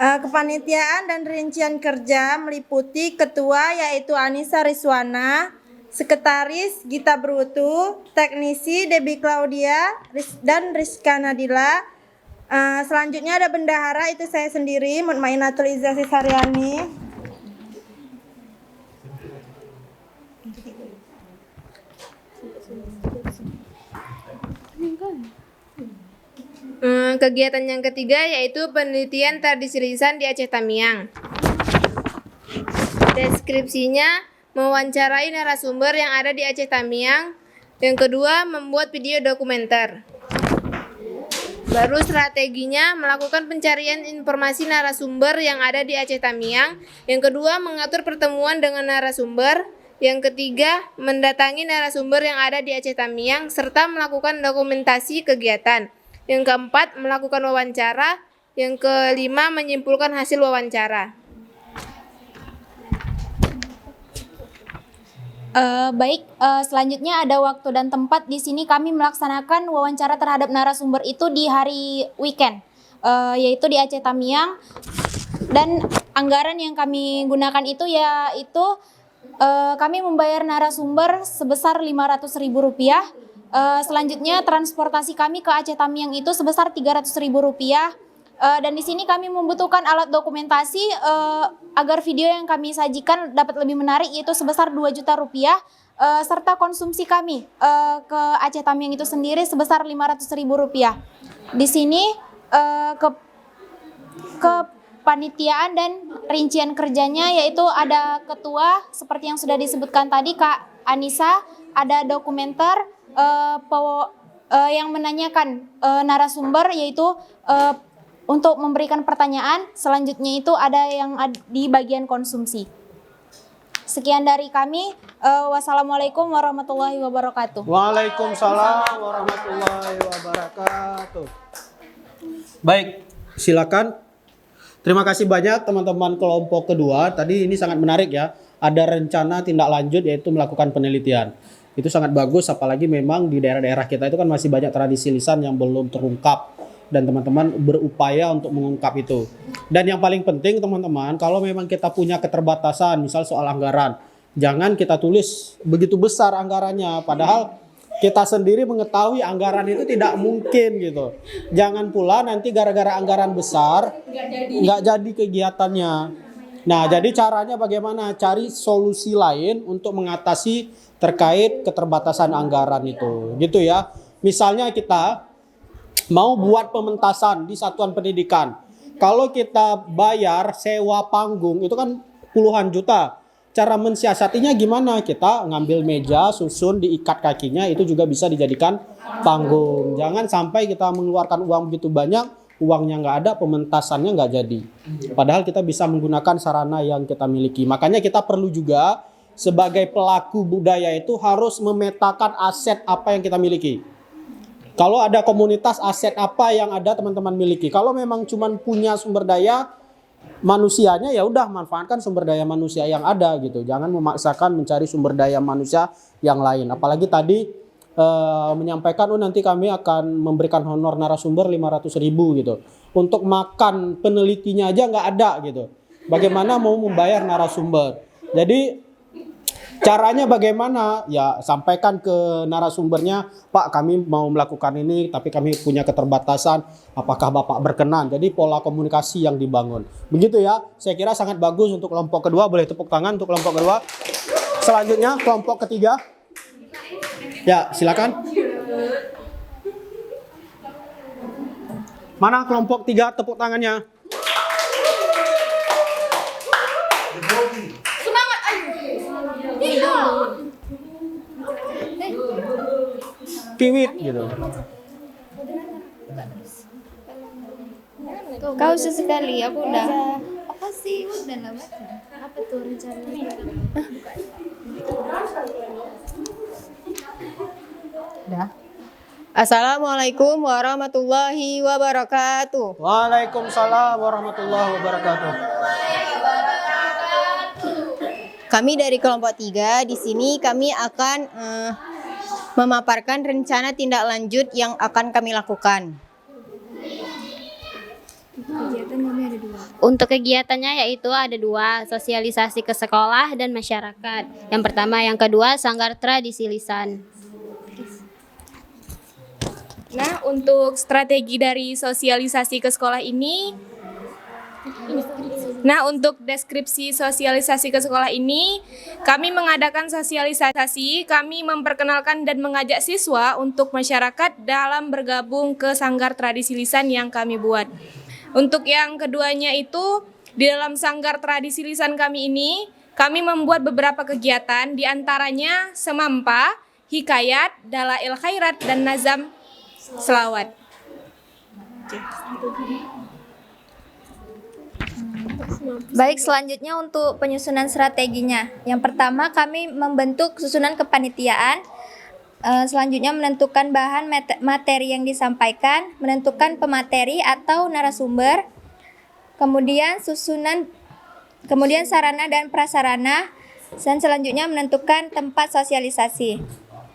Kepanitiaan dan rincian kerja meliputi ketua yaitu Anissa Rizwana, sekretaris Gita Brutu, teknisi Debbie Claudia dan Rizka Nadila. Selanjutnya ada bendahara, itu saya sendiri, Mutmainatul Izzah Saryani. Kegiatan yang ketiga yaitu penelitian tradisi lisan di Aceh Tamiang. Deskripsinya mewawancarai narasumber yang ada di Aceh Tamiang. Yang kedua, membuat video dokumenter. Baru strateginya melakukan pencarian informasi narasumber yang ada di Aceh Tamiang. Yang kedua, mengatur pertemuan dengan narasumber. Yang ketiga, mendatangi narasumber yang ada di Aceh Tamiang serta melakukan dokumentasi kegiatan. Yang keempat, melakukan wawancara. Yang kelima, menyimpulkan hasil wawancara. Selanjutnya ada waktu dan tempat. Di sini kami melaksanakan wawancara terhadap narasumber itu di hari weekend, yaitu di Aceh Tamiang. Dan anggaran yang kami gunakan itu yaitu kami membayar narasumber sebesar Rp500.000. Selanjutnya transportasi kami ke Aceh Tamiang itu sebesar Rp300.000. Dan di sini kami membutuhkan alat dokumentasi agar video yang kami sajikan dapat lebih menarik, yaitu sebesar Rp2 juta, serta konsumsi kami ke Aceh Tamiang itu sendiri sebesar Rp500.000. Di sini kepanitiaan dan rincian kerjanya yaitu ada ketua seperti yang sudah disebutkan tadi Kak Anissa, ada dokumenter yang menanyakan narasumber yaitu untuk memberikan pertanyaan. Selanjutnya itu ada yang di bagian konsumsi. Sekian dari kami. Wassalamualaikum warahmatullahi wabarakatuh. Waalaikumsalam warahmatullahi wabarakatuh. Baik, silakan. Terima kasih banyak teman-teman kelompok kedua. Tadi ini sangat menarik ya. Ada rencana tindak lanjut yaitu melakukan penelitian. Itu sangat bagus, apalagi memang di daerah-daerah kita itu kan masih banyak tradisi lisan yang belum terungkap dan teman-teman berupaya untuk mengungkap itu. Dan yang paling penting teman-teman, kalau memang kita punya keterbatasan, misal soal anggaran, jangan kita tulis begitu besar anggarannya, padahal kita sendiri mengetahui anggaran itu tidak mungkin gitu. Jangan pula nanti gara-gara anggaran besar nggak jadi kegiatannya. Nah, jadi caranya bagaimana? Cari solusi lain untuk mengatasi terkait keterbatasan anggaran itu, gitu ya. Misalnya kita mau buat pementasan di satuan pendidikan. Kalau kita bayar sewa panggung itu kan puluhan juta. Cara mensiasatinya gimana? Kita ngambil meja, susun, diikat kakinya, itu juga bisa dijadikan panggung. Jangan sampai kita mengeluarkan uang begitu banyak, uangnya nggak ada, pementasannya nggak jadi. Padahal kita bisa menggunakan sarana yang kita miliki. Makanya kita perlu juga sebagai pelaku budaya itu harus memetakan aset apa yang kita miliki. Kalau ada komunitas, aset apa yang ada teman-teman miliki. Kalau memang cuma punya sumber daya manusianya, ya udah manfaatkan sumber daya manusia yang ada gitu. Jangan memaksakan mencari sumber daya manusia yang lain. Apalagi tadi menyampaikan nanti kami akan memberikan honor narasumber 500.000 gitu. Untuk makan penelitinya aja nggak ada gitu. Bagaimana mau membayar narasumber? Jadi caranya bagaimana? Ya sampaikan ke narasumbernya, Pak kami mau melakukan ini tapi kami punya keterbatasan, apakah Bapak berkenan? Jadi pola komunikasi yang dibangun. Begitu ya, saya kira sangat bagus untuk kelompok kedua, boleh tepuk tangan untuk kelompok kedua. Selanjutnya kelompok ketiga. Ya silakan. Mana kelompok 3 tepuk tangannya? Semangat ayo. Iya. Piwit gitu. Kau sesekali aku udah. Apa sih udah lah baca. Apa tuh rencananya? Dah. Assalamualaikum warahmatullahi wabarakatuh. Waalaikumsalam warahmatullahi wabarakatuh. Kami dari kelompok 3 di sini kami akan memaparkan rencana tindak lanjut yang akan kami lakukan. Untuk kegiatannya yaitu ada 2, sosialisasi ke sekolah dan masyarakat. Yang pertama, yang kedua, Sanggar Tradisi Lisan. Nah, untuk strategi dari sosialisasi ke sekolah ini, untuk deskripsi sosialisasi ke sekolah ini, kami mengadakan sosialisasi, kami memperkenalkan dan mengajak siswa untuk masyarakat dalam bergabung ke Sanggar Tradisi Lisan yang kami buat. Untuk yang keduanya itu, di dalam Sanggar Tradisi Lisan kami ini, kami membuat beberapa kegiatan, diantaranya semampa, hikayat, dalail khairat, dan nazam selawat. Baik, selanjutnya untuk penyusunan strateginya. Yang pertama, kami membentuk susunan kepanitiaan. Selanjutnya menentukan bahan materi yang disampaikan, menentukan pemateri atau narasumber, kemudian sarana dan prasarana, dan selanjutnya menentukan tempat sosialisasi.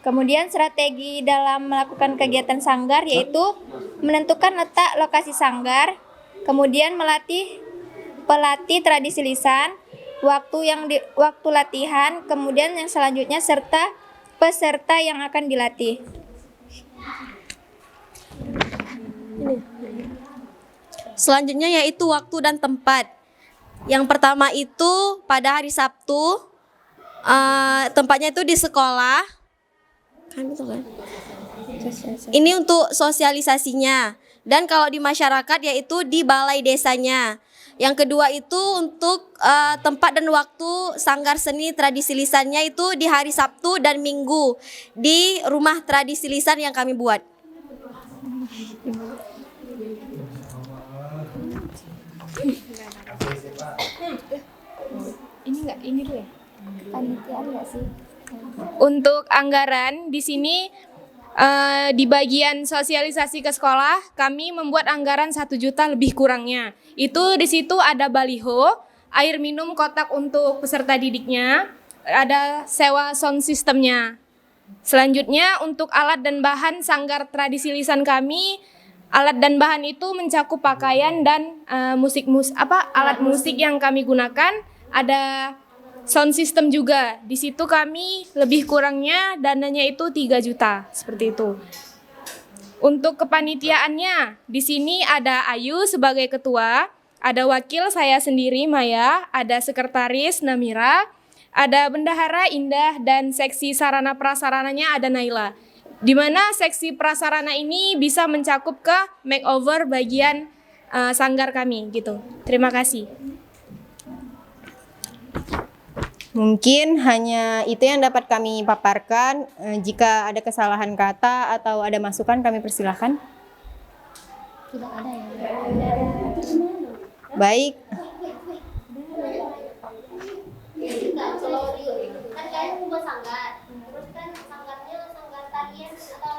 Kemudian strategi dalam melakukan kegiatan sanggar yaitu menentukan letak lokasi sanggar, kemudian melatih pelatih tradisi lisan, waktu latihan, kemudian yang selanjutnya serta peserta yang akan dilatih. Selanjutnya yaitu waktu dan tempat. Yang pertama itu pada hari Sabtu, tempatnya itu di sekolah. Ini untuk sosialisasinya. Dan kalau di masyarakat yaitu di balai desanya. Yang kedua itu untuk tempat dan waktu Sanggar Seni Tradisi Lisannya itu di hari Sabtu dan Minggu di rumah tradisi lisan yang kami buat. Ini dulu ya. Panitiaan enggak sih? Untuk anggaran di sini di bagian sosialisasi ke sekolah kami membuat anggaran 1 juta lebih kurangnya. Itu di situ ada baliho, air minum kotak untuk peserta didiknya, ada sewa sound systemnya. Selanjutnya untuk alat dan bahan Sanggar Tradisi Lisan kami, alat dan bahan itu mencakup pakaian dan alat musik yang kami gunakan, ada sound system juga. Di situ kami lebih kurangnya dananya itu 3 juta, seperti itu. Untuk kepanitiaannya, di sini ada Ayu sebagai ketua, ada wakil saya sendiri Maya, ada sekretaris Namira, ada bendahara Indah, dan seksi sarana prasarananya ada Naila. Di mana seksi prasarana ini bisa mencakup ke makeover bagian sanggar kami gitu. Terima kasih. Mungkin hanya itu yang dapat kami paparkan. Jika ada kesalahan kata atau ada masukan kami persilahkan. Tidak ada ya. Baik. Kan kalian membuat sanggar. Terus kan sanggarnya sanggar tarian atau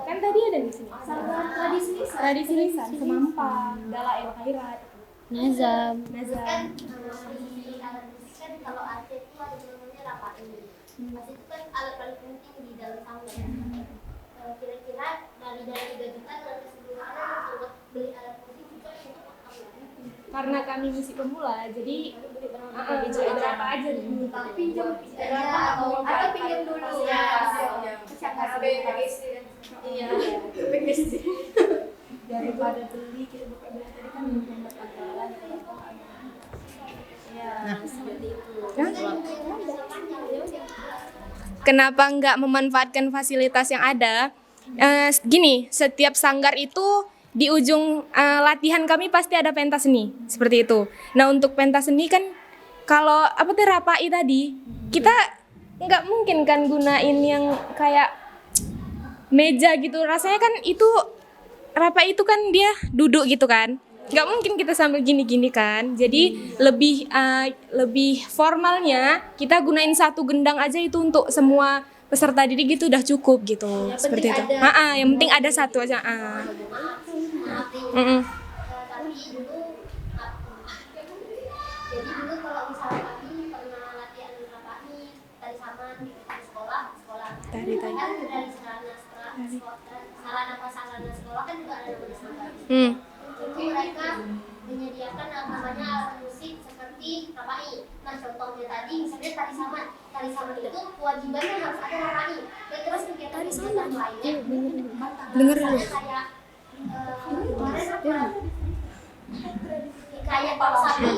Kan tadi ada di sini. sanggar tradisi lisan. Tradisi lisan, semampa, dalail khairat, Nazam. Kan kalau Aceh itu ada namanya rapat. Mas itu kan alat paling penting di dalam sanggar. Kira-kira dari 3 juta dengan keseluruhan untuk beli alat musik juga itu Karena kami musik pemula, jadi berapa aja dulu. pinjam atau pinjam dulu. Iya, daripada beli kita buka beli tadi kan mendapat jalan. Nah, kenapa nggak memanfaatkan fasilitas yang ada? Gini, setiap sanggar itu di ujung latihan kami pasti ada pentas seni, seperti itu. Nah, untuk pentas seni kan kalau rapai tadi, kita nggak mungkin kan gunain yang kayak meja gitu. Rasanya kan itu rapai itu kan dia duduk gitu kan. Nggak mungkin kita sambil gini-gini kan. Jadi lebih formalnya kita gunain satu gendang aja itu untuk semua peserta didik gitu udah cukup gitu. Yang seperti itu. penting Yang penting ada satu aja. Jadi dulu kalau misalnya kami pernah latihan rapani tari saman di sekolah Tari. kan dari sarana sekolah kan juga ada namanya sanggar. Itu mereka menyediakan namanya alat musik seperti rapani. Nah contohnya tadi misalnya tari saman itu kewajibannya harus ada rapani. Dan terus kegiatan lainnya Dengar dulu. Kayak Pak Sapi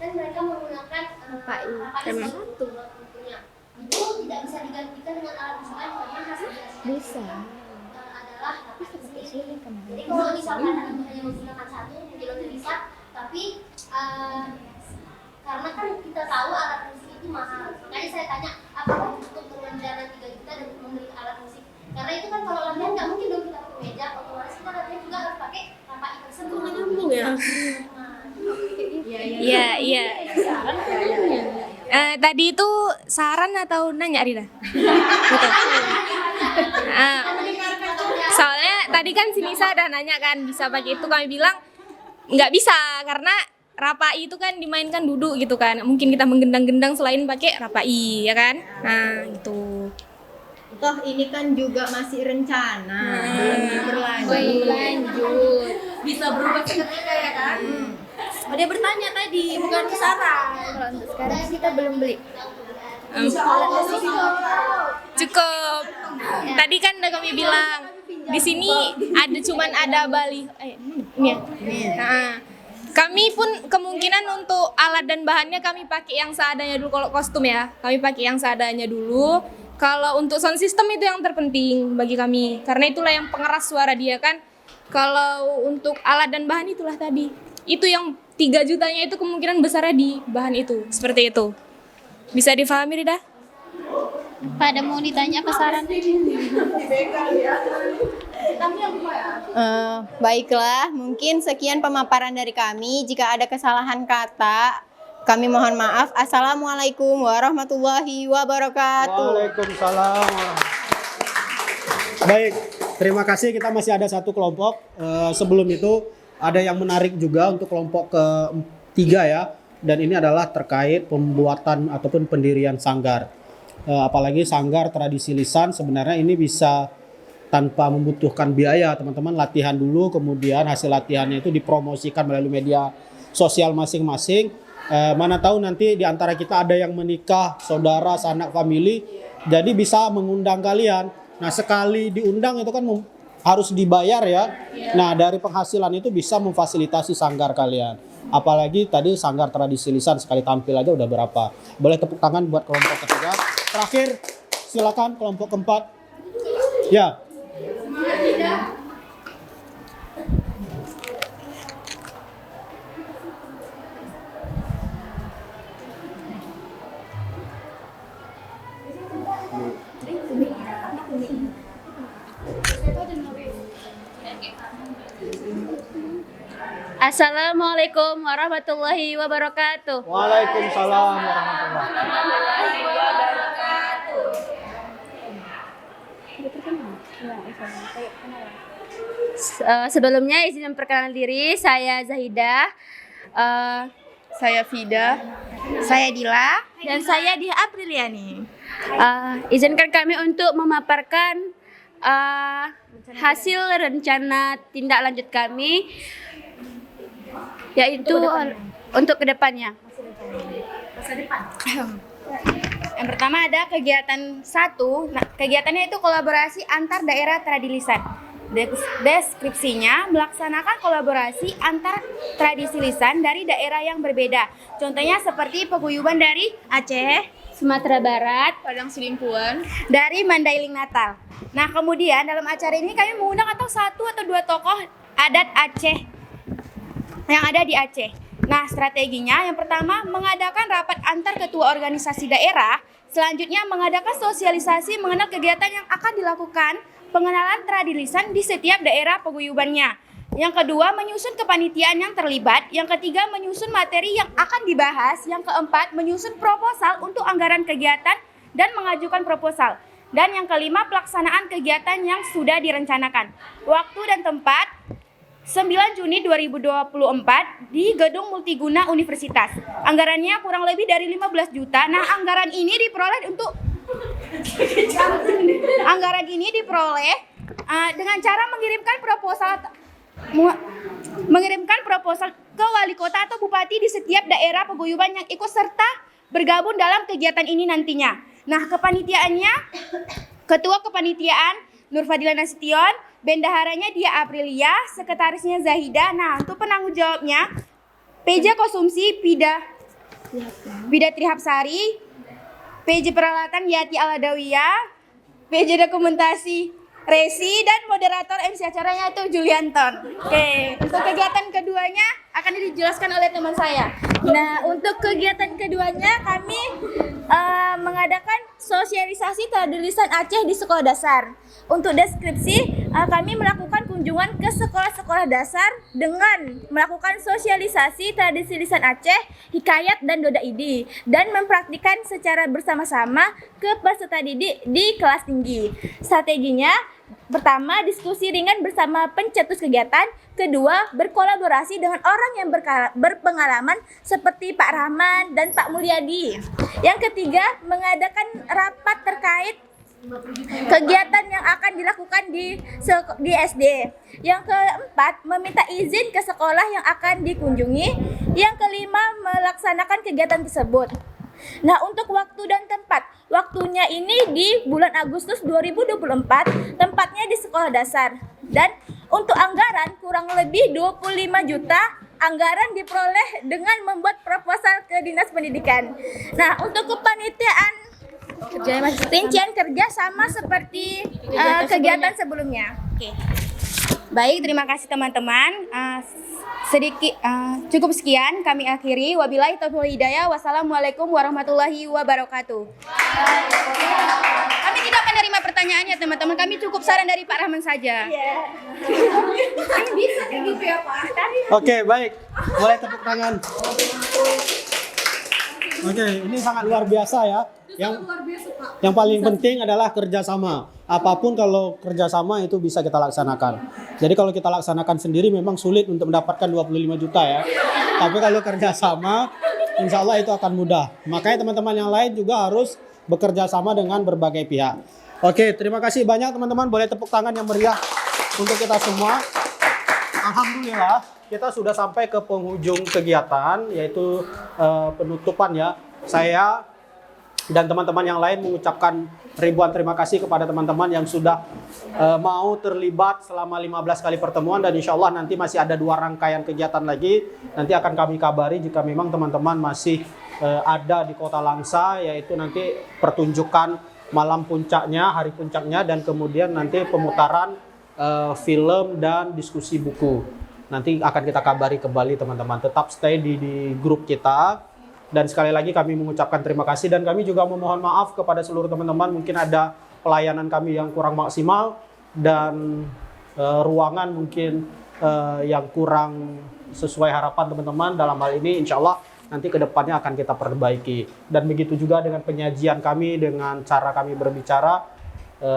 dan mereka menggunakan rapani bentuknya. Itu tidak bisa digantikan dengan alat musik lain karena hasilnya Bisa. adalah rapani sendiri. Jadi kalau misalkan hanya menggunakan satu mungkin udah bisa, tapi karena kan kita tahu alat musik itu mahal, makanya saya tanya apakah cukup dengan dana 3 juta dan membeli alat musik? Karena itu kan kalau latihan nggak mungkin dong kita pakai meja, otomatis kita latihan juga harus pakai rapani tersebut. Nyambung ya. Iya. Tadi itu saran atau nanya Rida? Gitu. Soalnya tadi kan si Nisa udah nanya kan bisa pakai itu, kami bilang nggak bisa karena rapai itu kan dimainkan duduk gitu kan. Mungkin kita menggendang-gendang selain pakai rapai ya kan? Nah gitu. Toh ini kan juga masih rencana, belum Berlanjut. bisa berubah seketika ya kan? Dia bertanya tadi, bukan saran. Kalau untuk sekarang kita belum beli. Cukup. Tadi kan udah kami bilang di sini ada bali. Ini ya. Nah, kami pun kemungkinan untuk alat dan bahannya kami pakai yang seadanya dulu. Kalau kostum ya, kami pakai yang seadanya dulu. Kalau untuk sound system itu yang terpenting bagi kami, karena itulah yang pengeras suara dia kan. Kalau untuk alat dan bahan itulah tadi. Itu yang 3 jutanya itu kemungkinan besarnya di bahan itu, seperti itu. Bisa difahami Rida? Pada mau ditanya apa saran? Baiklah, mungkin sekian pemaparan dari kami. Jika ada kesalahan kata, kami mohon maaf. Assalamualaikum warahmatullahi wabarakatuh. Waalaikumsalam. Baik, terima kasih. Kita masih ada satu kelompok. Sebelum itu ada yang menarik juga untuk kelompok ketiga ya. Dan ini adalah terkait pembuatan ataupun pendirian sanggar. Apalagi sanggar tradisi lisan sebenarnya ini bisa tanpa membutuhkan biaya. Teman-teman latihan dulu, kemudian hasil latihannya itu dipromosikan melalui media sosial masing-masing. Mana tahu nanti di antara kita ada yang menikah, saudara, sanak, famili, jadi bisa mengundang kalian. Nah sekali diundang itu kan harus dibayar ya. Nah dari penghasilan itu bisa memfasilitasi sanggar kalian. Apalagi tadi sanggar tradisi lisan sekali tampil aja udah berapa. Boleh tepuk tangan buat kelompok ketiga. Terakhir silakan kelompok keempat. Ya. Assalamualaikum warahmatullahi wabarakatuh. Waalaikumsalam warahmatullahi wabarakatuh. Sebelumnya izin memperkenalkan diri, saya Zahidah. Saya Fida. Saya Dila. Dan saya Dia Apriliani. Izinkan kami untuk memaparkan hasil rencana tindak lanjut kami, yaitu untuk kedepannya. Yang pertama ada kegiatan 1. Nah, kegiatannya itu kolaborasi antar daerah tradisi lisan. Deskripsinya melaksanakan kolaborasi antar tradisi lisan dari daerah yang berbeda. Contohnya seperti paguyuban dari Aceh, Sumatera Barat, Padang Sidimpuan, dari Mandailing Natal. Nah, kemudian dalam acara ini kami mengundang atau 1 atau 2 tokoh adat Aceh yang ada di Aceh. Nah, strateginya yang pertama mengadakan rapat antar ketua organisasi daerah, selanjutnya mengadakan sosialisasi mengenal kegiatan yang akan dilakukan, pengenalan tradisi lisan di setiap daerah paguyubannya. Yang kedua, menyusun kepanitiaan yang terlibat. Yang ketiga, menyusun materi yang akan dibahas. Yang keempat, menyusun proposal untuk anggaran kegiatan dan mengajukan proposal. Dan yang kelima, pelaksanaan kegiatan yang sudah direncanakan. Waktu dan tempat 9 Juni 2024 di Gedung Multiguna Universitas. Anggarannya kurang lebih dari 15 juta. Nah, anggaran ini diperoleh dengan cara mengirimkan proposal ke wali kota atau bupati di setiap daerah paguyuban yang ikut serta bergabung dalam kegiatan ini nantinya. Nah, kepanitiaannya, ketua kepanitiaan Nur Fadila Nasution, bendaharanya Dia Aprilia, sekretarisnya Zahida. Nah, untuk penanggung jawabnya PJ Konsumsi Pida Trihapsari, PJ Peralatan Yati Aladawiyah, PJ Dokumentasi Resi, dan moderator MC acaranya itu Julianton. Oke, untuk kegiatan keduanya akan dijelaskan oleh teman saya. Nah, untuk kegiatan keduanya kami mengadakan sosialisasi tradisi lisan Aceh di sekolah dasar. Untuk deskripsi, kami melakukan kunjungan ke sekolah-sekolah dasar dengan melakukan sosialisasi tradisi lisan Aceh, hikayat dan doda idi, dan mempraktikkan secara bersama-sama ke peserta didik di kelas tinggi. Strateginya, pertama, diskusi ringan bersama pencetus kegiatan. Kedua, berkolaborasi dengan orang yang berpengalaman seperti Pak Rahman dan Pak Mulyadi. Yang ketiga, mengadakan rapat terkait kegiatan yang akan dilakukan di SD. Yang keempat, meminta izin ke sekolah yang akan dikunjungi. Yang kelima, melaksanakan kegiatan tersebut. Nah, untuk waktu dan tempat, waktunya ini di bulan Agustus 2024, tempatnya di sekolah dasar. Dan untuk anggaran kurang lebih 25 juta, anggaran diperoleh dengan membuat proposal ke Dinas Pendidikan. Nah, untuk kepanitiaan rincian kerja sama seperti kegiatan sebelumnya. Oke. Baik, terima kasih teman-teman. Cukup sekian kami akhiri. Wabillahi taufiq wal hidayah. Wassalamualaikum warahmatullahi wabarakatuh. Kami tidak menerima pertanyaannya teman-teman. Kami cukup saran dari Pak Rahman saja. Bisa kayak gitu ya Pak. Oke, baik. Boleh tepuk tangan. Oke, ini sangat luar biasa ya. Yang paling penting adalah kerjasama. Apapun kalau kerjasama itu bisa kita laksanakan. Jadi kalau kita laksanakan sendiri memang sulit untuk mendapatkan 25 juta ya. Tapi kalau kerjasama, insya Allah itu akan mudah. Makanya teman-teman yang lain juga harus bekerja sama dengan berbagai pihak. Oke, terima kasih banyak teman-teman. Boleh tepuk tangan yang meriah untuk kita semua. Alhamdulillah, kita sudah sampai ke penghujung kegiatan, yaitu penutupan ya. Saya dan teman-teman yang lain mengucapkan ribuan terima kasih kepada teman-teman yang sudah mau terlibat selama 15 kali pertemuan, dan insya Allah nanti masih ada 2 rangkaian kegiatan lagi. Nanti akan kami kabari jika memang teman-teman masih ada di Kota Langsa, yaitu nanti pertunjukan malam puncaknya, hari puncaknya, dan kemudian nanti pemutaran film dan diskusi buku. Nanti akan kita kabari kembali teman-teman. Tetap stay di grup kita. Dan sekali lagi kami mengucapkan terima kasih, dan kami juga memohon maaf kepada seluruh teman-teman. Mungkin ada pelayanan kami yang kurang maksimal dan ruangan mungkin yang kurang sesuai harapan teman-teman. Dalam hal ini insya Allah nanti kedepannya akan kita perbaiki. Dan begitu juga dengan penyajian kami, dengan cara kami berbicara.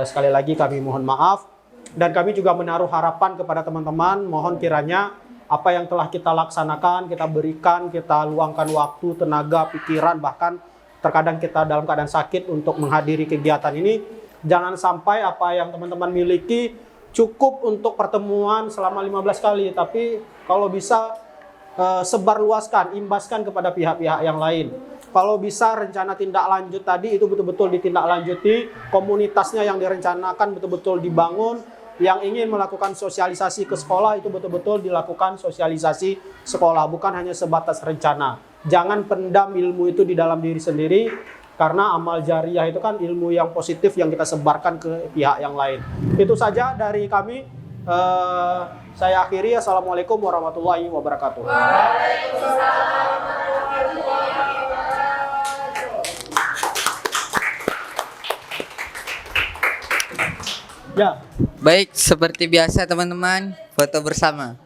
Sekali lagi kami mohon maaf. Dan kami juga menaruh harapan kepada teman-teman, mohon kiranya apa yang telah kita laksanakan, kita berikan, kita luangkan waktu, tenaga, pikiran, bahkan terkadang kita dalam keadaan sakit untuk menghadiri kegiatan ini. Jangan sampai apa yang teman-teman miliki cukup untuk pertemuan selama 15 kali, tapi kalau bisa sebarluaskan, imbaskan kepada pihak-pihak yang lain. Kalau bisa rencana tindak lanjut tadi itu betul-betul ditindaklanjuti, komunitasnya yang direncanakan betul-betul dibangun. Yang ingin melakukan sosialisasi ke sekolah itu betul-betul dilakukan sosialisasi sekolah, bukan hanya sebatas rencana. Jangan pendam ilmu itu di dalam diri sendiri, karena amal jariah itu kan ilmu yang positif yang kita sebarkan ke pihak yang lain. Itu saja dari kami. Saya akhiri. Assalamualaikum warahmatullahi wabarakatuh. Ya. Baik, seperti biasa teman-teman, foto bersama.